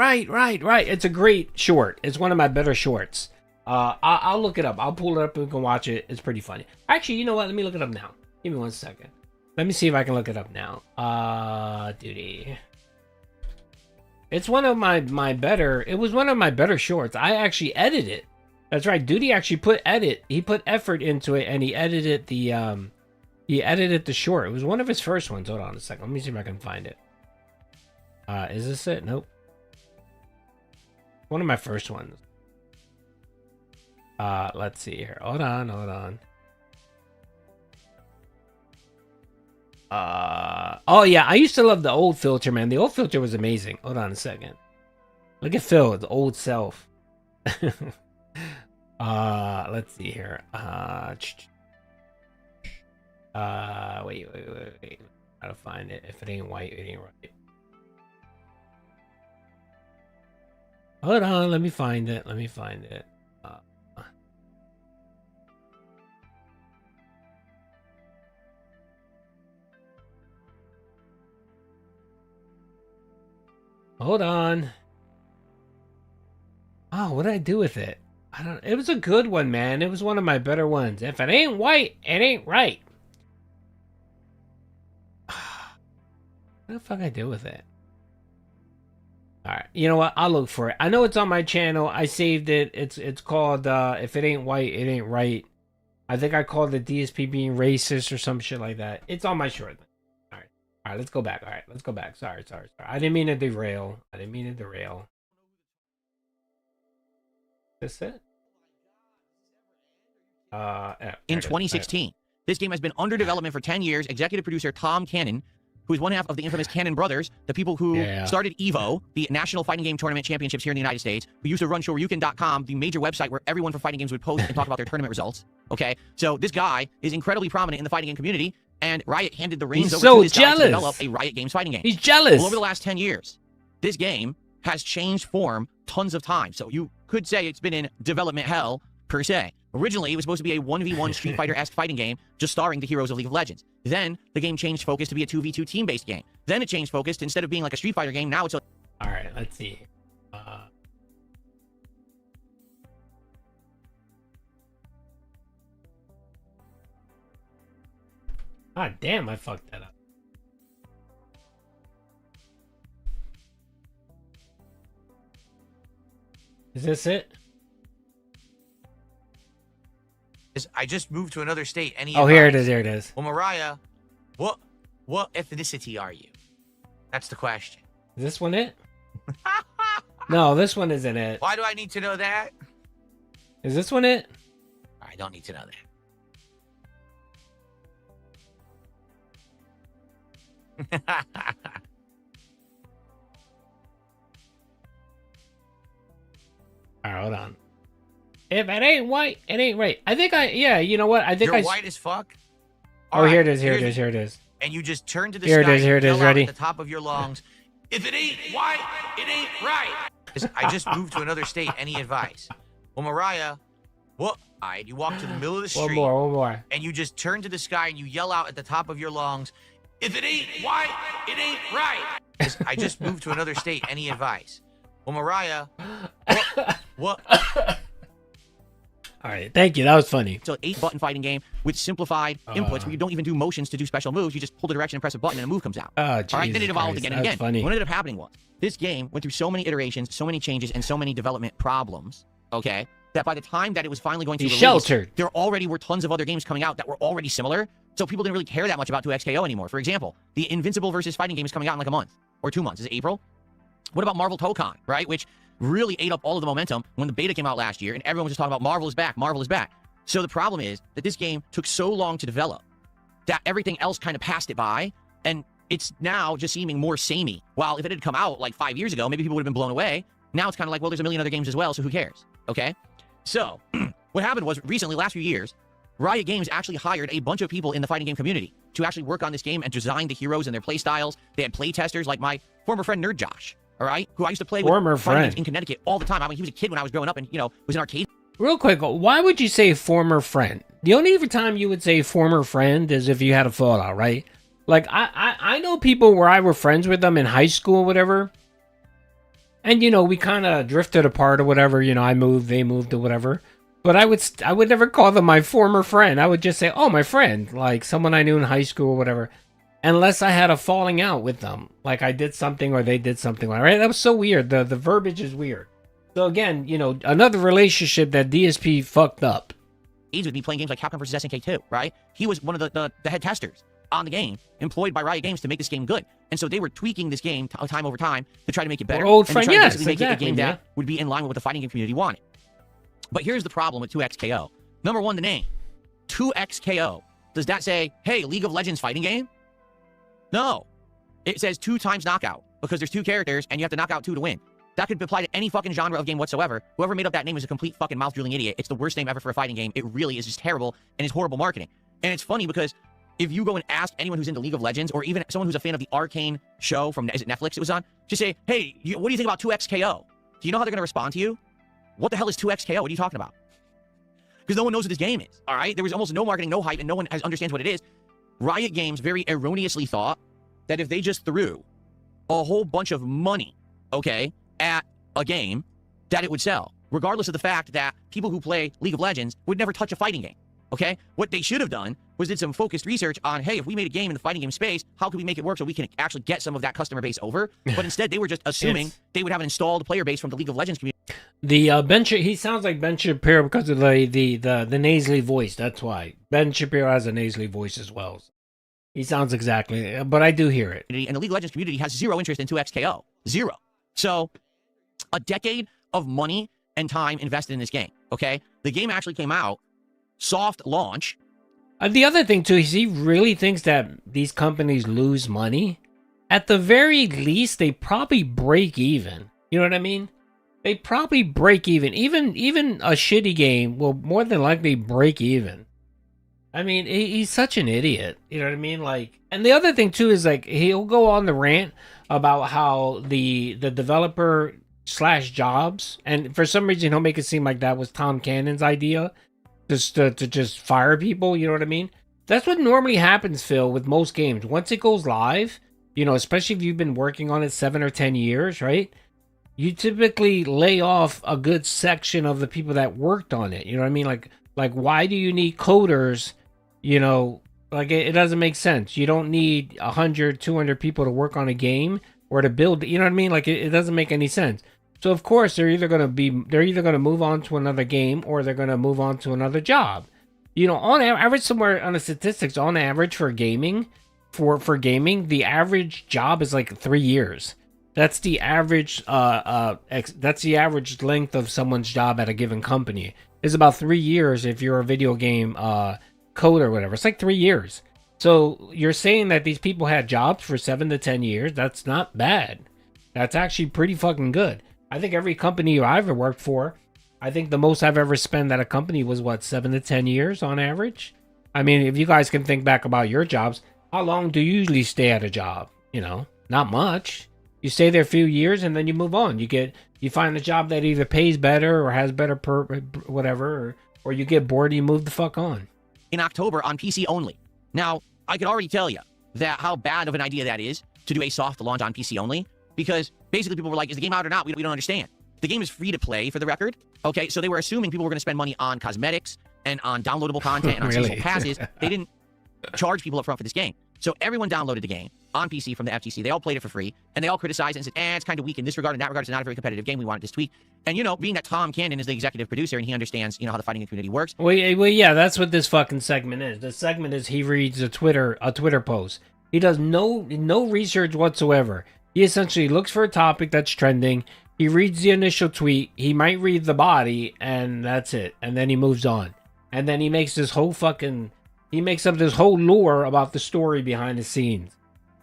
It's a great short. It's one of my better shorts. I'll look it up. I'll pull it up and we can watch it. It's pretty funny. Actually, you know what? Let me look it up now. Give me 1 second. Let me see if I can look it up now. Duty. It's one of my better. It was one of my better shorts. I actually edited it. That's right. Duty actually put edit. He put effort into it, and he edited the short. It was one of his first ones. Hold on a second. Let me see if I can find it. Is this it? Nope. One of my first ones. Let's see here. Hold on. Oh yeah, I used to love the old filter, man. The old filter was amazing. Hold on a second. Look at Phil, the old self. Let's see here. Wait. How to find it? If it ain't white, it ain't right. Hold on, let me find it. Hold on. Oh, what did I do with it? I don't. It was a good one, man. It was one of my better ones. If it ain't white, it ain't right. What the fuck I do with it? All right, you know what? I'll look for it. I know it's on my channel. I saved it. It's called "If It Ain't White, It Ain't Right." I think I called it DSP being racist or some shit like that. It's on my short. All right, let's go back. Sorry. I didn't mean to derail. Is this it? In 2016, this game has been under development for 10 years. Executive producer Tom Cannon, who is one half of the infamous Cannon Brothers, the people who started EVO, the National Fighting Game Tournament Championships here in the United States, who used to run Shoryuken.com, the major website where everyone for fighting games would post and talk about their tournament results. Okay, so this guy is incredibly prominent in the fighting game community, and Riot handed the reins over to this guy to develop a Riot Games fighting game. He's jealous. Well, over the last 10 years, this game has changed form tons of times. So you could say it's been in development hell, per se. Originally, it was supposed to be a 1v1 Street Fighter-esque fighting game, just starring the heroes of League of Legends. Then, the game changed focus to be a 2v2 team-based game. Then it changed focus to, instead of being like a Street Fighter game, now it's a... Alright, let's see. Ah, damn, I fucked that up. Is this it? I just moved to another state. Any Oh, advice? here it is. Well, Mariah, what ethnicity are you? That's the question. Is this one it? No, this one isn't it. Why do I need to know that? Is this one it? I don't need to know that. Alright, hold on. If it ain't white, it ain't right. I think you know what? I think You're white as fuck? Oh, All here right, it is. And you just turn to the Here it sky is, here it and is, yell out ready? at the top of your lungs, if it ain't white, it ain't right. I just moved to another state. Any advice? Well, Mariah, what? All right, you walk to the middle of the street. One more. And you just turn to the sky and you yell out at the top of your lungs, if it ain't white, it ain't right. I just moved to another state. Any advice? Well, Mariah, what? All right, thank you. That was funny. It's an 8-button fighting game with simplified inputs where you don't even do motions to do special moves. You just pull the direction and press a button and a move comes out. Oh, All right, then it evolved Christ, again and that's again. funny. What ended up happening was this game went through so many iterations, so many changes, and so many development problems, okay, that by the time that it was finally going to release, sheltered. there already were tons of other games coming out that were already similar, so people didn't really care that much about 2XKO anymore. For example, the Invincible versus Fighting game is coming out in like a month or 2 months. Is it April? What about Marvel Tokon, right? Which really ate up all of the momentum when the beta came out last year, and everyone was just talking about Marvel is back, Marvel is back. So the problem is that this game took so long to develop that everything else kind of passed it by, and it's now just seeming more samey. While if it had come out like 5 years ago, maybe people would have been blown away. Now it's kind of like, well, there's a million other games as well, so who cares? Okay? So what happened was recently, last few years, Riot Games actually hired a bunch of people in the fighting game community to actually work on this game and design the heroes and their play styles. They had play testers like my former friend Nerd Josh. all right, who I used to play Former with fighting games friend. in Connecticut all the time. I mean, he was a kid when I was growing up and, was in arcade. Real quick, why would you say former friend? The only time you would say former friend is if you had a fallout, right? Like, I know people where I were friends with them in high school or whatever. And, we kind of drifted apart or whatever. I moved, they moved or whatever. But I would never call them my former friend. I would just say, oh, my friend. Like, someone I knew in high school or whatever. Unless I had a falling out with them. Like, I did something or they did something. Right? That was so weird. The verbiage is weird. So, again, another relationship that DSP fucked up. With me playing games like Capcom vs. SNK2, right? He was one of the head testers on the game, employed by Riot Games to make this game good. And so they were tweaking this game time over time to try to make it better. Old and friend, to try to yes, basically make exactly, it a game yeah. that would be in line with what the fighting game community wanted. But here's the problem with 2XKO. Number one, the name. 2XKO. Does that say, hey, League of Legends fighting game? No. It says 2 times knockout because there's 2 characters and you have to knock out 2 to win. That could apply to any fucking genre of game whatsoever. Whoever made up that name is a complete fucking mouth-drooling idiot. It's the worst name ever for a fighting game. It really is just terrible, and it's horrible marketing. And it's funny because if you go and ask anyone who's into League of Legends, or even someone who's a fan of the Arcane show from, is it Netflix it was on? Just say, hey, what do you think about 2XKO? Do you know how they're going to respond to you? What the hell is 2XKO? What are you talking about? Because no one knows what this game is, all right? There was almost no marketing, no hype, and no one understands what it is. Riot Games very erroneously thought that if they just threw a whole bunch of money, okay, at a game, that it would sell, regardless of the fact that people who play League of Legends would never touch a fighting game, okay? What they should have done was did some focused research on, hey, if we made a game in the fighting game space, how could we make it work so we can actually get some of that customer base over? But instead, they were just assuming they would have an installed player base from the League of Legends community. The he sounds like Ben Shapiro because of the nasally voice. That's why. Ben Shapiro has a nasally voice as well. He sounds exactly, but I do hear it. And the League of Legends community has zero interest in 2XKO. Zero. So, a decade of money and time invested in this game, okay? The game actually came out, soft launch. The other thing, too, is he really thinks that these companies lose money. At the very least, they probably break even. You know what I mean? They probably break even. Even a shitty game will more than likely break even. I mean, he's such an idiot. You know what I mean? Like, and the other thing, too, is like he'll go on the rant about how the developer / jobs, and for some reason he'll make it seem like that was Tom Cannon's idea, just to just fire people. You know what I mean? That's what normally happens, Phil, with most games. Once it goes live, especially if you've been working on it 7 or 10 years, right? You typically lay off a good section of the people that worked on it. You know what I mean? Like why do you need coders? Like it doesn't make sense. You don't need 100, 200 people to work on a game or to build. You know what I mean? Like it doesn't make any sense. So of course they're either going to move on to another game or they're going to move on to another job. On average, somewhere on the statistics, on average for gaming, the average job is like 3 years. That's the average. That's the average length of someone's job at a given company. Is about 3 years if you're a video game code or whatever. It's like 3 years. So you're saying that these people had jobs for 7 to 10 years. That's not bad. That's actually pretty fucking good. I think every company I've ever worked for, I think the most I've ever spent at a company was 7 to 10 years on average. I mean, if you guys can think back about your jobs, how long do you usually stay at a job? Not much. You stay there a few years and then you move on. You find a job that either pays better or has better whatever, or you get bored and you move the fuck on. In October on PC only. Now, I could already tell you that how bad of an idea that is to do a soft launch on PC only, because basically people were like, is the game out or not? We don't understand. The game is free to play, for the record. Okay, so they were assuming people were going to spend money on cosmetics and on downloadable content and on Really? seasonal passes. They didn't charge people up front for this game. So everyone downloaded the game on PC from the FTC. They all played it for free, and they all criticized it and said, it's kind of weak in this regard and that regard. It's not a very competitive game. We want it to tweak. And, being that Tom Cannon is the executive producer and he understands, how the fighting community works. Well, yeah, that's what this fucking segment is. The segment is he reads a Twitter post. He does no research whatsoever. He essentially looks for a topic that's trending. He reads the initial tweet. He might read the body, and that's it. And then he moves on. And then he makes this whole he makes up this whole lore about the story behind the scenes.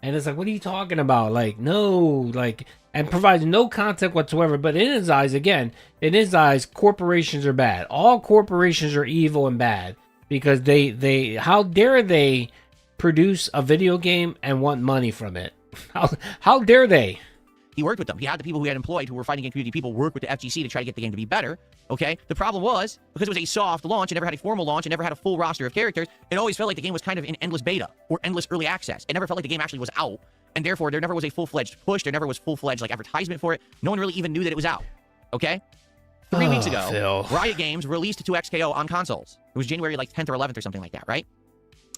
And it's like, what are you talking about? Like, no, and provides no context whatsoever. But in his eyes, corporations are bad. All corporations are evil and bad because they how dare they produce a video game and want money from it? How dare they? He worked with them. He had the people who he had employed who were fighting game community people work with the FGC to try to get the game to be better. Okay. The problem was, because it was a soft launch, it never had a formal launch, it never had a full roster of characters, it always felt like the game was kind of in endless beta or endless early access. It never felt like the game actually was out. And therefore, there never was a full-fledged push. There never was full-fledged like advertisement for it. No one really even knew that it was out. Okay? 3 weeks ago, Phil. Riot Games released 2XKO on consoles. It was January like 10th or 11th or something like that, right?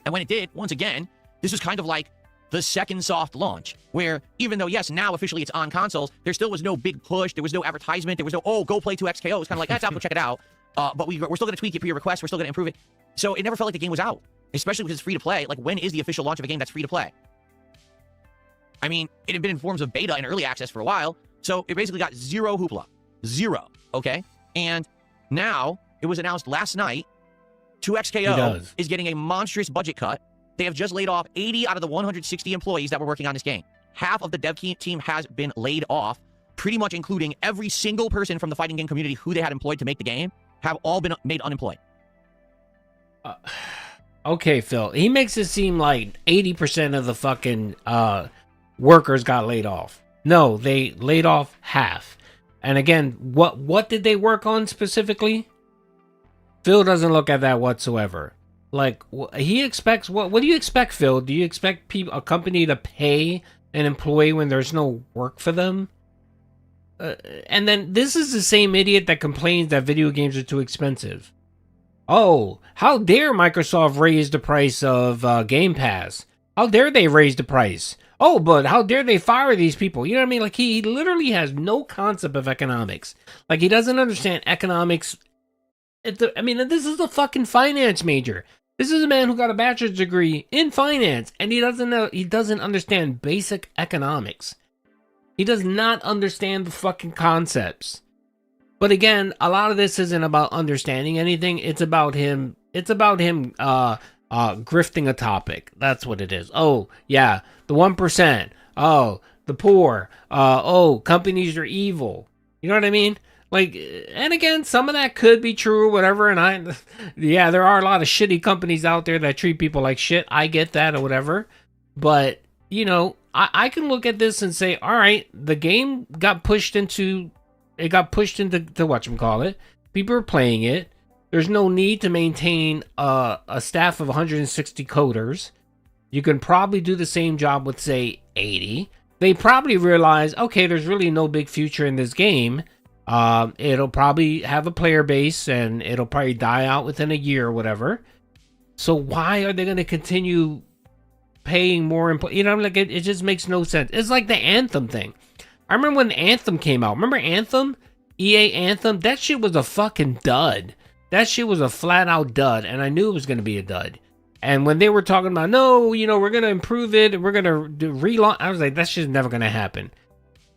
And when it did, once again, this was kind of like the second soft launch, where even though, yes, now officially it's on consoles, there still was no big push. There was no advertisement. There was no, oh, go play 2XKO. It was kind of like, that's out, go check it out. But we're still going to tweak it for your request. We're still going to improve it. So it never felt like the game was out, especially because it's free to play. Like, when is the official launch of a game that's free to play? I mean, it had been in forms of beta and early access for a while, so it basically got zero hoopla. Zero, okay? And now, it was announced last night, 2XKO is getting a monstrous budget cut. They have just laid off 80 out of the 160 employees that were working on this game. Half of the dev team has been laid off, pretty much including every single person from the fighting game community who they had employed to make the game, have all been made unemployed. Okay, Phil. He makes it seem like 80% of the fucking workers got laid off. No, they laid off half. And again, what did they work on specifically? Phil doesn't look at that whatsoever. Like, he expects what do you expect, Phil? Do you expect a company to pay an employee when there's no work for them? And then this is the same idiot that complains that video games are too expensive. Oh, how dare Microsoft raise the price of Game Pass? How dare they raise the price? Oh, but how dare they fire these people? You know what I mean? Like, he literally has no concept of economics. Like, he doesn't understand economics. I mean, this is a fucking finance major. This is a man who got a bachelor's degree in finance, and he doesn't understand basic economics. He does not understand the fucking concepts. But again, a lot of this isn't about understanding anything. It's about him grifting a topic. That's what it is. Oh, yeah, the 1%. Oh, the poor. Oh, companies are evil. You know what I mean? Like, and again, some of that could be true or whatever. And yeah, there are a lot of shitty companies out there that treat people like shit. I get that or whatever. But, you know, I can look at this and say, all right, the game got pushed into whatchamacallit. People are playing it. There's no need to maintain a staff of 160 coders. You can probably do the same job with, say, 80. They probably realize, okay, there's really no big future in this game. It'll probably have a player base and it'll probably die out within a year or whatever. So why are they going to continue paying more? You know, like it just makes no sense. It's like the Anthem thing. I remember when Anthem came out. Remember Anthem? EA Anthem? That shit was a fucking dud. That shit was a flat out dud, and I knew it was going to be a dud. And when they were talking about, no, you know, we're going to improve it, and we're going to relaunch, I was like, that shit's never going to happen.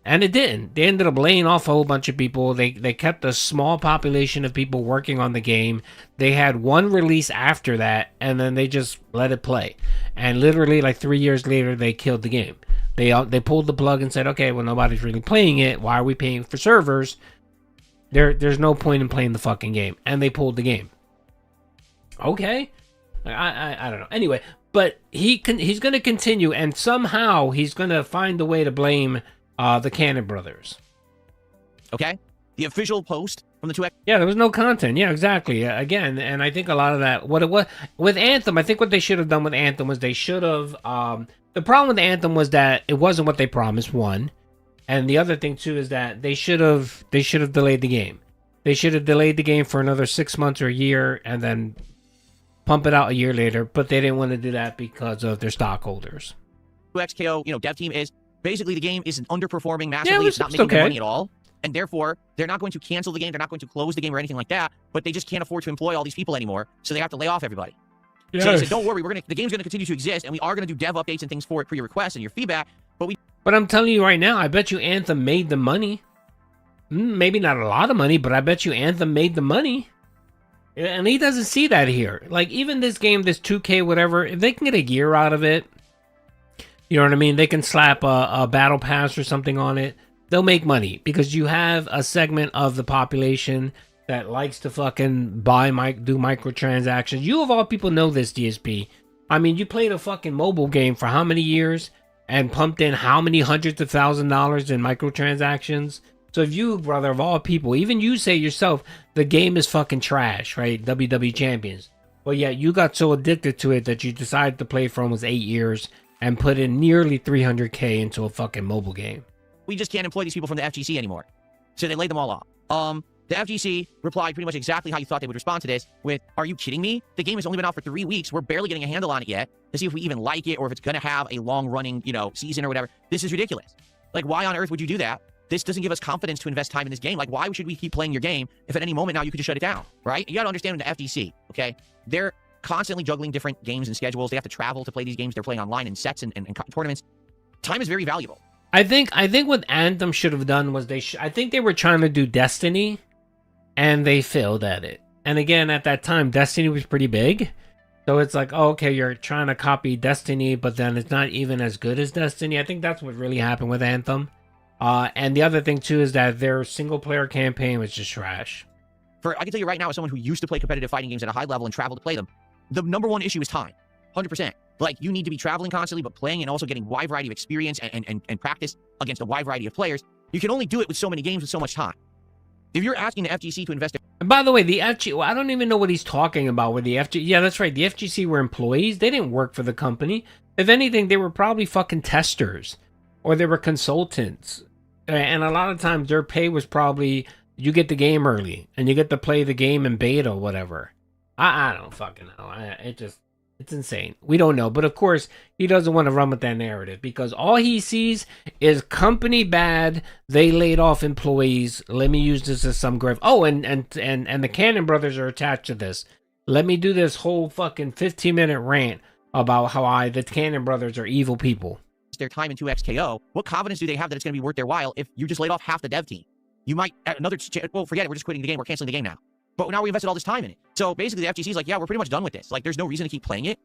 And it didn't. They ended up laying off a whole bunch of people. They kept a small population of people working on the game. They had one release after that, and then they just let it play. And literally, like 3 years later, they killed the game. They pulled the plug and said, okay, well, nobody's really playing it. Why are we paying for servers? There's no point in playing the fucking game. And they pulled the game. Okay. I don't know. Anyway, but he's going to continue, and somehow he's going to find a way to blame the Cannon brothers. Okay? The official post from the 2X. Yeah, there was no content. Yeah, exactly. Again, and I think a lot of that, what it was with Anthem, I think what they should have done with Anthem was they should have, the problem with Anthem was that it wasn't what they promised, one. And the other thing too is that they should have delayed the game. They should have delayed the game for another 6 months or a year and then pump it out a year later, but they didn't want to do that because of their stockholders. 2XKO, dev team is basically the game is underperforming massively. Yeah, it's not making money at all. And therefore, they're not going to cancel the game. They're not going to close the game or anything like that. But they just can't afford to employ all these people anymore. So they have to lay off everybody. Yes. So they said, don't worry, the game's going to continue to exist. And we are going to do dev updates and things for it for your requests and your feedback. But I'm telling you right now, I bet you Anthem made the money. Maybe not a lot of money, but I bet you Anthem made the money. And he doesn't see that here. Like, even this game, this 2K, whatever, if they can get a year out of it, you know what I mean? They can slap a battle pass or something on it. They'll make money because you have a segment of the population that likes to fucking do microtransactions. You of all people know this, DSP. I mean, you played a fucking mobile game for how many years? and pumped in how many hundreds of $1,000s in microtransactions. So if you, brother, of all people, even you say yourself, the game is fucking trash, right? WWE Champions. But yet you got so addicted to it that you decided to play for almost 8 years and put in nearly $300K into a fucking mobile game. We just can't employ these people from the FGC anymore. So they laid them all off. The FGC replied pretty much exactly how you thought they would respond to this with, are you kidding me? The game has only been out for 3 weeks. We're barely getting a handle on it yet to see if we even like it or if it's going to have a long-running, season or whatever. This is ridiculous. Like, why on earth would you do that? This doesn't give us confidence to invest time in this game. Like, why should we keep playing your game if at any moment now you could just shut it down, right? You got to understand the FGC, okay? They're constantly juggling different games and schedules. They have to travel to play these games. They're playing online in sets and tournaments. Time is very valuable. I think what Anthem should have done was I think they were trying to do Destiny, and they failed at it. And again, at that time, Destiny was pretty big. So it's like, oh, okay, you're trying to copy Destiny, but then it's not even as good as Destiny. I think that's what really happened with Anthem. And the other thing, too, is that their single-player campaign was just trash. I can tell you right now, as someone who used to play competitive fighting games at a high level and travel to play them, the number one issue is time. 100%. Like, you need to be traveling constantly, but playing and also getting a wide variety of experience and practice against a wide variety of players. You can only do it with so many games with so much time. If you're asking the FGC to invest... And by the way, the FGC... Well, I don't even know what he's talking about with the FGC. Yeah, that's right. The FGC were employees. They didn't work for the company. If anything, they were probably fucking testers. Or they were consultants. And a lot of times, their pay was probably... You get the game early. And you get to play the game in beta or whatever. I don't fucking know. It's insane. We don't know. But of course, he doesn't want to run with that narrative because all he sees is company bad. They laid off employees. Let me use this as some grave. Oh, and the Cannon brothers are attached to this. Let me do this whole fucking 15-minute rant about how the Cannon brothers are evil people. Their time into XKO. What confidence do they have that it's going to be worth their while if you just laid off half the dev team? You might forget it. We're just quitting the game. We're canceling the game now. But now we invested all this time in it. So basically the FGC is like, yeah, we're pretty much done with this. Like, there's no reason to keep playing it.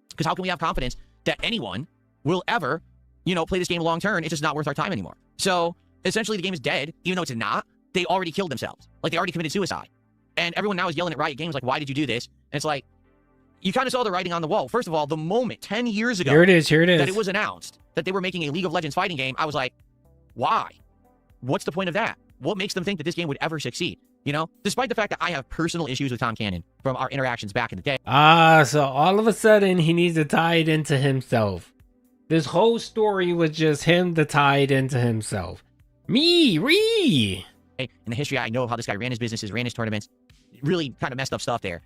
Because how can we have confidence that anyone will ever, play this game long term? It's just not worth our time anymore. So essentially the game is dead, even though it's not. They already killed themselves. Like, they already committed suicide. And everyone now is yelling at Riot Games, like, why did you do this? And it's like, you kind of saw the writing on the wall. First of all, the moment 10 years ago here it is. That it was announced that they were making a League of Legends fighting game, I was like, why? What's the point of that? What makes them think that this game would ever succeed? Despite the fact that I have personal issues with Tom Cannon from our interactions back in the day. So all of a sudden he needs to tie it into himself. This whole story was just him to tie it into himself. In the history I know of how this guy ran his businesses, ran his tournaments, really kind of messed up stuff there.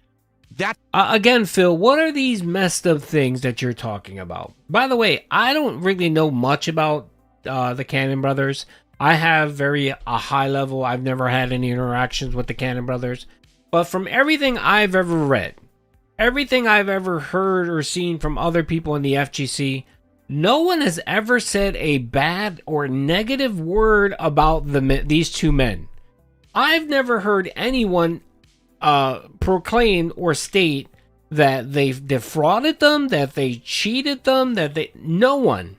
Again, Phil, what are these messed up things that you're talking about? By the way, I don't really know much about the Cannon brothers. I have a high level. I've never had any interactions with the Cannon brothers. But from everything I've ever read, everything I've ever heard or seen from other people in the FGC, no one has ever said a bad or negative word about these two men. I've never heard anyone proclaim or state that they've defrauded them, that they cheated them, no one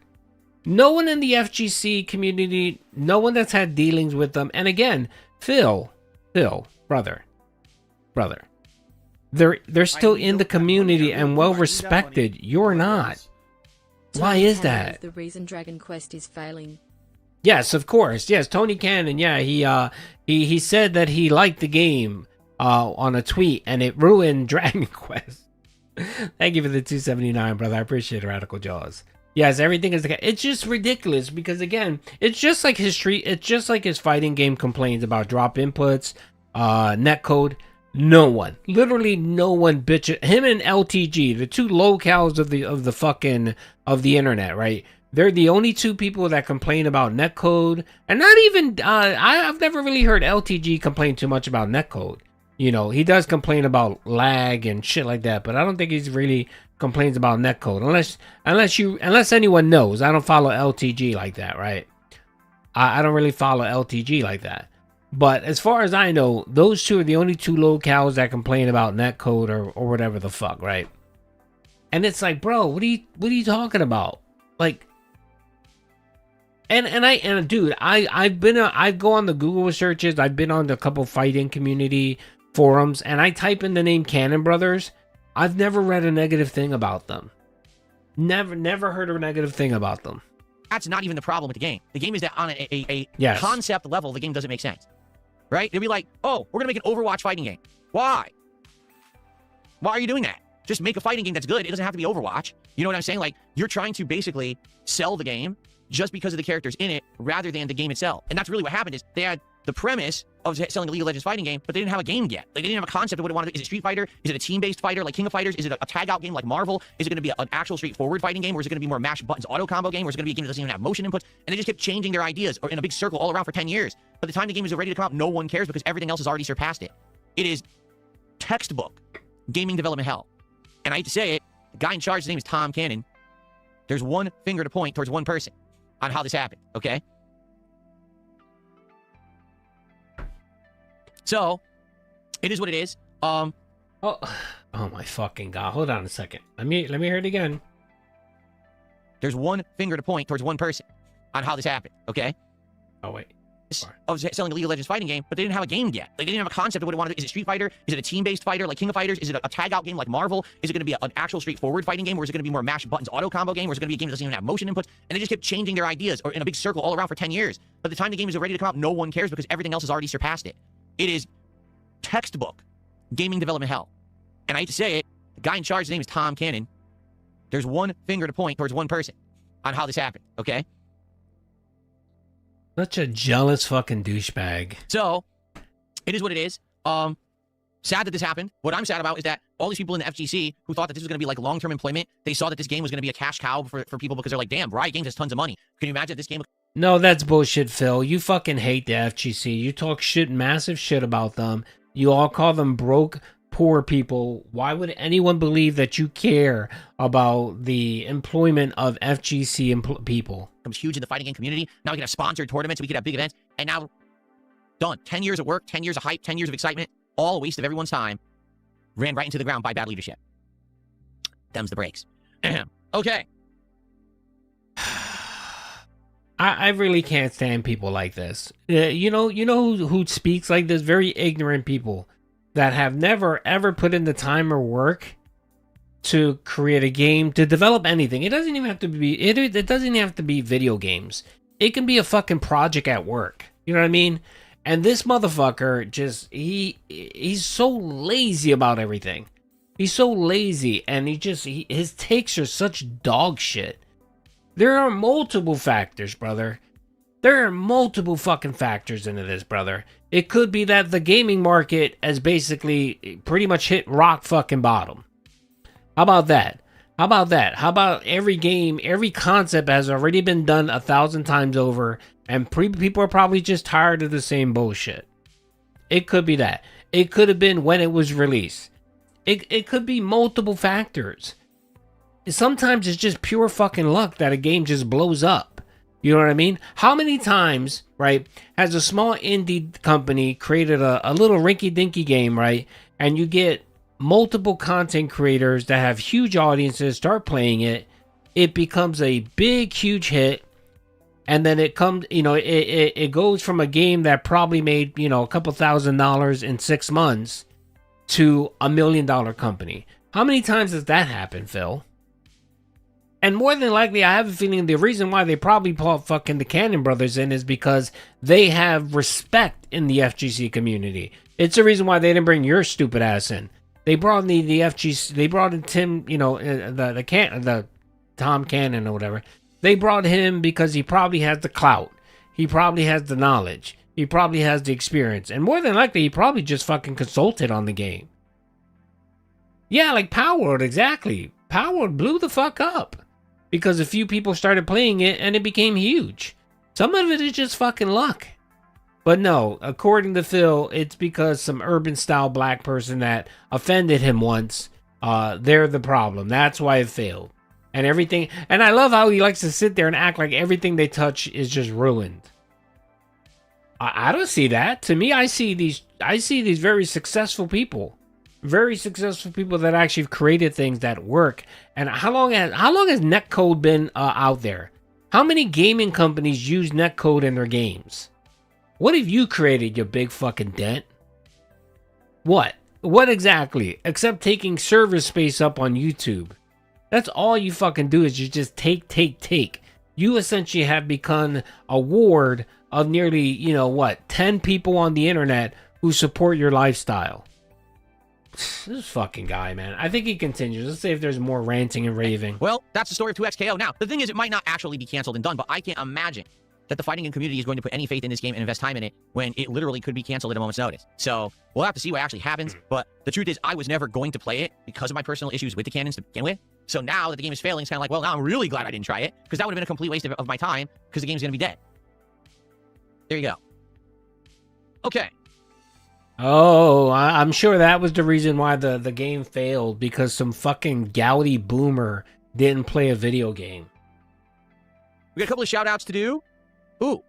in the FGC community, no one that's had dealings with them. And again, Phil, brother, they're still in the community and well respected. You're not. Why is that? The reason Dragon Quest is failing. Yes, of course. Yes, Tony Cannon. Yeah, he said that he liked the game on a tweet, and it ruined Dragon Quest. Thank you for the 279, brother. I appreciate it, Radical Jaws. Yes, everything is it's just ridiculous because again, it's just like his fighting game complains about drop inputs, netcode. No one, literally no one bitch him and LTG, the two locals of the internet, right? They're the only two people that complain about netcode, and not even I've never really heard LTG complain too much about netcode. He does complain about lag and shit like that, but I don't think he's really complains about netcode unless anyone knows. I don't follow LTG like that, right? I don't really follow LTG like that. But as far as I know, those two are the only two locals that complain about netcode or whatever the fuck, right? And it's like, bro, what are you talking about? Like, dude, I go on the Google searches. I've been on a couple fighting community forums, and I type in the name Cannon Brothers. I've never read a negative thing about them. Never heard a negative thing about them. That's not even the problem with the game. The game is that on a Yes. concept level, the game doesn't make sense. Right? They'll be like, oh, we're going to make an Overwatch fighting game. Why? Why are you doing that? Just make a fighting game that's good. It doesn't have to be Overwatch. You know what I'm saying? Like, you're trying to basically sell the game just because of the characters in it rather than the game itself. And that's really what happened is they had the premise of selling a League of Legends fighting game, but they didn't have a game yet. Like, they didn't have a concept of what it wanted to do. Is it Street Fighter? Is it a team-based fighter like King of Fighters? Is it a tag-out game like Marvel? Is it going to be an actual straightforward fighting game? Or is it going to be more mash buttons auto combo game? Or is it going to be a game that doesn't even have motion inputs? And they just kept changing their ideas or in a big circle all around for 10 years. By the time the game is ready to come out, no one cares because everything else has already surpassed it. It is textbook gaming development hell. And I hate to say it, the guy in charge, his name is Tom Cannon. There's one finger to point towards one person on how this happened, okay? So, it is what it is. Oh my fucking god! Hold on a second. Let me hear it again. There's one finger to point towards one person on how this happened, okay? Oh wait. Of selling a League of Legends fighting game, but they didn't have a game yet. Like, they didn't have a concept of what it wanted to do. Is it Street Fighter? Is it a team-based fighter like King of Fighters? Is it a tag-out game like Marvel? Is it going to be an actual straightforward fighting game? Or is it going to be more mash buttons auto combo game? Or is it going to be a game that doesn't even have motion inputs? And they just kept changing their ideas or in a big circle all around for 10 years. By the time the game is ready to come out, no one cares because everything else has already surpassed it. It is textbook gaming development hell. And I hate to say it, the guy in charge, his name is Tom Cannon. There's one finger to point towards one person on how this happened, okay? Such a jealous fucking douchebag. So, it is what it is. Sad that this happened. What I'm sad about is that all these people in the FGC who thought that this was going to be like long-term employment, they saw that this game was going to be a cash cow for people because they're like, damn, Riot Games has tons of money. Can you imagine if this game... No, that's bullshit, Phil. You fucking hate the FGC. You talk shit, massive shit about them. You all call them broke, poor people. Why would anyone believe that you care about the employment of FGC people? Becomes huge in the fighting game community. Now we can have sponsored tournaments, we can have big events, and now done. 10 years of work, 10 years of hype, 10 years of excitement, all a waste of everyone's time. Ran right into the ground by bad leadership. Them's the breaks. Okay. I really can't stand people like this. You know who speaks like this? Very ignorant people that have never ever put in the time or work to create a game, to develop anything. It doesn't even have to be it doesn't even have to be video games. It can be a fucking project at work. You know what I mean? And this motherfucker just he's so lazy about everything. He's so lazy, and his takes are such dog shit. There are multiple factors, brother. There are multiple fucking factors into this, brother. It could be that the gaming market has basically pretty much hit rock fucking bottom. How about that? How about that? How about every game, every concept has already been done 1,000 times over, and people are probably just tired of the same bullshit. It could be that. It could have been when it was released. It could be multiple factors. Sometimes it's just pure fucking luck that a game just blows up. You know what I mean? How many times, right, has a small indie company created a little rinky-dinky game, right, and you get multiple content creators that have huge audiences start playing it, it becomes a big, huge hit, and then it comes, it goes from a game that probably made, a couple $1,000s in 6 months to $1 million company. How many times has that happened, Phil? And more than likely, I have a feeling the reason why they probably brought fucking the Cannon brothers in is because they have respect in the FGC community. It's the reason why they didn't bring your stupid ass in. They brought in the FGC. They brought in Tim, the Tom Cannon or whatever. They brought him because he probably has the clout. He probably has the knowledge. He probably has the experience. And more than likely, he probably just fucking consulted on the game. Yeah, like Power, exactly. Power blew the fuck up. Because a few people started playing it and it became huge. Some of it is just fucking luck. But no, according to Phil, it's because some urban style black person that offended him once, they're the problem. That's why it failed. And everything, and I love how he likes to sit there and act like everything they touch is just ruined. I don't see that. To me, I see these very successful people. Very successful people that actually created things that work. And how long has netcode been out there? How many gaming companies use netcode in their games? What have you created, you big fucking dent? What? What exactly? Except taking server space up on YouTube. That's all you fucking do is you just take. you essentially have become a ward of nearly, 10 people on the internet who support your lifestyle. This fucking guy, man. I think he continues. Let's see if there's more ranting and raving. Well, that's the story of 2XKO. Now, the thing is, it might not actually be canceled and done, but I can't imagine that the fighting game community is going to put any faith in this game and invest time in it when it literally could be canceled at a moment's notice. So we'll have to see what actually happens. But the truth is, I was never going to play it because of my personal issues with the cannons to begin with. So now that the game is failing, it's kind of like, well, now I'm really glad I didn't try it, because that would have been a complete waste of my time, because the game's going to be dead. There you go. Okay. Oh, I'm sure that was the reason why the game failed, because some fucking gouty boomer didn't play a video game. We got a couple of shout outs to do. Ooh.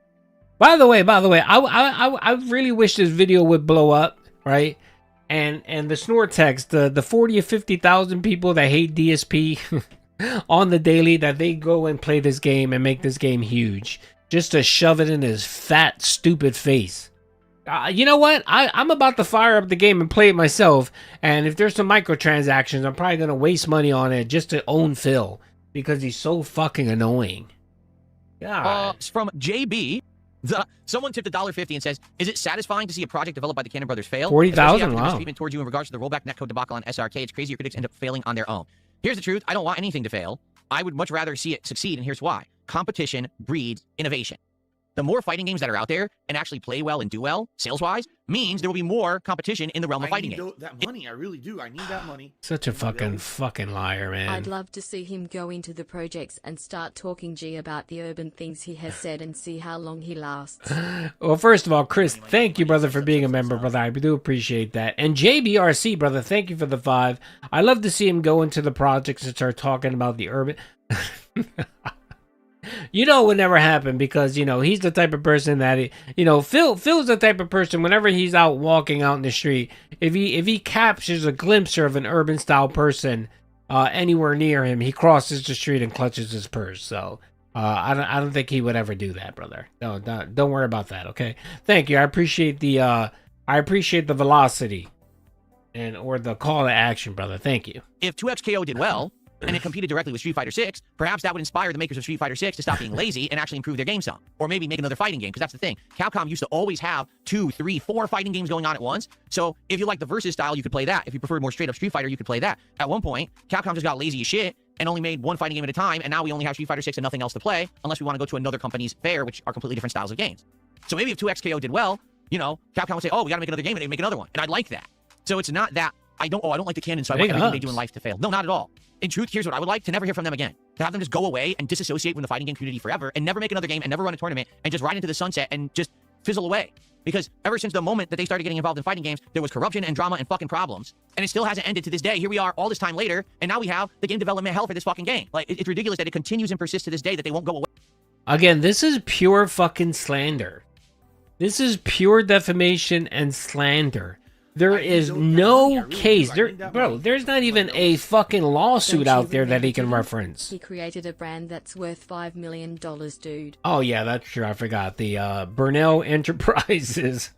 By the way, I really wish this video would blow up, right? And the snort text, the 40 or 50,000 people that hate DSP on the daily, that they go and play this game and make this game huge just to shove it in his fat, stupid face. You know what? I'm about to fire up the game and play it myself. And if there's some microtransactions, I'm probably going to waste money on it just to own Phil, because he's so fucking annoying. God. It's from JB. Someone tipped $1.50 and says, "Is it satisfying to see a project developed by the Cannon Brothers fail? 40,000. Wow. Treatment towards you in regards to the rollback netcode debacle on SRK. It's crazy your critics end up failing on their own. Here's the truth. I don't want anything to fail. I would much rather see it succeed, and here's why. Competition breeds innovation. The more fighting games that are out there and actually play well and do well, sales-wise, means there will be more competition in the realm of fighting games. That money, I really do. I need that money. Such a fucking liar, man. I'd love to see him go into the projects and start talking G about the urban things he has said and see how long he lasts. Well, first of all, Chris, thank you, brother, for being a member, brother. I do appreciate that. And JBRC, brother, thank you for the 5. I love to see him go into the projects and start talking about the urban... You know it would never happen, because, he's the type of person that, Phil's the type of person, whenever he's out walking out in the street, if he captures a glimpse of an urban style person anywhere near him, he crosses the street and clutches his purse. So I don't think he would ever do that, brother. No, don't worry about that. Okay. Thank you. I appreciate the velocity or the call to action, brother. Thank you. If 2XKO did well, and it competed directly with Street Fighter 6, perhaps that would inspire the makers of Street Fighter 6 to stop being lazy and actually improve their game some. Or maybe make another fighting game, because that's the thing. Capcom used to always have 2, 3, 4 fighting games going on at once. So if you like the versus style, you could play that. If you preferred more straight up Street Fighter, you could play that. At one point, Capcom just got lazy as shit and only made one fighting game at a time, and now we only have Street Fighter 6 and nothing else to play, unless we want to go to another company's fair, which are completely different styles of games. So maybe if 2XKO did well, Capcom would say, oh, we got to make another game, and they would make another one. And I'd like that. So it's not that I don't like the canon, so I want everything they do in life to fail. No, not at all. In truth, here's what I would like: to never hear from them again. To have them just go away and disassociate from the fighting game community forever and never make another game and never run a tournament and just ride into the sunset and just fizzle away. Because ever since the moment that they started getting involved in fighting games, there was corruption and drama and fucking problems. And it still hasn't ended to this day. Here we are all this time later, and now we have the game development hell for this fucking game. Like, it's ridiculous that it continues and persists to this day, that they won't go away. Again, this is pure fucking slander. This is pure defamation and slander. There is no case. There's not even a fucking lawsuit out there that he can reference. He created a brand that's worth $5 million, dude. Oh, yeah, that's true. I forgot. The Burnell Enterprises.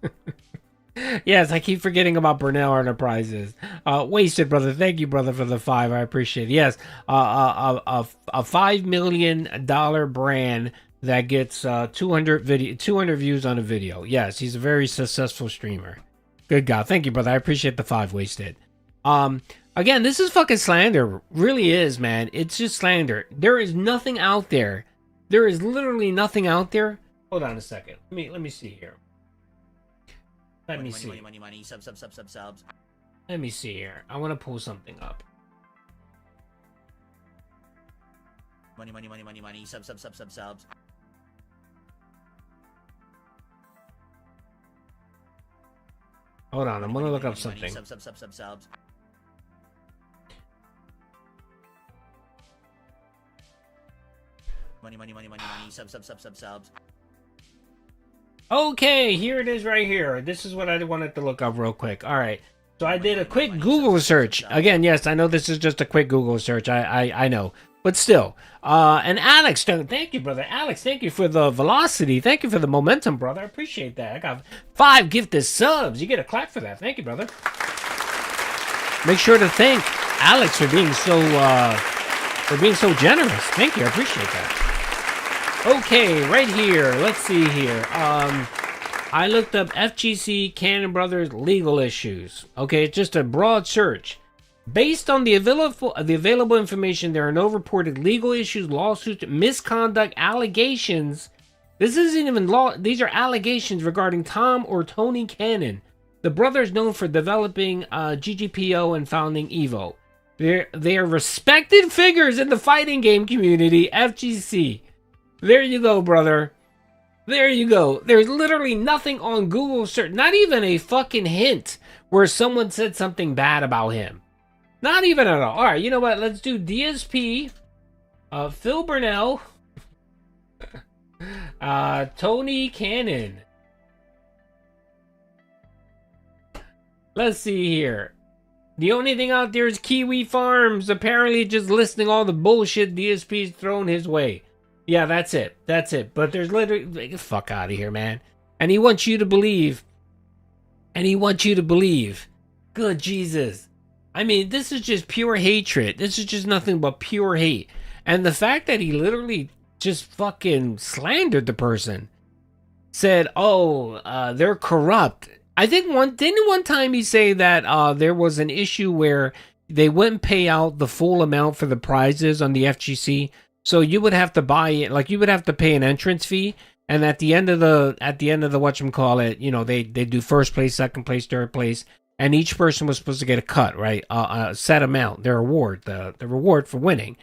Yes, I keep forgetting about Burnell Enterprises. Wasted, brother. Thank you, brother, for the 5. I appreciate it. Yes, a $5 million brand that gets 200 views on a video. Yes, he's a very successful streamer. Good God. Thank you, brother. I appreciate the 5, Wasted. Again, this is fucking slander. Really is, man. It's just slander. There is nothing out there. There is literally nothing out there. Hold on a second. Let me see here. Let me see. Money, subs. Let me see here. I want to pull something up. Money, subs. Hold on, I'm gonna look up something. Subs. Money, subs. Okay, here it is right here. This is what I wanted to look up real quick. All right, so I did a quick Google search. Again, yes, I know this is just a quick Google search. I know, but still. And Alex, thank you, brother. Alex, thank you for the velocity. Thank you for the momentum, brother. I appreciate that. I got 5 gifted subs. You get a clap for that. Thank you, brother. Make sure to thank Alex for being so generous. Thank you. I appreciate that. Okay, right here. Let's see here. I looked up FGC Cannon Brothers legal issues. Okay, just a broad search. Based on the available information, there are no reported legal issues, lawsuits, misconduct, allegations. This isn't even law. These are allegations regarding Tom or Tony Cannon, the brothers known for developing GGPO and founding Evo. They are respected figures in the fighting game community, FGC. There you go, brother. There you go. There's literally nothing on Google search, not even a fucking hint where someone said something bad about him. Not even at all. All right, you know what? Let's do DSP, Phil Burnell, Tony Cannon. Let's see here. The only thing out there is Kiwi Farms, apparently just listing all the bullshit DSP's thrown his way. Yeah, that's it. That's it. But there's literally... Get the fuck out of here, man. And he wants you to believe. Good Jesus. I mean, this is just pure hatred. This is just nothing but pure hate. And the fact that he literally just fucking slandered the person. Said, oh, they're corrupt. I think didn't one time he say that there was an issue where they wouldn't pay out the full amount for the prizes on the FGC, so you would have to buy it, like you would have to pay an entrance fee, and at the end of the whatchamacallit, you know, they do first place, second place, third place, and each person was supposed to get a cut, right? A set amount, their reward, the reward for winning.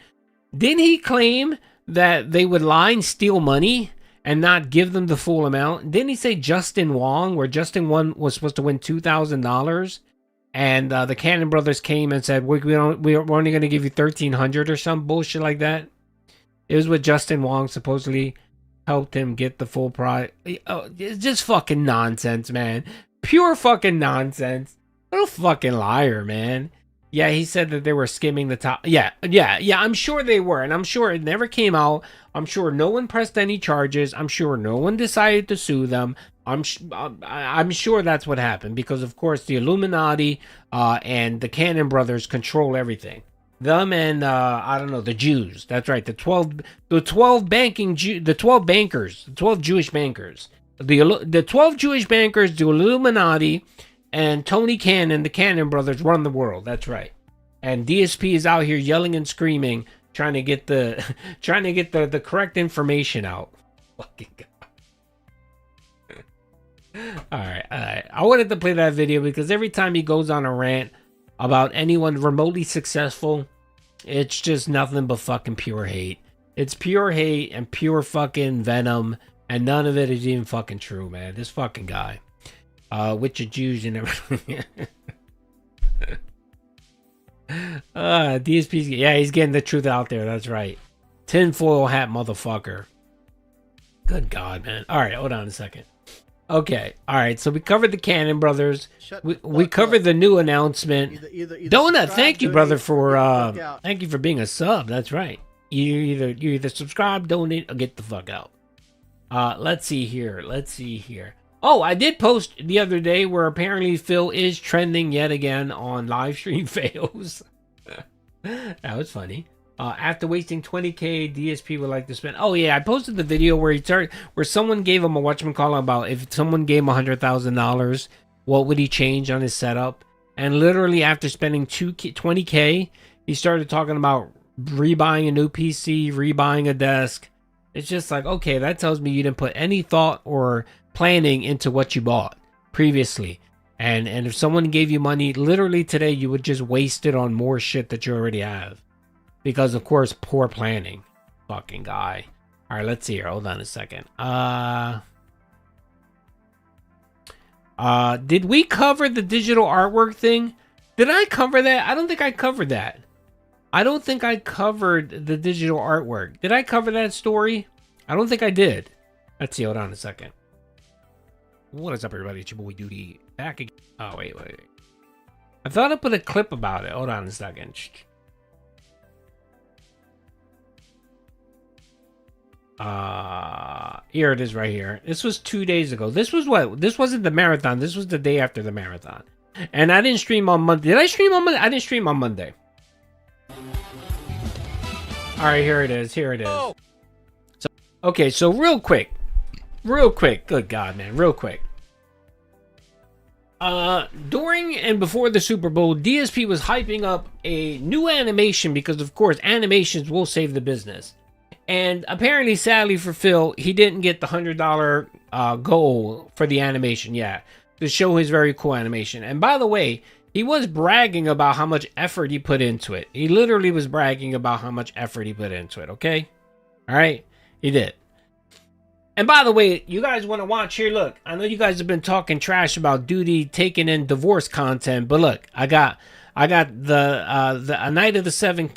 Didn't he claim that they would lie and steal money and not give them the full amount? Didn't he say Justin Wong, where Justin was supposed to win $2,000, and the Cannon Brothers came and said we're only going to give you $1,300 or some bullshit like that? It was what Justin Wong supposedly helped him get the full prize. Oh, it's just fucking nonsense, man. Pure fucking nonsense. What a fucking liar, man. Yeah, he said that they were skimming the top. Yeah, I'm sure they were. And I'm sure it never came out. I'm sure no one pressed any charges. I'm sure no one decided to sue them. I'm sure that's what happened. Because, of course, the Illuminati and the Cannon Brothers control everything. Them and, I don't know, the Jews. That's right. The 12 bankers. The 12 Jewish bankers. The 12 Jewish bankers, the Illuminati, and Tony Cannon, the Cannon Brothers, run the world. That's right. And DSP is out here yelling and screaming, trying to get the correct information out. Fucking God. All right. I wanted to play that video because every time he goes on a rant about anyone remotely successful, it's just nothing but fucking pure hate. It's pure hate and pure fucking venom, and none of it is even fucking true, man. This fucking guy. With your Jews and everything. DSP's, yeah, he's getting the truth out there. That's right. Tinfoil hat motherfucker. Good God, man. All right, hold on a second. Okay, all right. So we covered the Cannon Brothers. We covered the new announcement. Either Donut, thank you, brother, for thank you for being a sub. That's right. You either subscribe, donate, or get the fuck out. Let's see here. Oh, I did post the other day where apparently Phil is trending yet again on live stream fails. That was funny. After wasting 20K, DSP would like to spend. Oh yeah, I posted the video where where someone gave him a whatchamacallit about if someone gave him $100,000, what would he change on his setup? And literally after spending 20K, he started talking about rebuying a new PC, rebuying a desk. It's just like, okay, that tells me you didn't put any thought or planning into what you bought previously. And if someone gave you money literally today, you would just waste it on more shit that you already have. Because, of course, poor planning. Fucking guy. All right, let's see here. Hold on a second. Did we cover the digital artwork thing? Did I cover that? I don't think I covered that. I don't think I covered the digital artwork. Did I cover that story? I don't think I did. Let's see. Hold on a second. What is up, everybody? It's your boy Duty. Back again. Oh, wait. I thought I put a clip about it. Hold on a second. Here it is right here. This was 2 days ago. This was what? This wasn't the marathon. This was the day after the marathon. And I didn't stream on Monday. Did I stream on Monday? I didn't stream on Monday. All right, here it is. So Okay, so real quick. Good God, man, real quick. During and before the Super Bowl, DSP was hyping up a new animation because, of course, animations will save the business. And apparently, sadly for Phil, he didn't get the $100 goal for the animation yet to show his very cool animation. And by the way, he was bragging about how much effort he put into it. He literally was bragging about how much effort he put into it, okay? All right? He did. And by the way, you guys want to watch here? Look, I know you guys have been talking trash about Duty taking in divorce content, but look, I got the A Night of the Seven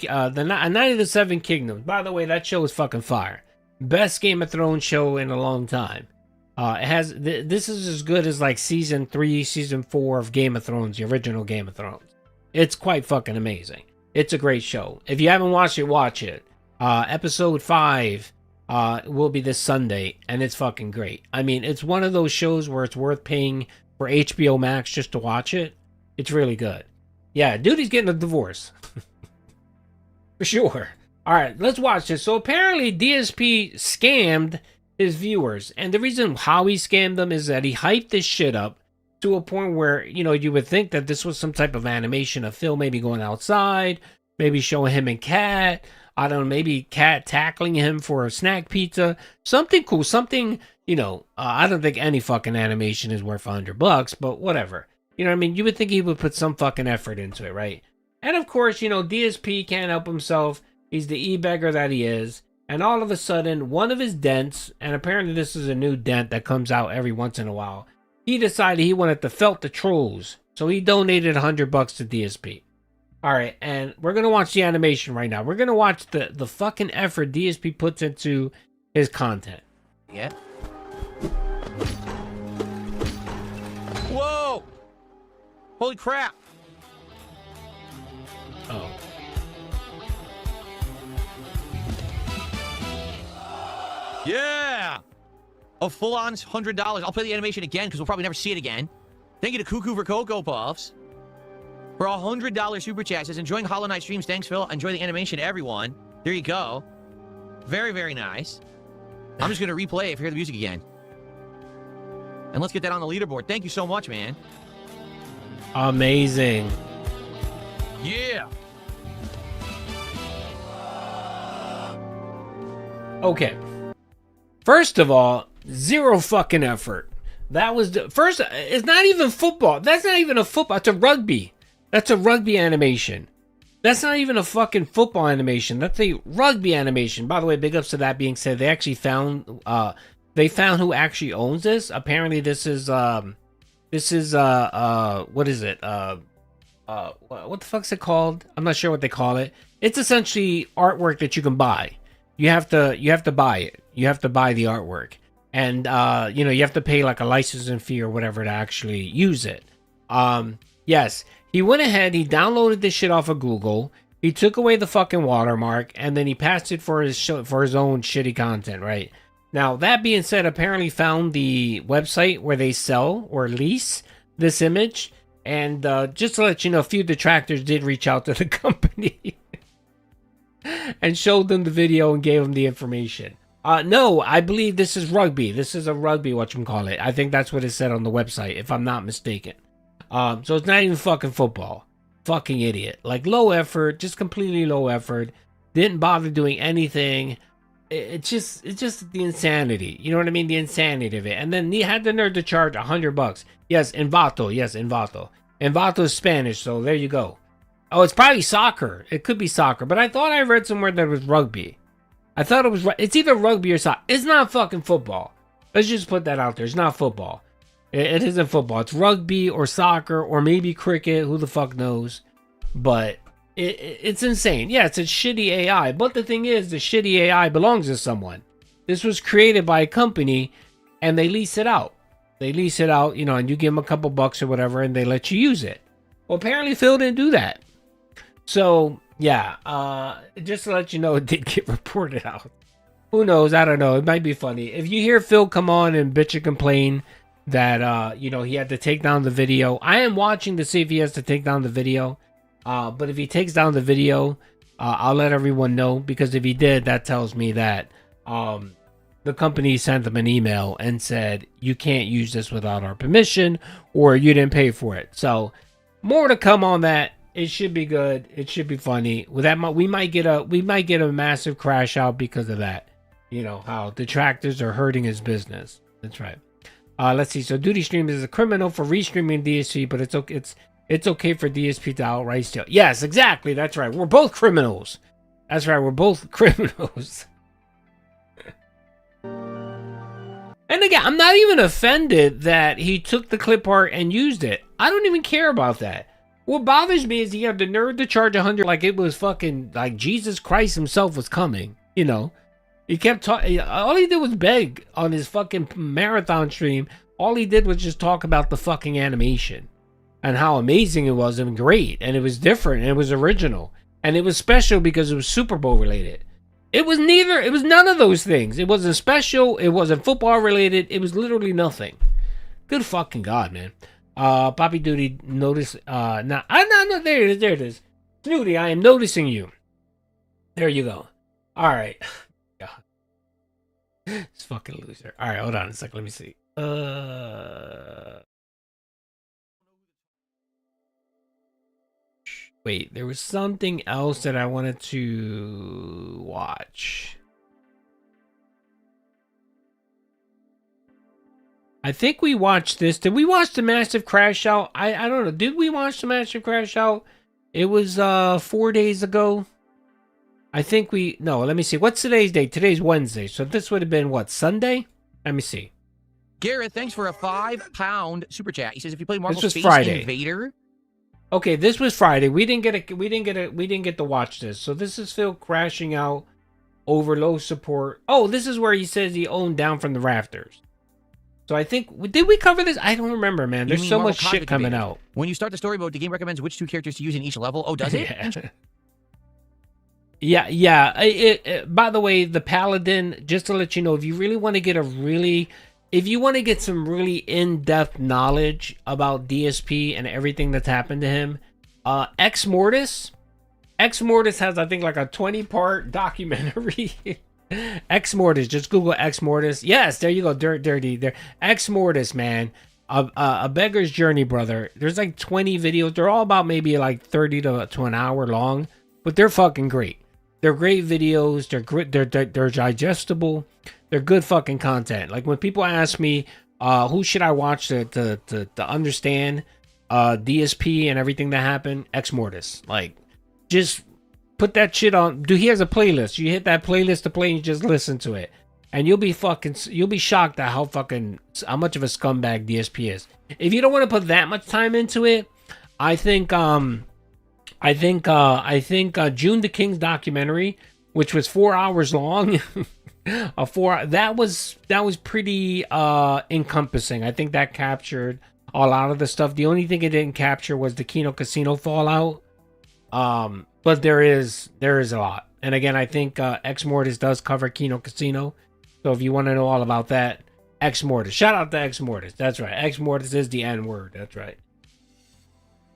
Kingdoms. By the way, that show is fucking fire. Best Game of Thrones show in a long time. It has this is as good as like season 3, season 4 of Game of Thrones, the original Game of Thrones. It's quite fucking amazing. It's a great show. If you haven't watched it, watch it. Episode 5 will be this Sunday, and it's fucking great. I mean, it's one of those shows where it's worth paying for HBO Max just to watch it. It's really good. Yeah, Duty's getting a divorce. For sure. All right, let's watch this. So apparently DSP scammed his viewers. And the reason how he scammed them is that he hyped this shit up to a point where, you know, you would think that this was some type of animation of Phil maybe going outside, maybe showing him and Cat. I don't know, maybe Cat tackling him for a snack pizza. Something cool. Something, you know, I don't think any fucking animation is worth $100, but whatever. You know what I mean? You would think he would put some fucking effort into it, right? And of course, you know, DSP can't help himself. He's the e-beggar that he is. And all of a sudden, one of his dents, and apparently this is a new dent that comes out every once in a while, he decided he wanted to felt the trolls. So he donated $100 to DSP. All right, and we're going to watch the animation right now. We're going to watch the fucking effort DSP puts into his content. Yeah. Whoa! Holy crap! Oh. Yeah! A full-on $100. I'll play the animation again because we'll probably never see it again. Thank you to Cuckoo for Cocoa Puffs for a $100 super chat. Says, enjoying Hollow Knight streams. Thanks, Phil. Enjoy the animation, everyone. There you go. Very, very nice. I'm just going to replay it if you hear the music again. And let's get that on the leaderboard. Thank you so much, man. Amazing. Yeah. Okay. First of all, zero fucking effort. That was the first. It's not even football. That's not even a football. It's a rugby. That's a rugby animation. That's not even a fucking football animation. That's a rugby animation. By the way, big ups to that being said. They actually found who actually owns this. Apparently this is what is it? What the fuck's it called? I'm not sure what they call it. It's essentially artwork that you can buy. You have to buy it. You have to buy the artwork. And you know, you have to pay like a licensing fee or whatever to actually use it. Yes, he went ahead, he downloaded this shit off of Google, he took away the fucking watermark, and then he passed it for his own shitty content, right? Now, that being said, apparently found the website where they sell or lease this image, and just to let you know, a few detractors did reach out to the company and showed them the video and gave them the information. No, I believe this is rugby. This is a rugby, whatchamacallit. I think that's what it said on the website, if I'm not mistaken. So it's not even fucking football. Fucking idiot. Like, low effort, just completely low effort. Didn't bother doing anything. It's just the insanity. You know what I mean? The insanity of it. And then he had the nerve to charge $100. Yes, Envato. Yes, Envato. Envato is Spanish, so there you go. Oh, it's probably soccer. It could be soccer, but I thought I read somewhere that it was rugby. I thought it was. It's either rugby or soccer. It's not fucking football. Let's just put that out there. It's not football. It isn't football. It's rugby or soccer or maybe cricket. Who the fuck knows? But it's insane. Yeah, it's a shitty AI. But the thing is, the shitty AI belongs to someone. This was created by a company, and they lease it out. They lease it out, you know, and you give them a couple bucks or whatever, and they let you use it. Well, apparently Phil didn't do that. So, yeah, just to let you know, it did get reported out. Who knows? I don't know. It might be funny. If you hear Phil come on and bitch and complain that, you know, he had to take down the video, I am watching to see if he has to take down the video. But if he takes down the video, I'll let everyone know, because if he did, that tells me that the company sent them an email and said, you can't use this without our permission, or you didn't pay for it. So more to come on that. It should be good. It should be funny. With that, we might get a massive crash out because of that. You know how detractors are hurting his business. That's right. Let's see. So Duty Streams is a criminal for restreaming DSP, but it's okay for DSP to outright steal. Yes, exactly. That's right. We're both criminals. That's right. We're both criminals. And again, I'm not even offended that he took the clip art and used it. I don't even care about that. What bothers me is he had the nerve to charge 100 like it was fucking like Jesus Christ himself was coming. You know, he kept talking. All he did was beg on his fucking marathon stream. All he did was just talk about the fucking animation and how amazing it was and great, and it was different and it was original and it was special because it was Super Bowl related. It was neither. It was none of those things. It wasn't special. It wasn't football related. It was literally nothing. Good fucking God, man. Poppy Duty, notice, no, there it is. Snooty, I am noticing you. There you go. All right. God. This fucking loser. All right, hold on a second. Let me see. Wait, there was something else that I wanted to watch. I think we watched this. Did we watch the Massive Crash Out? I don't know. Did we watch the Massive Crash Out? It was 4 days ago. I think we... No, let me see. What's today's date? Today's Wednesday. So this would have been, what, Sunday? Let me see. Garrett, thanks for a £5 super chat. He says if you play Marvel This was Space Friday. Invader... Okay, this was Friday. We didn't get to watch this. So this is Phil crashing out over low support. Oh, this is where he says he owned Down from the Rafters. So I think, did we cover this? I don't remember, man. There's so much shit coming out. When you start the story mode, the game recommends which 2 characters to use in each level. Oh, does it? Yeah. By the way, the Paladin, just to let you know, if you really want to get if you want to get some really in-depth knowledge about DSP and everything that's happened to him, Ex Mortis has, I think, like a 20-part documentary. Ex Mortis, just Google Ex Mortis. Yes, there you go, dirty there. Ex Mortis, man, a beggar's journey, brother. There's like 20 videos. They're all about maybe like 30 to an hour long, but they're fucking great. They're great videos. They're digestible. They're good fucking content. Like when people ask me, who should I watch to understand DSP and everything that happened? Ex Mortis. Like, just put that shit on. Dude, he has a playlist. You hit that playlist to play and you just listen to it. And you'll be shocked at how much of a scumbag DSP is. If you don't want to put that much time into it, I think June the King's documentary, which was 4 hours long, that was pretty encompassing. I think that captured a lot of the stuff. The only thing it didn't capture was the Kino Casino fallout. But there is a lot. And again, I think Ex Mortis does cover Kino Casino. So if you want to know all about that, Ex Mortis. Shout out to Ex Mortis. That's right. Ex Mortis is the N-word. That's right.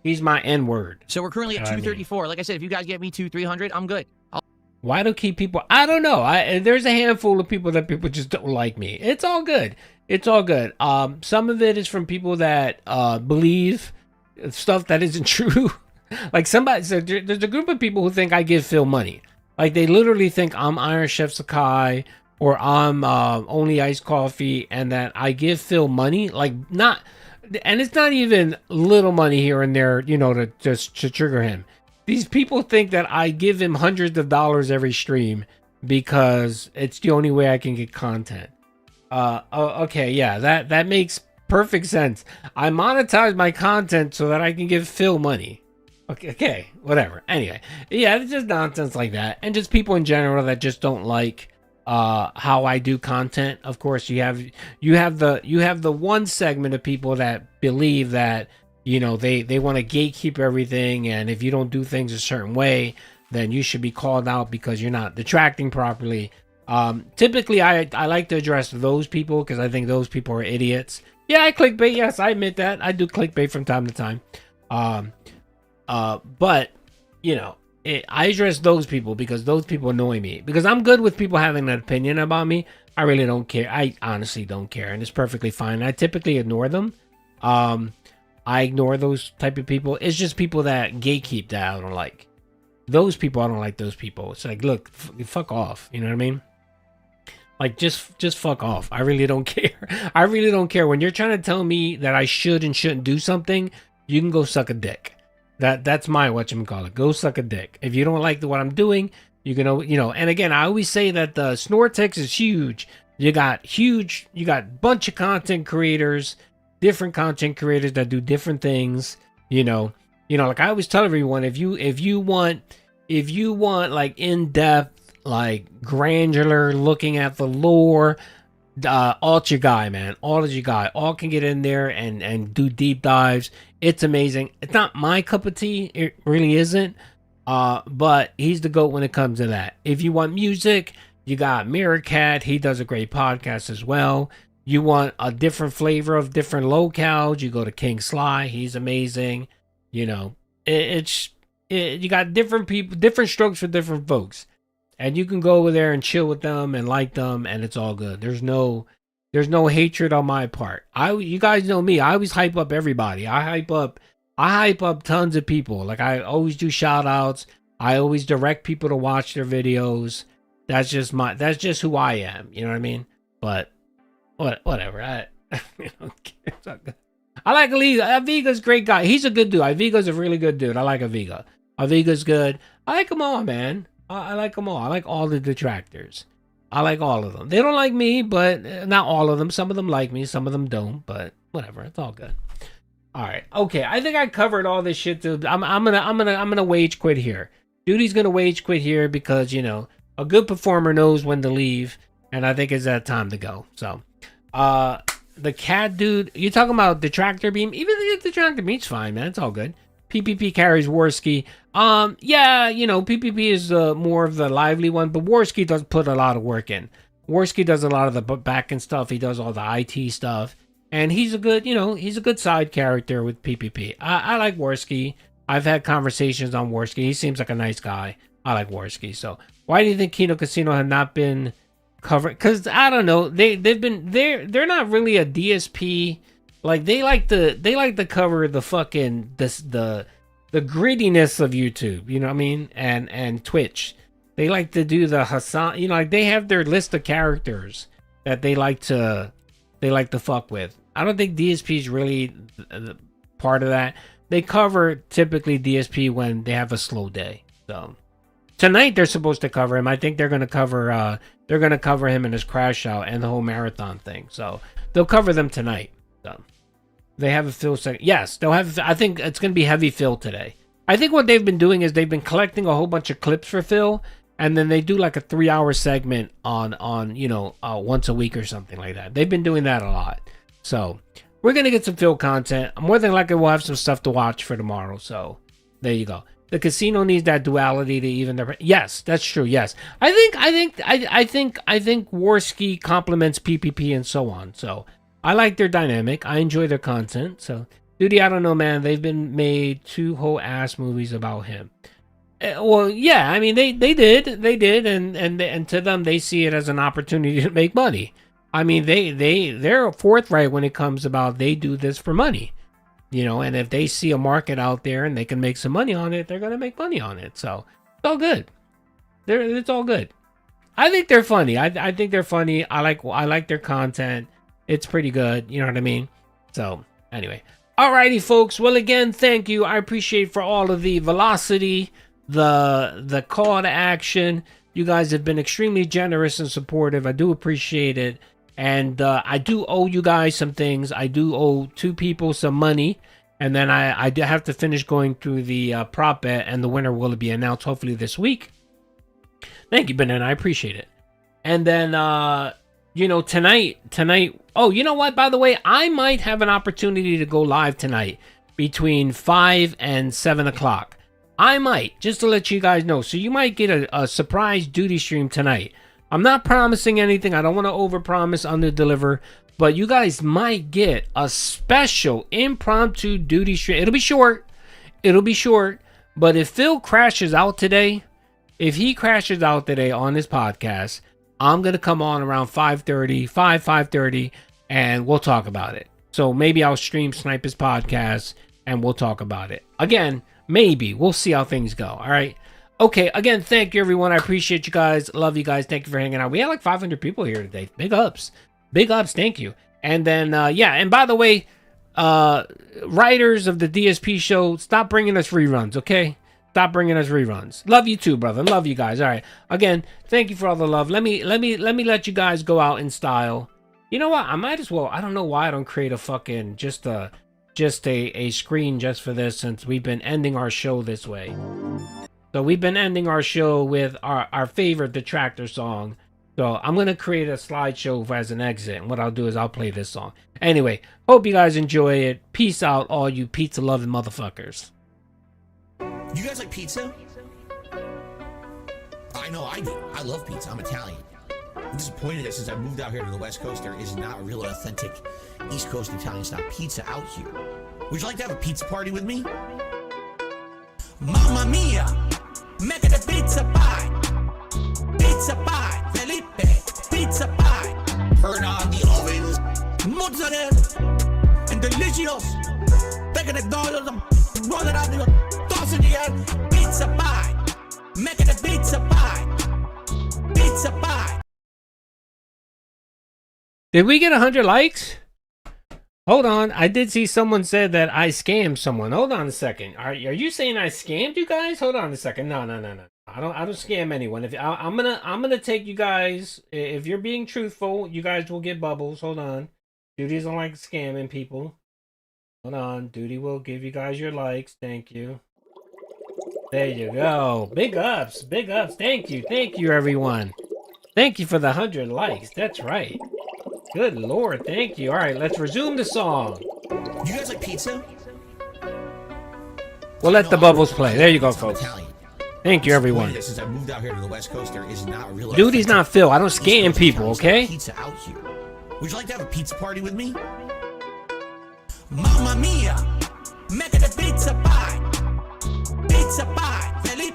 He's my N-word. So we're currently at 234. Like I said, if you guys get me to 300, I'm good. Why do keep people... I don't know. There's a handful of people that people just don't like me. It's all good. It's all good. Some of it is from people that believe stuff that isn't true. Like somebody said, there's a group of people who think I give Phil money. Like they literally think I'm Iron Chef Sakai or I'm Only Iced Coffee, and that I give Phil money. Like not, and it's not even little money here and there, you know, to trigger him. These people think that I give him hundreds of dollars every stream because it's the only way I can get content. Okay, yeah, that makes perfect sense. I monetize my content so that I can give Phil money. Okay, whatever. Anyway, yeah, it's just nonsense like that, and just people in general that just don't like how I do content. Of course, you have the one segment of people that believe that, you know, they want to gatekeep everything, and if you don't do things a certain way, then you should be called out because you're not detracting properly. Typically, I like to address those people because I think those people are idiots. Yeah, I clickbait. Yes, I admit that. I do clickbait from time to time. But, you know, I address those people because those people annoy me. Because I'm good with people having an opinion about me. I really don't care. I honestly don't care, and it's perfectly fine. I typically ignore them. I ignore those type of people. It's just people that gatekeep that I don't like. Those people, I don't like those people. It's like, look, fuck off. You know what I mean? Like, just fuck off. I really don't care. I really don't care. When you're trying to tell me that I should and shouldn't do something, you can go suck a dick. That's my whatchamacallit. Go suck a dick. If you don't like what I'm doing, you can, and again, I always say that the Snortex is huge. You got bunch of content creators, different content creators that do different things, like I always tell everyone, if you want like in-depth, like granular looking at the lore, Alt your guy, man. Alt is your guy. Alt can get in there and do deep dives. It's amazing. It's not my cup of tea. It really isn't. But he's the GOAT when it comes to that. If you want music, you got Mirror Cat. He does a great podcast as well. You want a different flavor of different locales, you go to King Sly. He's amazing. You got different people, different strokes for different folks. And you can go over there and chill with them and like them, and it's all good. There's no hatred on my part. You guys know me. I always hype up everybody. I hype up tons of people. Like, I always do shout outs. I always direct people to watch their videos. That's just who I am. You know what I mean? But whatever. I don't care. It's all good. I like Aviga. Aviga's a great guy. He's a good dude. Aviga's a really good dude. I like Aviga. Aviga's good. I like them all, man. I like them all. I like all the detractors. I like all of them. They don't like me, but not all of them. Some of them like me. Some of them don't. But whatever. It's all good. All right. Okay. I think I covered all this shit. Dude. I'm gonna wage quit here. Duty's gonna wage quit here because a good performer knows when to leave, and I think it's that time to go. So, the cat dude, you talking about detractor beam? Even the detractor beam's fine, man. It's all good. PPP carries Worski. PPP is more of the lively one, but Worski does put a lot of work in. Worski does a lot of the back end stuff. He does all the IT stuff, and he's a good side character with PPP. I like Worski. I've had conversations on Worski. He seems like a nice guy. I like Worski. So why do you think Kino Casino had not been covered? Because I don't know. They're not really a DSP. Like, they like to cover the fucking the grittiness of YouTube, you know what I mean? And Twitch. They like to do the Hassan, like they have their list of characters that they like to fuck with. I don't think DSP is really part of that. They cover typically DSP when they have a slow day. So tonight they're supposed to cover him. I think they're gonna cover him in his crash out and the whole marathon thing. So they'll cover them tonight. So they have a fill second. Yes, they'll have. I think it's going to be heavy Phil today. I think what they've been doing is they've been collecting a whole bunch of clips for Phil, and then they do like a 3-hour segment on once a week or something like that. They've been doing that a lot. So we're going to get some Phil content. More than likely, we'll have some stuff to watch for tomorrow. So there you go. The casino needs that duality to even their. Yes, that's true. Yes, I think Worski complements PPP and so on. So I like their dynamic. I enjoy their content. So, Duty, I don't know, man. They've been made 2 whole ass movies about him. Well, yeah. I mean, they did, and to them, they see it as an opportunity to make money. I mean, they're forthright when it comes about they do this for money, And if they see a market out there and they can make some money on it, they're gonna make money on it. So it's all good. It's all good. I think they're funny. I think they're funny. I like their content. It's pretty good. You know what I mean? So, anyway. Alrighty, folks. Well, again, thank you. I appreciate for all of the velocity, the call to action. You guys have been extremely generous and supportive. I do appreciate it. And I do owe you guys some things. I do owe 2 people some money. And then I do have to finish going through the prop bet. And the winner will be announced hopefully this week. Thank you, Ben. I appreciate it. And then... tonight, oh, you know what, by the way, I might have an opportunity to go live tonight between 5 and 7 o'clock. I might, just to let you guys know. So you might get a surprise duty stream tonight. I'm not promising anything. I don't want to overpromise, underdeliver, but you guys might get a special impromptu duty stream. It'll be short, But if Phil crashes out today, if he crashes out today on his podcast, I'm going to come on around 5:30, and we'll talk about it. So maybe I'll stream snipe his podcast and we'll talk about it. Again, maybe. We'll see how things go. All right. Okay. Again, thank you, everyone. I appreciate you guys. Love you guys. Thank you for hanging out. We had like 500 people here today. Big ups. Big ups. Thank you. And then, yeah. And by the way, writers of the DSP show, stop bringing us reruns, okay? Stop bringing us reruns. Love you too, brother. Love you guys. All right. Again, thank you for all the love. Let me let you guys go out in style. You know what? I might as well. I don't know why I don't create a fucking just a screen just for this, since we've been ending our show this way. So we've been ending our show with our favorite detractor song. So I'm going to create a slideshow as an exit. And what I'll do is I'll play this song. Anyway, hope you guys enjoy it. Peace out, all you pizza loving motherfuckers. You guys like pizza? I know I do. I love pizza. I'm Italian. I'm disappointed that since I moved out here to the West Coast, there is not a real authentic East Coast Italian style pizza out here. Would you like to have a pizza party with me? Mamma mia! Make it a pizza pie! Pizza pie! Felipe! Pizza pie! Turn on the ovens! Mozzarella! And delicious! Take it $1, roll it out, toss it again! Pizza pie! Make it a pizza pie! Pizza pie! Did we get 100 likes? Hold on. I did see someone said that I scammed someone. Hold on a second. Are you saying I scammed you guys? Hold on a second. No. I don't scam anyone. If I'm gonna take you guys. If you're being truthful, you guys will get bubbles. Hold on. Duty doesn't like scamming people. Hold on. Duty will give you guys your likes. Thank you. There you go. Big ups. Big ups. Thank you. Thank you, everyone. Thank you for the 100 likes. That's right. Good Lord, thank you. All right, let's resume the song. You guys like pizza? We'll let the bubbles play. There you go, folks. Thank you, everyone. Since I moved out here to the West Coast, there is not a real Duty's not Phil. I don't scam people, okay? Pizza out here. Would you like to have a pizza party with me? Mamma mia! Make it a pizza pie! Pizza pie! Felipe!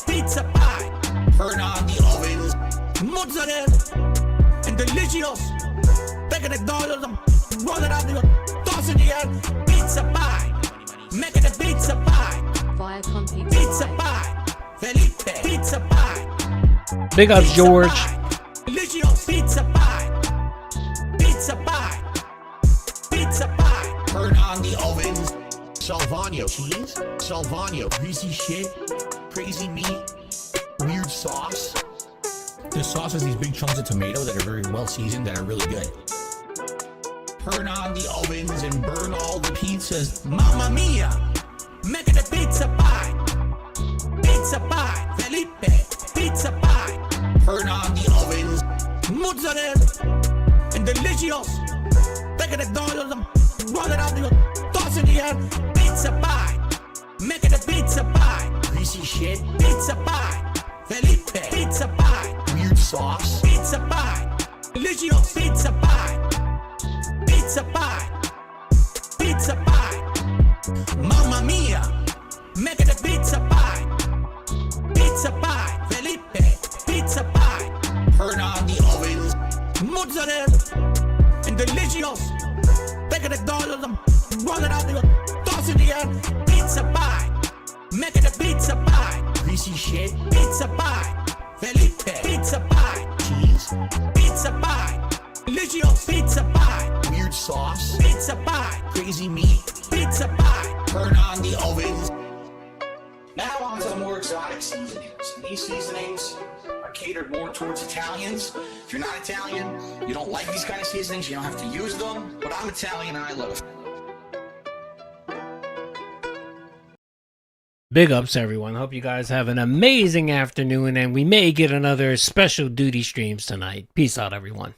Pizza pie! Turn on the ovens! Mozzarella! And delicious! Take it $1, roll it out, toss it again! Pizza pie! Make it a pizza pie! Viacom Pizza pie! Felipe! Pizza pie! Big ups, George. Delicious! Pizza pie! Pizza pie! Pizza pie! Turn on the ovens! Salvano cheese, Salvano greasy shit, crazy meat, weird sauce. The sauce has these big chunks of tomato that are very well seasoned, that are really good. Turn on the ovens and burn all the pizzas. Mamma mia! Make it a pizza pie! Pizza pie! Felipe! Pizza pie! Turn on the ovens. Mozzarella! And delicious! Take it $1, roll it out, toss it again. Pizza pie! Make it a pizza pie! Greasy shit! Pizza pie! Felipe! Pizza pie! Weird sauce! Pizza pie! Delicious! Pizza pie! Pizza pie! Pizza pie! Mamma mia! Make it a pizza pie! Pizza pie! Felipe! Pizza pie! Turn on the ovens! Mozzarella! And delicious! Take it $1, roll it out, toss it again. Pizza pie! Make it a pizza pie! Greasy shit! Pizza pie! Felipe! Pizza pie! Cheese! Pizza pie! Delicious! Pizza pie! Weird sauce! Pizza pie! Crazy meat! Pizza pie! Turn on the ovens! Now on to the more exotic seasonings. These seasonings are catered more towards Italians. If you're not Italian, you don't like these kind of seasonings, you don't have to use them. But I'm Italian and I love it. Big ups, everyone. Hope you guys have an amazing afternoon, and we may get another special duty streams tonight. Peace out, everyone.